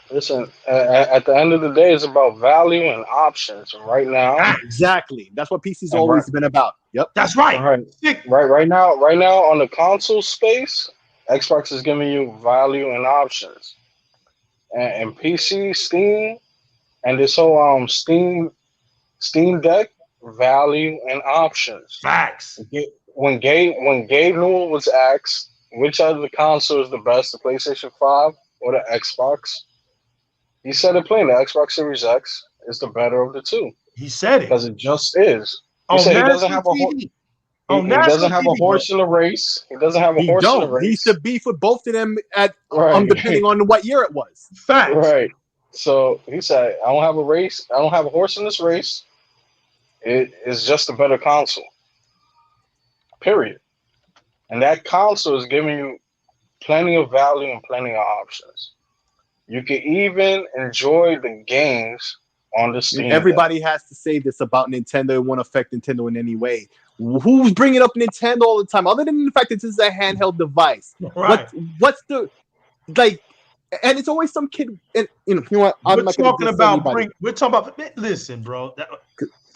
Listen, at the end of the day, it's about value and options. Right now, exactly. That's what PC's always been about. Yep, that's right. Right now, on the console space, Xbox is giving you value and options, and PC, Steam, and this whole Steam Deck, value and options. Facts. When Gabe Newell was asked which of the console is the best, the PlayStation 5 or the Xbox, he said it plain. The Xbox Series X is the better of the two. He said it because it just is. He said he doesn't have he doesn't have a horse in the race. He doesn't have a horse in the race. He used to beef with both of them at depending on what year it was. Facts. Right. So he said, I don't have a race. I don't have a horse in this race. It is just a better console. Period. And that console is giving you plenty of value and plenty of options. You can even enjoy the games on the Steam. Everybody has to say this about Nintendo. It won't affect Nintendo in any way. Who's bringing up Nintendo all the time? Other than the fact that this is a handheld device. Right. What's the like? And it's always some kid. And you know what? We're talking about. Listen, bro.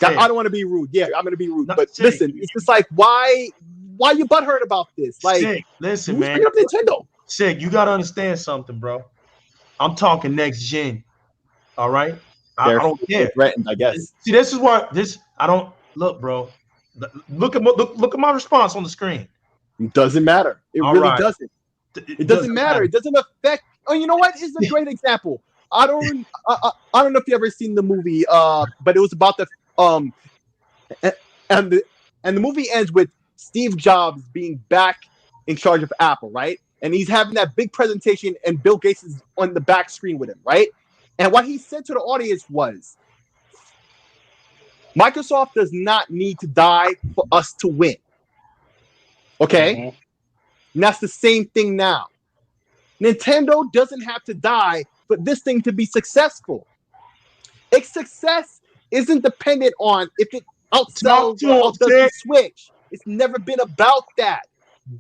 I don't want to be rude. Yeah, I'm going to be rude. But listen, it's just like why you butthurt about this? Like, listen, who's man. bringing up Nintendo? Sig, you got to understand something, bro. I'm talking next gen. All right. I don't care. Threatened, I guess. See, this is why I don't look, bro. Look at my response on the screen. It doesn't matter. It really doesn't. It doesn't matter. It doesn't affect. Oh, you know what? It's a great example. I don't know if you ever seen the movie, but it was about the and the movie ends with Steve Jobs being back in charge of Apple, right? And he's having that big presentation, and Bill Gates is on the back screen with him, right? And what he said to the audience was, Microsoft does not need to die for us to win. Okay? Mm-hmm. And that's the same thing now. Nintendo doesn't have to die for this thing to be successful. Its success isn't dependent on if it outsells or outdoes the Switch. It's never been about that.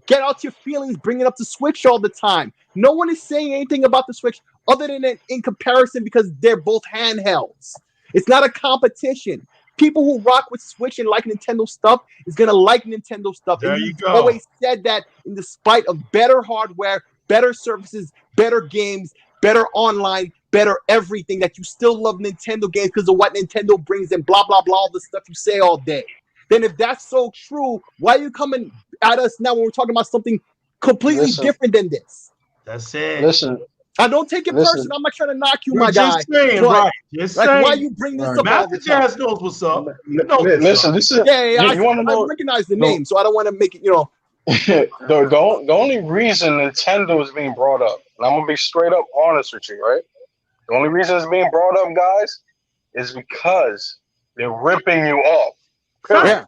Get out your feelings, bringing up the Switch all the time. No one is saying anything about the Switch other than in comparison because they're both handhelds. It's not a competition. People who rock with Switch and like Nintendo stuff is going to like Nintendo stuff. There and you go. Always said that in the spite of better hardware, better services, better games, better online, better everything, that you still love Nintendo games because of what Nintendo brings and blah, blah, blah, all the stuff you say all day. Then if that's so true, why are you coming at us now when we're talking about something completely different than this? That's it. Listen. I don't take it personal. I'm not trying to knock you, my guy. Saying, right. Just like, saying. Why you bring this up all the time? Master Jazz knows what's up. Listen, this is... I recognize the name, so I don't want to make it, the only reason Nintendo is being brought up, and I'm going to be straight up honest with you, right? The only reason it's being brought up, guys, is because they're ripping you off. Yeah.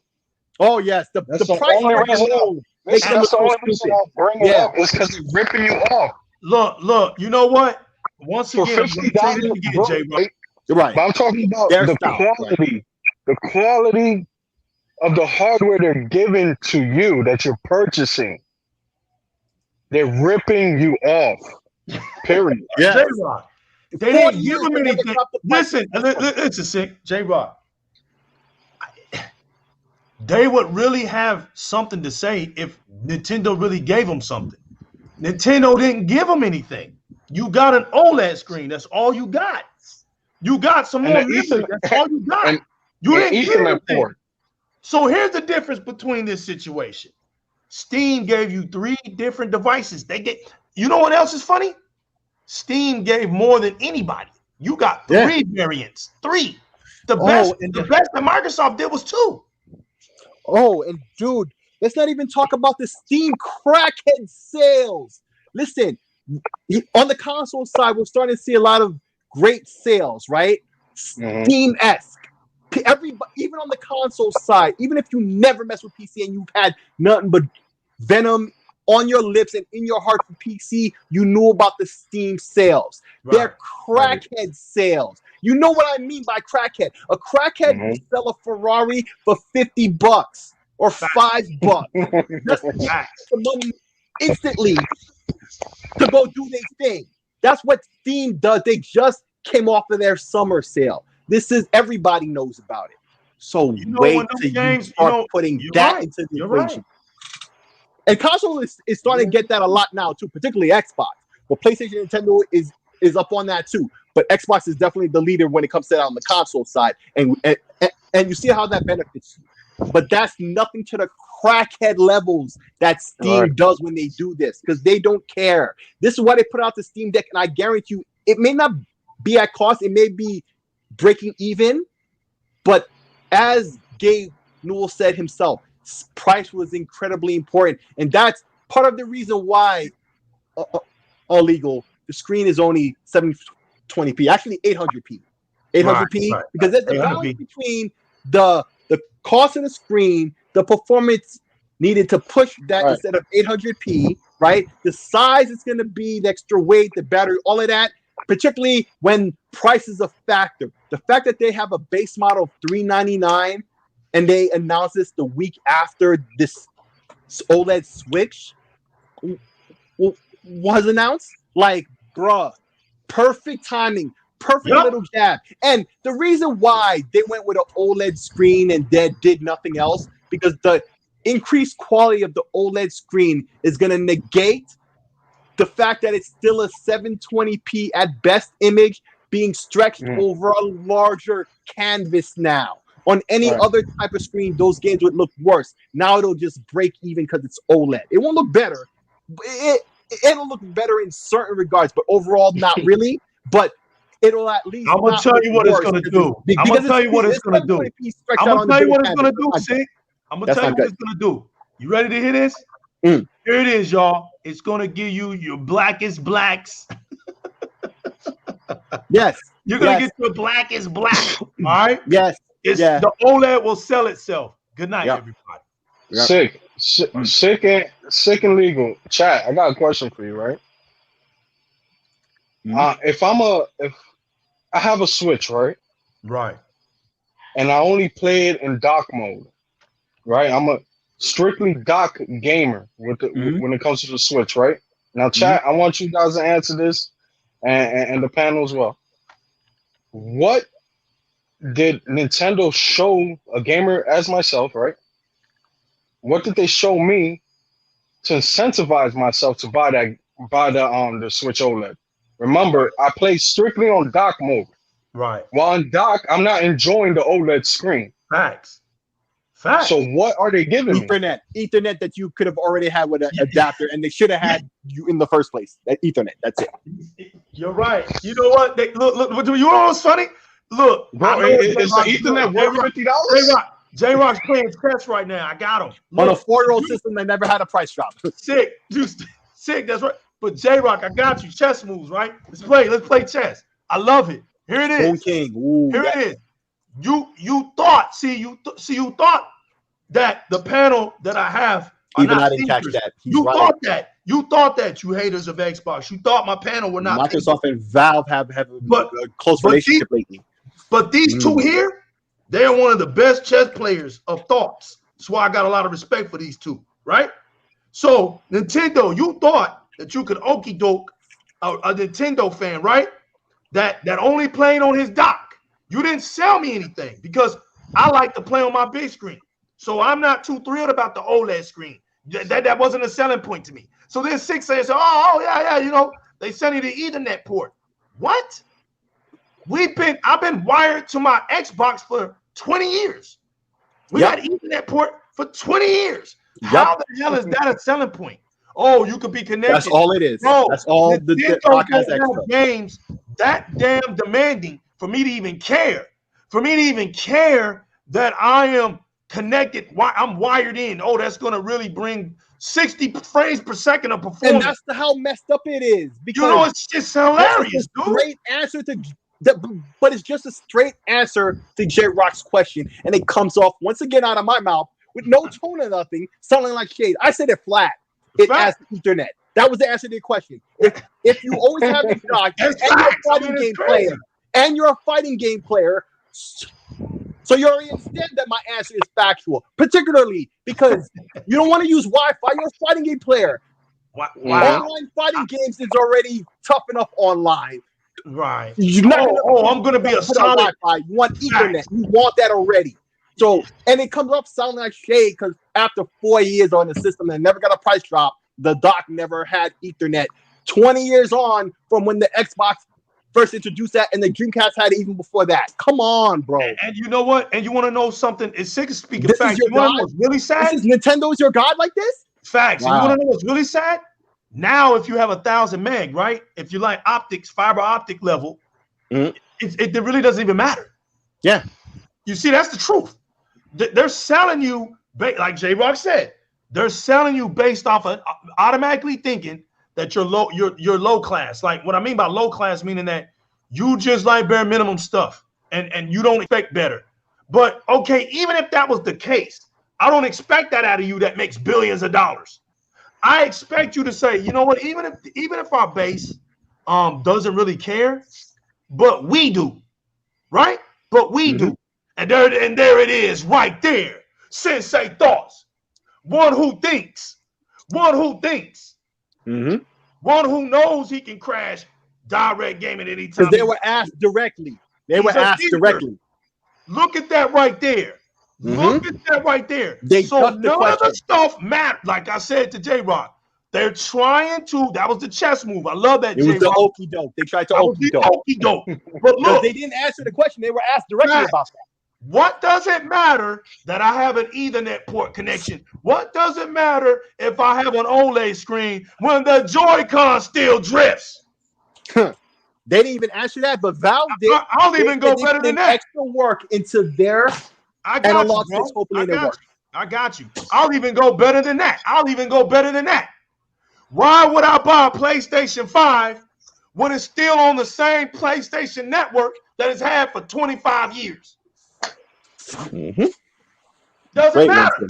Oh, yes. The price only reason that's the only reason I'll bring it up is because they're ripping you off. Look, you know what? Once again, I'm going to say this again, J-Rock. You're right. But I'm talking about the quality of the hardware they're giving to you that you're purchasing. They're ripping you off. Period. Yeah. J-Rock. They didn't give them anything. Listen, sick. J-Rock. they would really have something to say if Nintendo really gave them something. Nintendo didn't give them anything. You got an OLED screen. That's all you got. You got some more memory. That's all you got. You didn't get anything. So here's the difference between this situation. Steam gave you 3 different devices. You know what else is funny? Steam gave more than anybody. You got 3 variants. 3. The best that Microsoft did was 2. Oh, and dude, let's not even talk about the Steam crackhead sales. Listen, on the console side, we're starting to see a lot of great sales, right? Steam-esque. Everybody, even on the console side, even if you never mess with PC and you've had nothing but venom on your lips and in your heart for PC, you knew about the Steam sales. Right. They're crackhead sales. You know what I mean by crackhead? A crackhead will sell a Ferrari for $50 or $5. Just the money instantly to go do their thing. That's what Steam does. They just came off of their summer sale. This is everybody knows about it. So wait till you start putting that into the equation. Right. And console is starting to get that a lot now too, particularly Xbox. But PlayStation and Nintendo is up on that too. But Xbox is definitely the leader when it comes to that on the console side. And you see how that benefits you. But that's nothing to the crackhead levels that Steam does when they do this, because they don't care. This is why they put out the Steam Deck, and I guarantee you, it may not be at cost, it may be breaking even, but as Gabe Newell said himself, price was incredibly important, and that's part of the reason why illegal the screen is only 720p, actually 800p, because there's the balance between the cost of the screen, the performance needed to push that instead of 800p, right? The size is going to be, the extra weight, the battery, all of that. Particularly when price is a factor. The fact that they have a base model of $399 and they announced this the week after this OLED switch was announced, like, bruh, perfect timing, perfect little jab. And the reason why they went with an OLED screen and did nothing else, because the increased quality of the OLED screen is going to negate the fact that it's still a 720p at best image being stretched over a larger canvas now. On any other type of screen, those games would look worse. Now it'll just break even because it's OLED. It won't look better. It'll look better in certain regards, but overall, not really. But it'll at least. I'm gonna tell you what it's gonna do. I'm gonna tell you what it's gonna do. I'm gonna tell you what it's gonna do. See, I'm gonna tell you what it's gonna do. You ready to hear this? Here it is, y'all. It's gonna give you your blackest blacks. Yes. You're gonna get your blackest black. All right. Yes. The OLED will sell itself. Good night, everybody. Sick and legal. Chat, I got a question for you, right? If I have a Switch, right? Right. And I only play it in dock mode, right? I'm a strictly dock gamer when it comes to the Switch, right? Now, chat, I want you guys to answer this, and the panel as well. What did Nintendo show a gamer as myself, right? What did they show me to incentivize myself to buy the Switch OLED? Remember, I play strictly on dock mode. Right. While in dock, I'm not enjoying the OLED screen. Facts. So what are they giving me? Ethernet that you could have already had with an adapter, and they should have had you in the first place. That Ethernet. That's it. You're right. You know what? Look. You know what's funny? Look, bro, is the Ethernet worth $50? J-Rock's playing chess right now. I got him. On a 4-year-old system that never had a price drop. Sick. That's right. But J-Rock, I got you. Chess moves, right? Let's play chess. I love it. Here it is. King. Ooh, Here it is. You thought that the panel that I have even I didn't catch that. You thought that, you haters of Xbox. You thought my panel were not Microsoft and Valve have a close relationship lately. But these two here, they're one of the best chess players of thoughts. That's why I got a lot of respect for these two, right? So Nintendo, you thought that you could okie doke a Nintendo fan, right? That only played on his dock. You didn't sell me anything because I like to play on my big screen. So I'm not too thrilled about the OLED screen. That wasn't a selling point to me. So then 6 says, oh yeah, you know, they sent you the Ethernet port. What? I've been wired to my Xbox for 20 years. We got Ethernet port for 20 years. How the hell is that a selling point? Oh, you could be connected. That's all it is. Bro, that's all the podcast extra. Games that damn demanding for me to even care. For me to even care that I am connected, I'm wired in. Oh, that's going to really bring 60 frames per second of performance. And that's how messed up it is. Because you know, it's just hilarious, dude. Great answer to but it's just a straight answer to JyzalRoc's question, and it comes off once again out of my mouth with no tone or nothing, sounding like shade. I said it flat. It has Ethernet. That was the answer to the question. If you always have a shot and you're a fighting game player, so you already understand that my answer is factual, particularly because you don't want to use Wi-Fi. You're a fighting game player. Wow. Online fighting games is already tough enough online. Right. You're not I'm going to be a solid. Wi-Fi. You want Ethernet. You want that already. So, and it comes up sounding like shade because after 4 years on the system and never got a price drop, the dock never had Ethernet. 20 years on from when the Xbox first introduced that, and the Dreamcast had it even before that. Come on, bro. And you know what? And you want to know something? It's sick of speaking facts. You want to know what's really sad? Nintendo is your god like this? Facts. Wow. You want to know what's really sad? Now, if you have 1,000 meg, right? If you like optics, fiber optic level, it really doesn't even matter. Yeah. You see, that's the truth. They're selling you, like JyzalRoc said, they're selling you based off of automatically thinking that you're low class. Like what I mean by low class, meaning that you just like bare minimum stuff and you don't expect better. But okay, even if that was the case, I don't expect that out of you that makes billions of dollars. I expect you to say, you know what, even if our base doesn't really care, but we do, right? But we do. And there it is right there. Sensei thoughts. One who thinks. One who knows he can crash Di-RRec gaming anytime. Because they were asked directly. Look at that right there. Look at that right there. So none of the stuff matter. Like I said to JyzalRoc, they're trying to. That was the chess move. I love that. It was the okie doke. They tried to okie doke. But look, they didn't answer the question. They were asked directly about that. What does it matter that I have an Ethernet port connection? What does it matter if I have an OLED screen when the Joy-Con still drifts? They didn't even answer that, but Valve did. I'll even go better than that. Extra work into their analog sticks, hopefully they work. I got you. I'll even go better than that. Why would I buy a PlayStation 5 when it's still on the same PlayStation network that it's had for 25 years? Doesn't matter.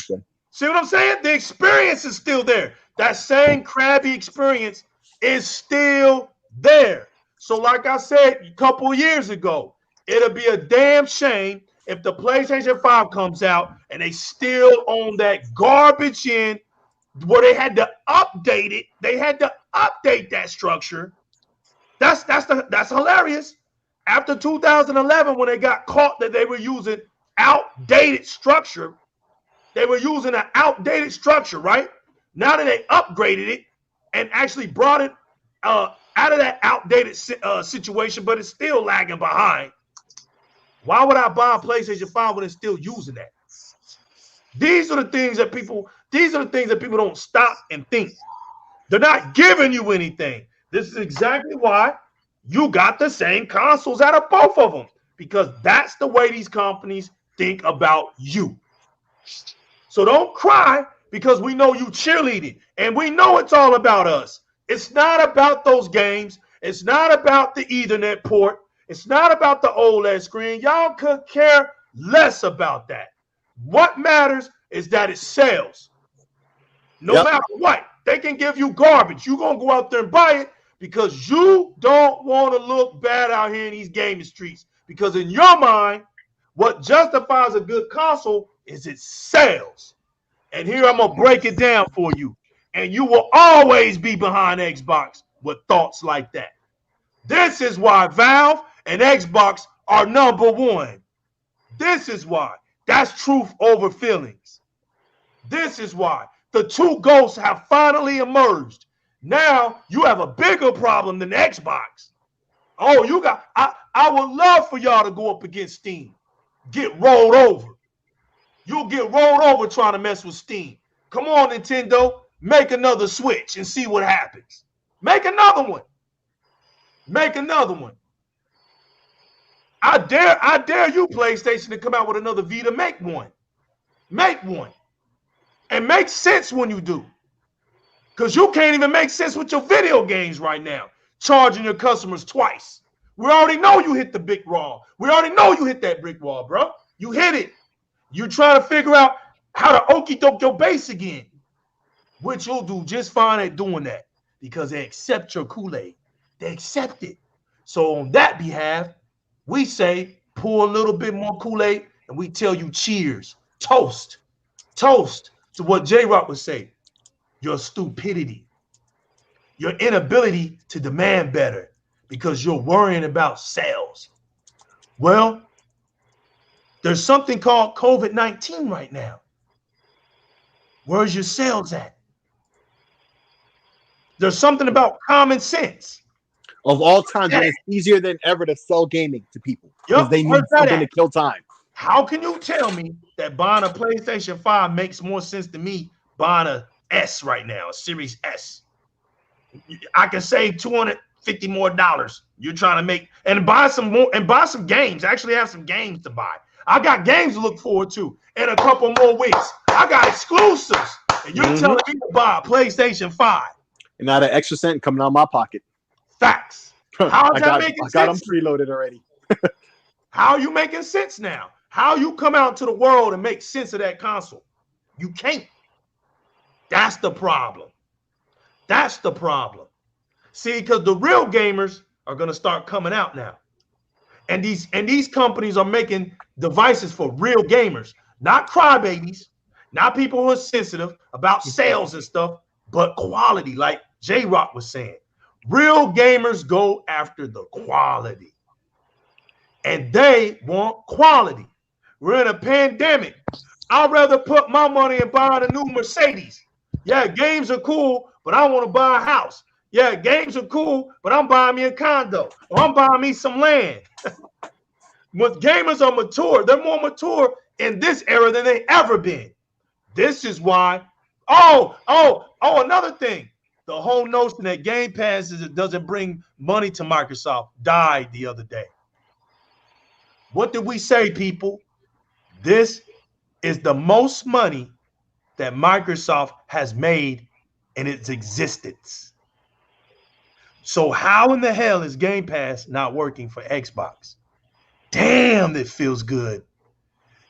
See what I'm saying? The experience is still there. That same crabby experience is still there. So like I said a couple of years ago, it'll be a damn shame if the PlayStation 5 comes out and they still own that garbage in where they had to update it. They had to update that structure. That's hilarious. After 2011, when they got caught that they were using outdated structure, right? Now that they upgraded it and actually brought it out of that outdated situation, but it's still lagging behind. Why would I buy a PlayStation 5 when it's still using that? These are the things that people don't stop and think. They're not giving you anything. This is exactly why you got the same consoles out of both of them, because that's the way these companies think about you. So don't cry because we know you cheerleading and we know it's all about us. It's not about those games. It's not about the Ethernet port. It's not about the OLED screen. Y'all could care less about that. What matters is that it sells. No matter what, they can give you garbage. You're going to go out there and buy it because you don't want to look bad out here in these gaming streets. Because in your mind, what justifies a good console is it sells. And here I'm going to break it down for you. And you will always be behind Xbox with thoughts like that. This is why Valve and Xbox are number one. This is why. That's truth over feelings. This is why the two ghosts have finally emerged. Now you have a bigger problem than the Xbox. Oh, you got. I would love for y'all to go up against Steam. Get rolled over. You'll get rolled over trying to mess with Steam. Come on, Nintendo. Make another Switch and see what happens. Make another one. Make another one. I dare you, PlayStation, to come out with another Vita. Make one. Make one. And make sense when you do. Because you can't even make sense with your video games right now. Charging your customers twice. We already know you hit the big wall. We already know you hit that brick wall, bro. You hit it. You trying to figure out how to okie doke your base again. Which you'll do just fine at doing that. Because they accept your Kool-Aid. They accept it. So on that behalf, we say pour a little bit more Kool-Aid and we tell you cheers. Toast. Toast to what JyzalGaming would say. Your stupidity. Your inability to demand better because you're worrying about sales. Well, there's something called COVID-19 right now. Where's your sales at? There's something about common sense. Of all times, when it's easier than ever to sell gaming to people because they need something to kill time. How can you tell me that buying a PlayStation 5 makes more sense to me buying a S right now, a Series S? I can save $250 more. You're trying to make and buy some more and buy some games. Actually have some games to buy. I got games to look forward to in a couple more weeks. I got exclusives. And you're telling me to buy a PlayStation 5. And not an extra cent coming out of my pocket. Facts. How's that making sense? I got them preloaded already. How are you making sense now? How you come out to the world and make sense of that console? You can't. That's the problem. That's the problem. See, because the real gamers are going to start coming out now. And these companies are making devices for real gamers, not crybabies, not people who are sensitive about sales and stuff, but quality, like JyzalGaming was saying. Real gamers go after the quality. And they want quality. We're in a pandemic. I'd rather put my money in buying a new Mercedes. Yeah, games are cool, but I want to buy a house. Yeah, games are cool, but I'm buying me a condo. Or I'm buying me some land. When gamers are mature, they're more mature in this era than they ever been. This is why. Another thing. The whole notion that Game Pass doesn't bring money to Microsoft died the other day. What did we say, people? This is the most money that Microsoft has made in its existence. So how in the hell is Game Pass not working for Xbox? Damn, it feels good.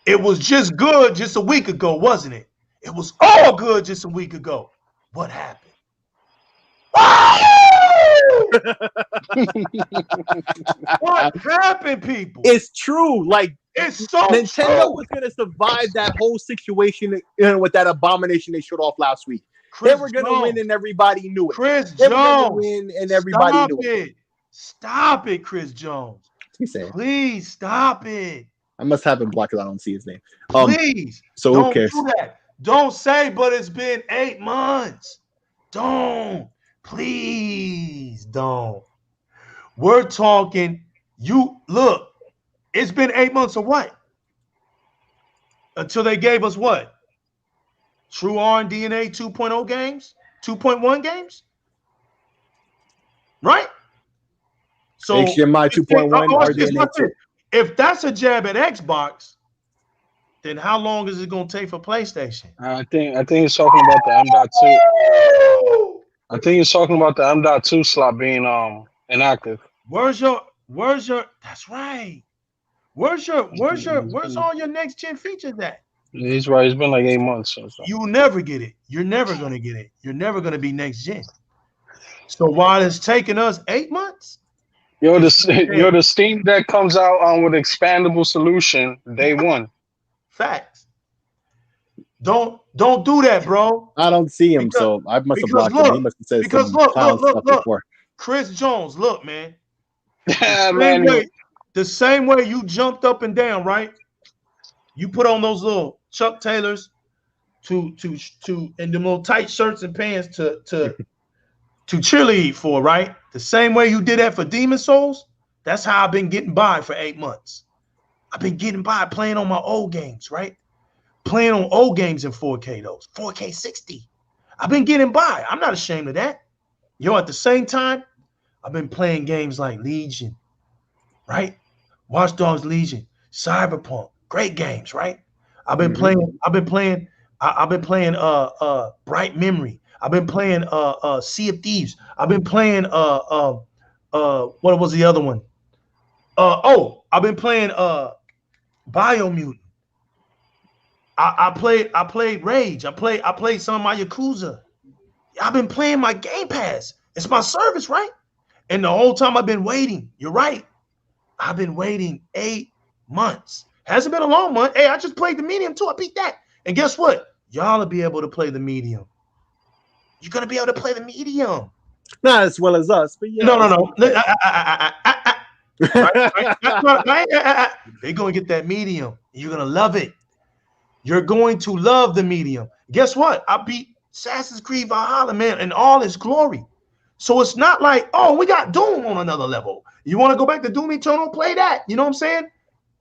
It was just good just a week ago, wasn't it? It was all good just a week ago. What happened? What happened, people? It's true. Like, it's so Nintendo true. was going to survive that whole situation with that abomination they showed off last week. They were going to win, and everybody knew it. They were going to win, and everybody knew it. Stop it, Chris Jones. Please stop it. I must have him blocked because I don't see his name. Please. So don't who cares? do that. Don't say, but it's been 8 months. Don't. Please don't. We're talking. You look. It's been 8 months or what? Until they gave us what? True RDNA 2.0 games? 2.1 games? Right? So HDMI 2.1 RDNA 2. If that's a jab at Xbox, then how long is it going to take for PlayStation? I think he's talking about the M.2. I think he's talking about the M.2 slot being inactive. Where's your that's right. Where's all your next gen features at? He's right. It's been like 8 months. You never get it. You're never gonna get it. You're never gonna be next gen. So while it's taking us 8 months, the Steam Deck comes out with expandable solution day one. Facts. Don't do that, bro. I don't see him, so I must have blocked him. He must have said some clown stuff before. Chris Jones, look, man. The same way you jumped up and down, right? You put on those little Chuck Taylors in them little tight shirts and pants to cheerlead for, right? The same way you did that for Demon Souls, that's how I've been getting by for 8 months. I've been getting by playing on my old games, right? Playing on old games in 4K, those 4K 60. I've been getting by. I'm not ashamed of that. Yo, at the same time, I've been playing games like Legion, right? Watch Dogs Legion, Cyberpunk, great games, right? I've been playing Bright Memory. I've been playing Sea of Thieves. I've been playing what was the other one? I've been playing Biomutant. I played Rage. I played some of my Yakuza. I've been playing my Game Pass. It's my service, right? And the whole time I've been waiting. You're right. I've been waiting 8 months. Hasn't been a long month. Hey, I just played the medium too. I beat that. And guess what? Y'all will be able to play the medium. You're gonna be able to play the medium. Not as well as us, but yeah. No. They're gonna get that medium. You're gonna love it. You're going to love the medium. Guess what? I beat Assassin's Creed Valhalla, man, in all its glory. So it's not like, oh, we got Doom on another level. You want to go back to Doom Eternal? Play that. You know what I'm saying?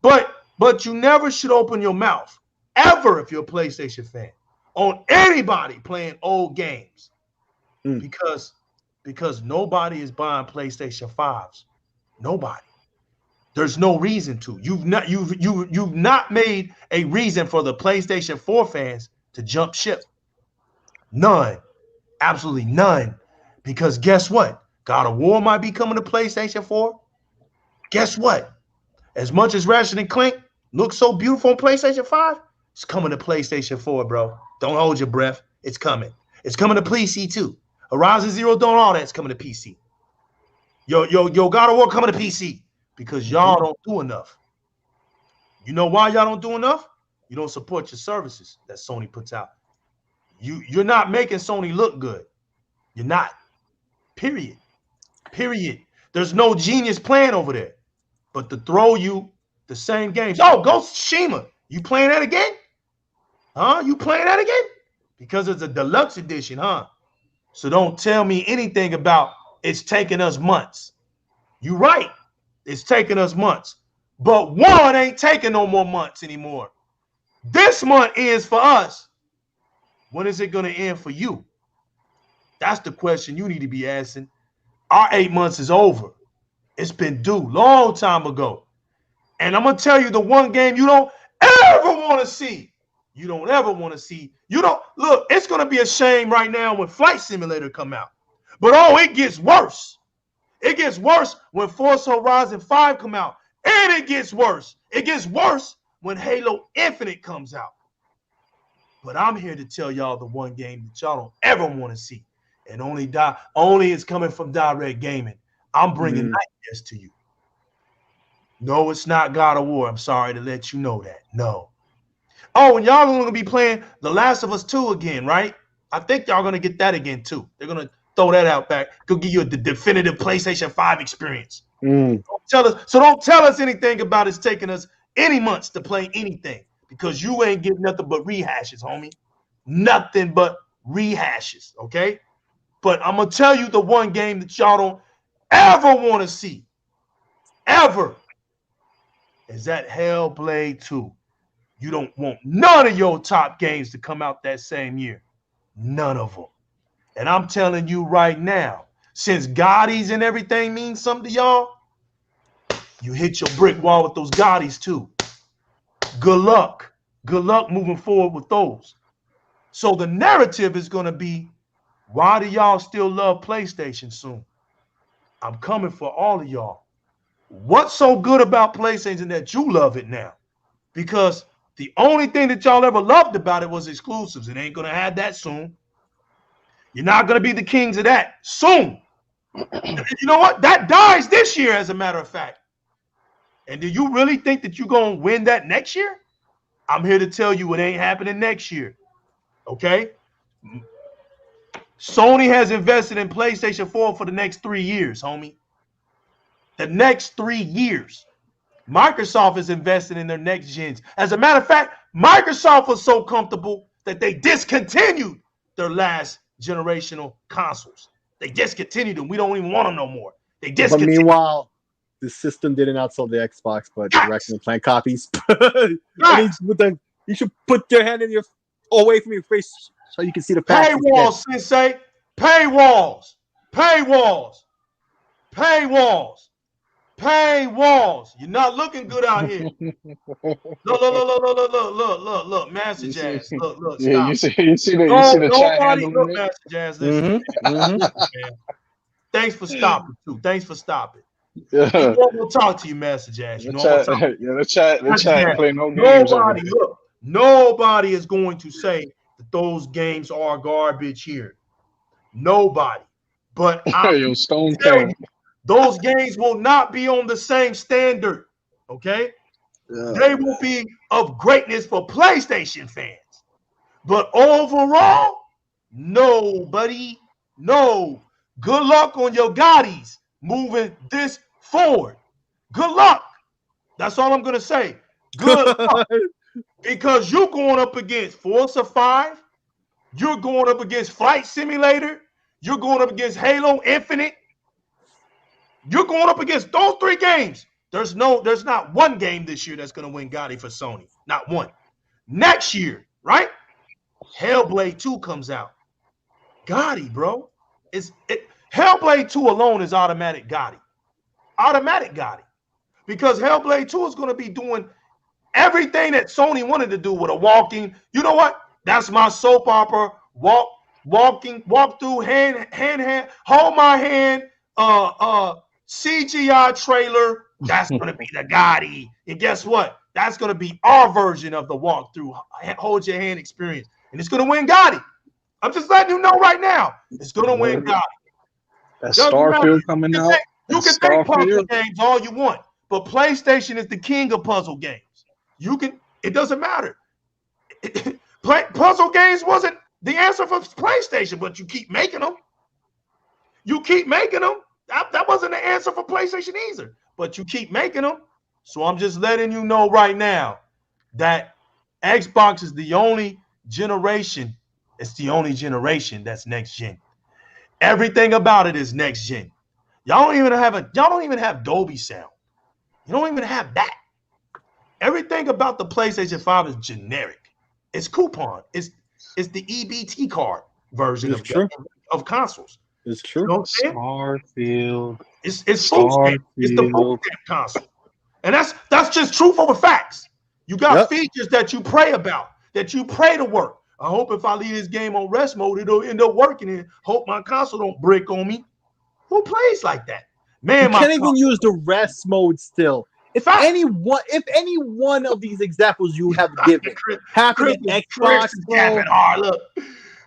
But you never should open your mouth ever if you're a PlayStation fan on anybody playing old games, because nobody is buying PlayStation 5s. Nobody. There's no reason to. You've not made a reason for the PlayStation 4 fans to jump ship. None. Absolutely none. Because guess what? God of War might be coming to PlayStation 4. Guess what? As much as Ratchet and Clank looks so beautiful on PlayStation 5, it's coming to PlayStation 4, bro. Don't hold your breath. It's coming. It's coming to PC too. Horizon Zero Dawn, all that's coming to PC. Yo, God of War coming to PC because y'all don't do enough. You know why y'all don't do enough? You don't support your services that Sony puts out. You're not making Sony look good. You're not. Period. There's no genius plan over there but to throw you the same games. Oh, Ghost of Tsushima. You playing that again? Huh? You playing that again? Because it's a deluxe edition, huh? So don't tell me anything about it's taking us months. You're right. It's taking us months. But one ain't taking no more months anymore. This month ends for us. When is it going to end for you? That's the question you need to be asking. Our 8 months is over. It's been due long time ago. And I'm going to tell you the one game you don't ever want to see. You don't ever want to see. You don't look, it's going to be a shame right now when Flight Simulator come out. But it gets worse. It gets worse when Forza Horizon 5 come out. And it gets worse. It gets worse when Halo Infinite comes out. But I'm here to tell y'all the one game that y'all don't ever want to see. And only is coming from Di-RRec Gaming. I'm bringing nightmares to you. No, it's not God of War. I'm sorry to let you know that. No. Oh, and y'all going to be playing The Last of Us 2 again, right? I think y'all going to get that again, too. They're going to throw that out back. Go give you the definitive PlayStation 5 experience. Don't tell us anything about it's taking us any months to play anything because you ain't getting nothing but rehashes, homie. Nothing but rehashes, okay? But I'm going to tell you the one game that y'all don't ever want to see, ever, is that Hellblade 2. You don't want none of your top games to come out that same year. None of them. And I'm telling you right now, since Gottis and everything means something to y'all, you hit your brick wall with those Gottis too. Good luck. Good luck moving forward with those. So the narrative is going to be, why do y'all still love PlayStation soon? I'm coming for all of y'all. What's so good about PlayStation that you love it now? Because the only thing that y'all ever loved about it was exclusives. It ain't going to have that soon. You're not going to be the kings of that soon. You know what? That dies this year, as a matter of fact. And do you really think that you're going to win that next year? I'm here to tell you it ain't happening next year. Okay? Sony has invested in PlayStation 4 for the next 3 years, homie. The next 3 years. Microsoft is investing in their next gens. As a matter of fact, Microsoft was so comfortable that they discontinued their last generational consoles. They discontinued them. We don't even want them no more. They discontinued. But meanwhile, the system didn't outsell the Xbox, but directly playing copies. You should put your hand away from your face so you can see the paywalls, Sensei. Paywalls. Paywalls. Paywalls. Paywalls. You're not looking good out here. Look, Master Jazz. Look, yeah, stop. You see the chat handle. Look, Master Jazz, listen. Thanks for stopping, too. Thanks for stopping. Yeah. We'll talk to you, Master Jazz. You know the chat play no games. Nobody is going to say that those games are garbage here. Nobody. But Stone King. Those games will not be on the same standard. Okay? Yeah. They will be of greatness for PlayStation fans. But overall, nobody. No. Good luck on your Gottis moving this forward. Good luck. That's all I'm going to say. Good luck. Because you're going up against Forza 5. You're going up against Flight Simulator. You're going up against Halo Infinite. You're going up against those 3 games. There's not one game this year that's going to win Gotti for Sony. Not one. Next year, right? Hellblade 2 comes out. Gotti, bro. Hellblade 2 alone is automatic Gotti. Automatic Gotti. Because Hellblade 2 is going to be doing everything that Sony wanted to do with a walking. You know what? That's my soap opera. Walk through, hand, hold my hand, CGI trailer. That's going to be the Gotti. And guess what? That's going to be our version of the walkthrough, hold your hand experience. And it's going to win Gotti. I'm just letting you know right now. It's going to win Gotti. That Starfield coming out. You can take puzzle games all you want, but PlayStation is the king of puzzle games. It doesn't matter. Puzzle games wasn't the answer for PlayStation, but you keep making them. That wasn't the answer for PlayStation either, but you keep making them. So I'm just letting you know right now that Xbox is the only generation. It's the only generation that's next gen. Everything about it is next gen. Y'all don't even have Dolby sound. You don't even have that. Everything about the PlayStation 5 is generic. It's coupon. It's the EBT card version of consoles. It's true. You know what I'm Starfield. It's the boot camp console. And that's just truth over facts. You got features that you pray about, that you pray to work. I hope if I leave this game on rest mode, it'll end up working. And hope my console don't break on me. Who plays like that? Man, you can't even use the rest mode still. If any one of these examples you have given happened in Xbox,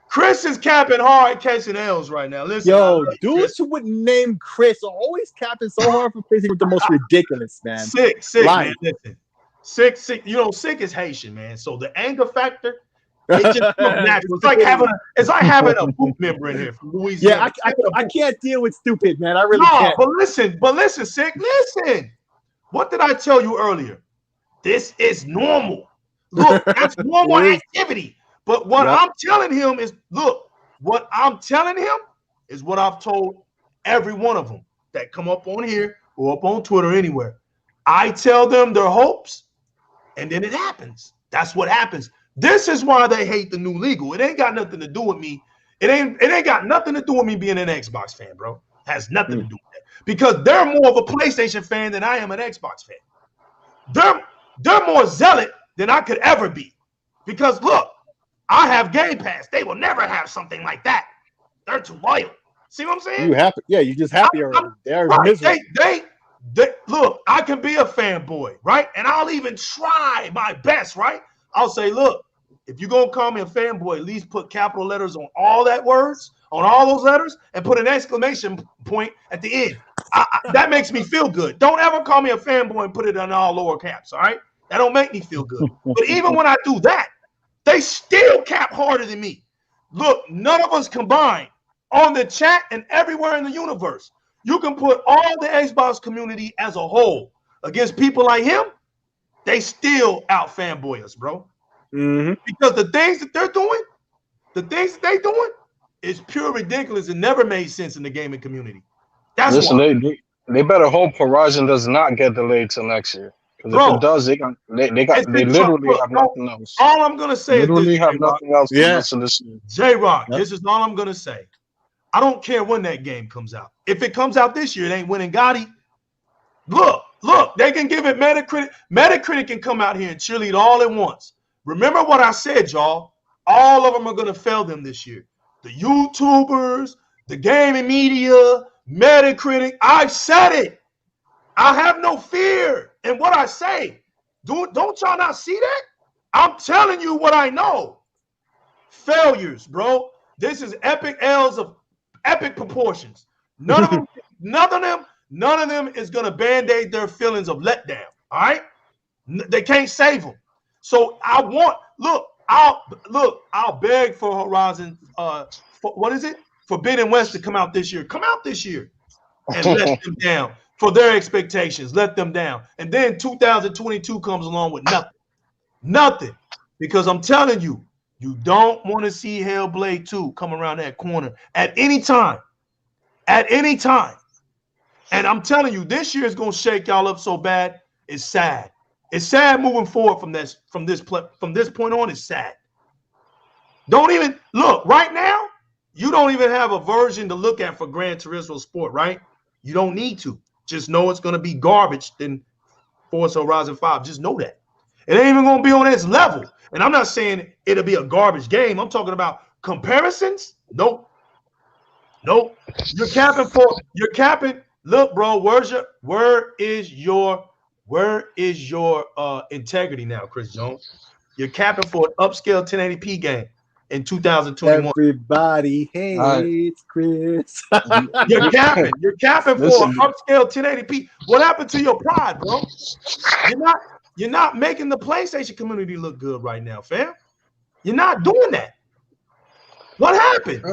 Chris is capping hard, catching L's right now. Listen, dudes who would name Chris are always capping so hard for facing with the most ridiculous, man. Sick, man. Listen, sick. You know, sick is Haitian, man. So the anger factor. It's just natural. It's like having a boot member in here from Louisiana. Yeah, I can't deal with stupid, man. I really can't. But listen, sick. Listen. What did I tell you earlier? This is normal. Look, that's normal activity. But what I'm telling him is, what I've told every one of them that come up on here or up on Twitter anywhere. I tell them their hopes, and then it happens. That's what happens. This is why they hate the new legal. It ain't got nothing to do with me. It ain't got nothing to do with me being an Xbox fan, bro. It has nothing to do with that. Because they're more of a PlayStation fan than I am an Xbox fan. They're more zealot than I could ever be. Because look, I have Game Pass. They will never have something like that. They're too loyal. See what I'm saying? You happy? Yeah, you're just happy already. They're miserable. They look, I can be a fanboy, right? And I'll even try my best, right? I'll say, look, if you're going to call me a fanboy, at least put capital letters on all those letters, and put an exclamation point at the end. That makes me feel good. Don't ever call me a fanboy and put it in all lower caps, all right? That don't make me feel good. But even when I do that, they still cap harder than me. Look, none of us combined on the chat and everywhere in the universe. You can put all the Xbox community as a whole against people like him. They still out fanboy us, bro. Because the things that they're doing, is pure ridiculous and never made sense in the gaming community. That's Listen, they better hope Horizon does not get delayed till next year. Because if it does, they literally have nothing else. All I'm gonna say is literally have nothing else for the rest of this year. J-Rock, this is all I'm gonna say. I don't care when that game comes out. If it comes out this year, it ain't winning Gotti. Look, they can give it Metacritic. Metacritic can come out here and cheerlead all at once. Remember what I said, y'all. All of them are gonna fail them this year. The YouTubers, the gaming media, Metacritic. I've said it. I have no fear in what I say. Don't y'all not see that? I'm telling you what I know. Failures, bro. This is epic L's of epic proportions. None of them is gonna band-aid their feelings of letdown. All right, they can't save them. So I'll beg for Horizon. Forbidden West to come out this year. Come out this year and let them down for their expectations. Let them down, and then 2022 comes along with nothing. Because I'm telling you, you don't want to see Hellblade 2 come around that corner at any time. At any time. And I'm telling you, this year is gonna shake y'all up so bad. It's sad. It's sad moving forward from this point on. It's sad. Don't even look right now. You don't even have a version to look at for Gran Turismo Sport, right? You don't need to. Just know it's gonna be garbage than Forza Horizon 5. Just know that. It ain't even gonna be on its level. And I'm not saying it'll be a garbage game. I'm talking about comparisons. Nope. You're capping. Look, bro, where is your integrity now, Chris Jones? You're capping for an upscale 1080p game in 2021. Everybody hates Chris. You're capping for an upscale 1080p. What happened to your pride, bro? You're not making the PlayStation community look good right now, fam. You're not doing that. What happened?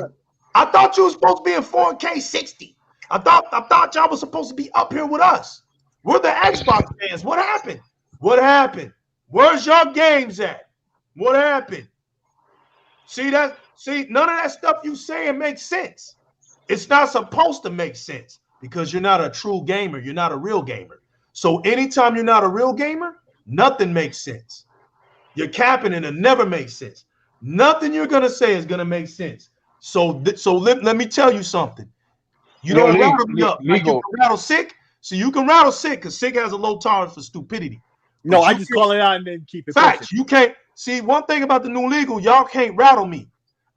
I thought you were supposed to be in 4K 60. I thought y'all was supposed to be up here with us. We're the Xbox fans. What happened? Where's your games at? What happened? See, none of that stuff you saying makes sense. It's not supposed to make sense because you're not a true gamer. You're not a real gamer. So anytime you're not a real gamer, nothing makes sense. You're capping and it never makes sense. Nothing you're gonna say is gonna make sense. So let me tell you something. You don't rattle me up. Like you can rattle sick. So you can rattle sick because sick has a low tolerance for stupidity. No, I just call it out and then keep it. Facts. You can't see one thing about the new legal. Y'all can't rattle me.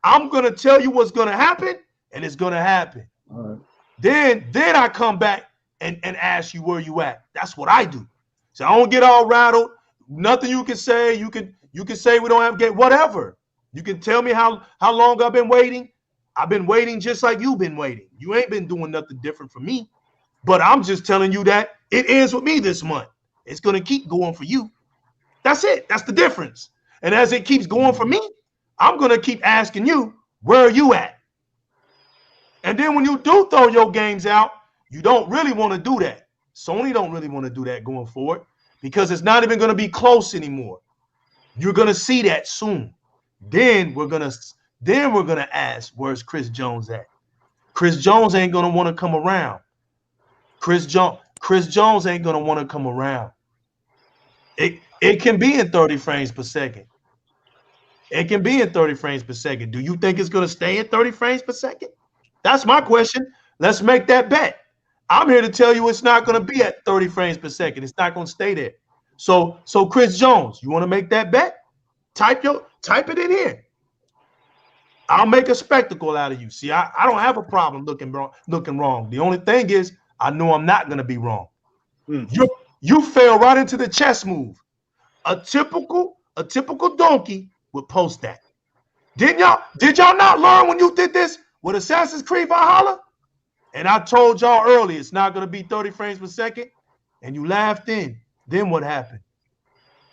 I'm gonna tell you what's gonna happen, and it's gonna happen. All right. Then I come back and ask you where you at. That's what I do. So I don't get all rattled. Nothing you can say. You can say we don't have game. Whatever. You can tell me how long I've been waiting. I've been waiting just like you've been waiting. You ain't been doing nothing different from me. But I'm just telling you that it ends with me this month. It's going to keep going for you. That's it. That's the difference. And as it keeps going for me, I'm going to keep asking you, where are you at? And then when you do throw your games out, you don't really want to do that. Sony don't really want to do that going forward because it's not even going to be close anymore. You're going to see that soon. Then we're going to ask, where's Chris Jones at? Chris Jones ain't going to want to come around. Chris Jones ain't going to want to come around. It can be in 30 frames per second. It can be in 30 frames per second. Do you think it's going to stay at 30 frames per second? That's my question. Let's make that bet. I'm here to tell you it's not going to be at 30 frames per second. It's not going to stay there. So Chris Jones, you want to make that bet? Type it in here. I'll make a spectacle out of you. See, I don't have a problem looking wrong. The only thing is I know I'm not going to be wrong. You fell right into the chess move. A typical donkey would post that. Did y'all not learn when you did this with Assassin's Creed Valhalla? And I told y'all earlier it's not going to be 30 frames per second, and you laughed in. Then what happened?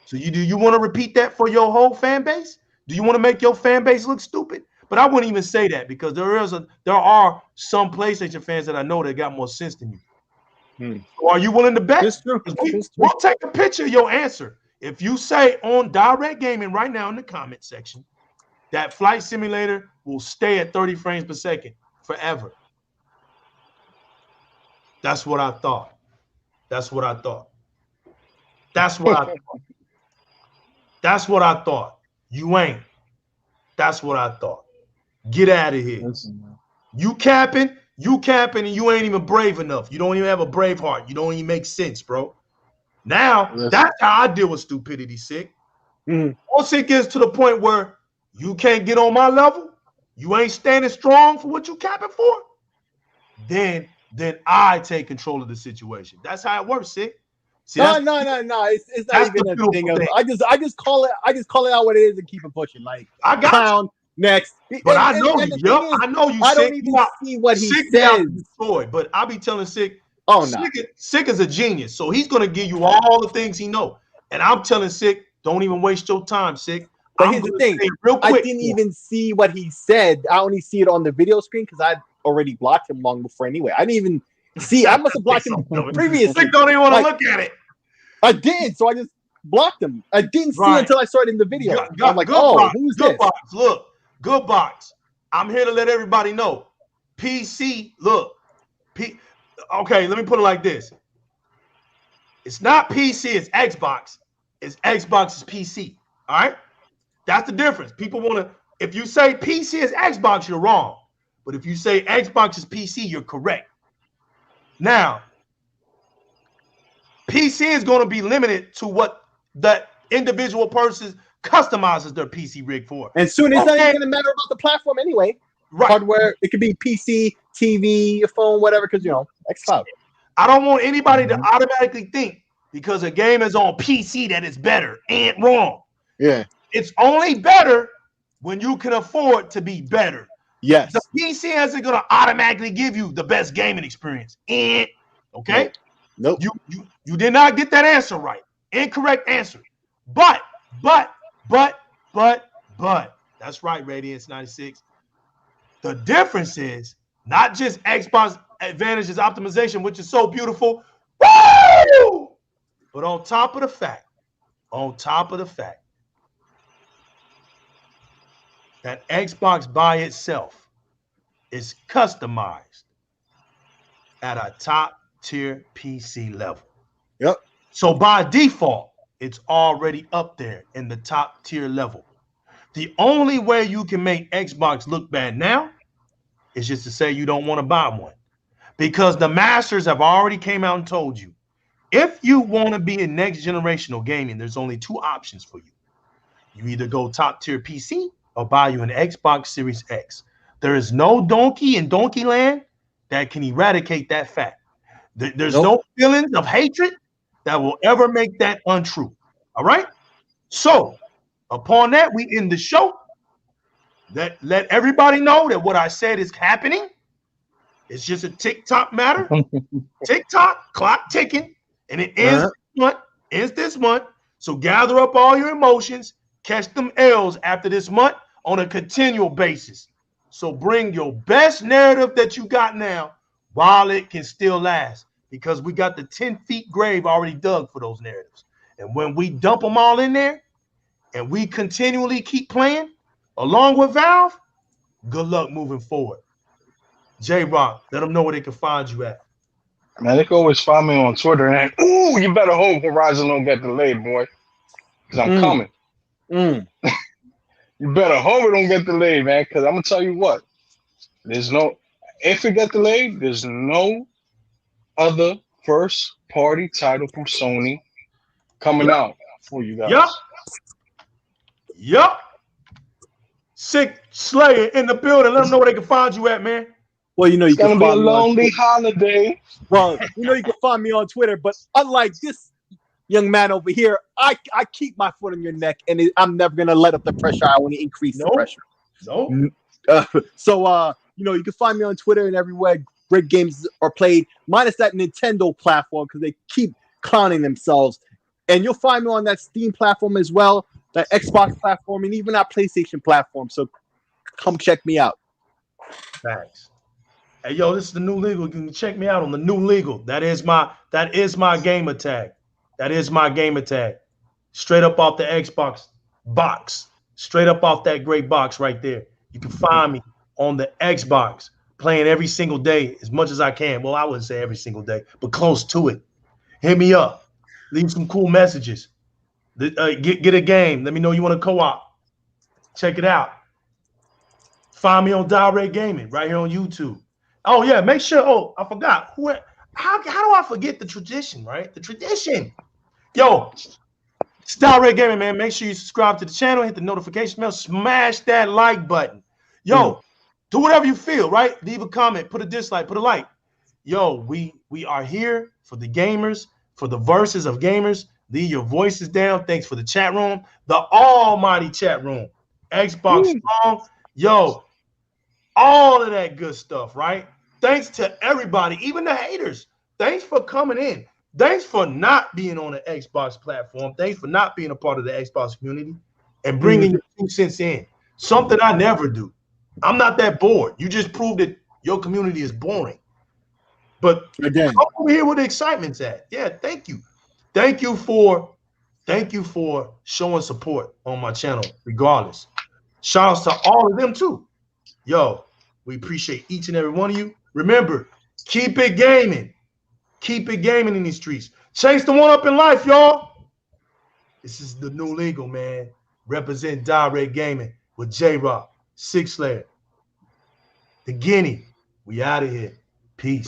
So do you want to repeat that for your whole fan base? Do you want to make your fan base look stupid? But I wouldn't even say that because there are some PlayStation fans that I know that got more sense than you. So are you willing to bet? It's true. We'll take a picture of your answer. If you say on Di-RRec Gaming right now in the comment section that Flight Simulator will stay at 30 frames per second forever. That's what I thought. That's what I thought. That's what I thought. That's what I thought. You ain't. That's what I thought. Get out of here. You capping, and you ain't even brave enough. You don't even have a brave heart. You don't even make sense, bro. Now, that's how I deal with stupidity, Sick. Once it gets to the point where you can't get on my level, you ain't standing strong for what you capping for, then I take control of the situation. That's how it works, Sick. See, no. It's not even a thing. I just call it out what it is and keep it pushing. Like I got clown next. But I know you. I know you. I don't even see what he says. But I be telling Sick. Oh no. Sick is a genius, so he's gonna give you all the things he know. And I'm telling Sick, don't even waste your time, Sick. But here's the thing, real quick, I didn't even see what he said. I only see it on the video screen because I already blocked him long before anyway. I didn't even see. I must have blocked him previously. Sick don't even want to look at it. I did, so I just blocked him. I didn't see it until I started in the video. I'm like, who's this? Box. Look, good box. I'm here to let everybody know. PC, look. Okay, let me put it like this. It's not PC, it's Xbox. It's Xbox's PC. All right? That's the difference. People want to, if you say PC is Xbox, you're wrong. But if you say Xbox is PC, you're correct. Now, PC is going to be limited to what the individual person customizes their PC rig for. And soon it's not even going to matter about the platform anyway. Right. Hardware, it could be PC, TV, your phone, whatever, because, xCloud. I don't want anybody to automatically think because a game is on PC that it's better. Ain't wrong. Yeah. It's only better when you can afford to be better. Yes. The PC isn't going to automatically give you the best gaming experience. Okay? Nope. You did not get that answer right. Incorrect answer. But. That's right, Radiance 96. The difference is not just Xbox advantages optimization, which is so beautiful. Woo! But on top of the fact that Xbox by itself is customized at a top tier PC level. Yep. So by default, it's already up there in the top tier level. The only way you can make Xbox look bad now is just to say you don't want to buy one. Because the masters have already came out and told you, if you want to be in next generational gaming, there's only two options for you. You either go top tier PC or buy you an Xbox Series X. There is no donkey in Donkey Land that can eradicate that fact. There's no feelings of hatred that will ever make that untrue. All right? So, upon that, we end the show. Let everybody know that what I said is happening. It's just a TikTok matter. TikTok, clock ticking, and it ends this month. So gather up all your emotions, catch them L's after this month on a continual basis. So bring your best narrative that you got now while it can still last, because we got the 10 feet grave already dug for those narratives. And when we dump them all in there and we continually keep playing along with Valve, good luck moving forward. J-Rock, let them know where they can find you at. Man, they can always find me on Twitter and you better hope Horizon don't get delayed, boy. Because I'm coming. You better hope it don't get delayed, man. Because I'm gonna tell you what. If it get delayed, there's no other first party title from Sony coming out for you guys. Yup. Sick Slayer in the building. Let them know where they can find you at, man. Well, you it's can gonna be a lonely holiday. Well, you can find me on Twitter, but unlike this young man over here, I keep my foot on your neck, and I'm never gonna let up the pressure. I want to increase the pressure. So you can find me on Twitter and everywhere great games are played, minus that Nintendo platform because they keep clowning themselves. And you'll find me on that Steam platform as well, that Xbox platform, and even that PlayStation platform. So come check me out. Thanks. Hey, yo, this is the new legal. You can check me out on the new legal. That is my gamer tag. That is my gamer tag. straight up off the Xbox box, straight up off that great box right there. You can find me on the Xbox playing every single day as much as I can. Well, I wouldn't say every single day, but close to it. Hit me up. Leave some cool messages. Get a game. Let me know you want to co-op. Check it out. Find me on Di-RRec Gaming right here on YouTube. Oh yeah, make sure. Oh, I forgot. How do I forget the tradition? Right, the tradition. Yo, it's Di-RRec Gaming, man. Make sure you subscribe to the channel, hit the notification bell, smash that like button. Yo, do whatever you feel. Right, leave a comment, put a dislike, put a like. Yo, we are here for the gamers, for the verses of gamers. Leave your voices down. Thanks for the chat room, the almighty chat room. Xbox Strong. Yo, all of that good stuff, right? Thanks to everybody, even the haters. Thanks for coming in. Thanks for not being on the Xbox platform. Thanks for not being a part of the Xbox community and bringing your 2 cents in. Something I never do. I'm not that bored. You just proved that your community is boring. But again, come over here where the excitement's at. Yeah, thank you. Thank you for showing support on my channel, regardless. Shout outs to all of them too. Yo, we appreciate each and every one of you. Remember, keep it gaming. Keep it gaming in these streets. Chase the one up in life, y'all. This is the new legal, man. Represent Di-RRec Gaming with J-Rock, Six Slayer, the Guinea. We out of here. Peace.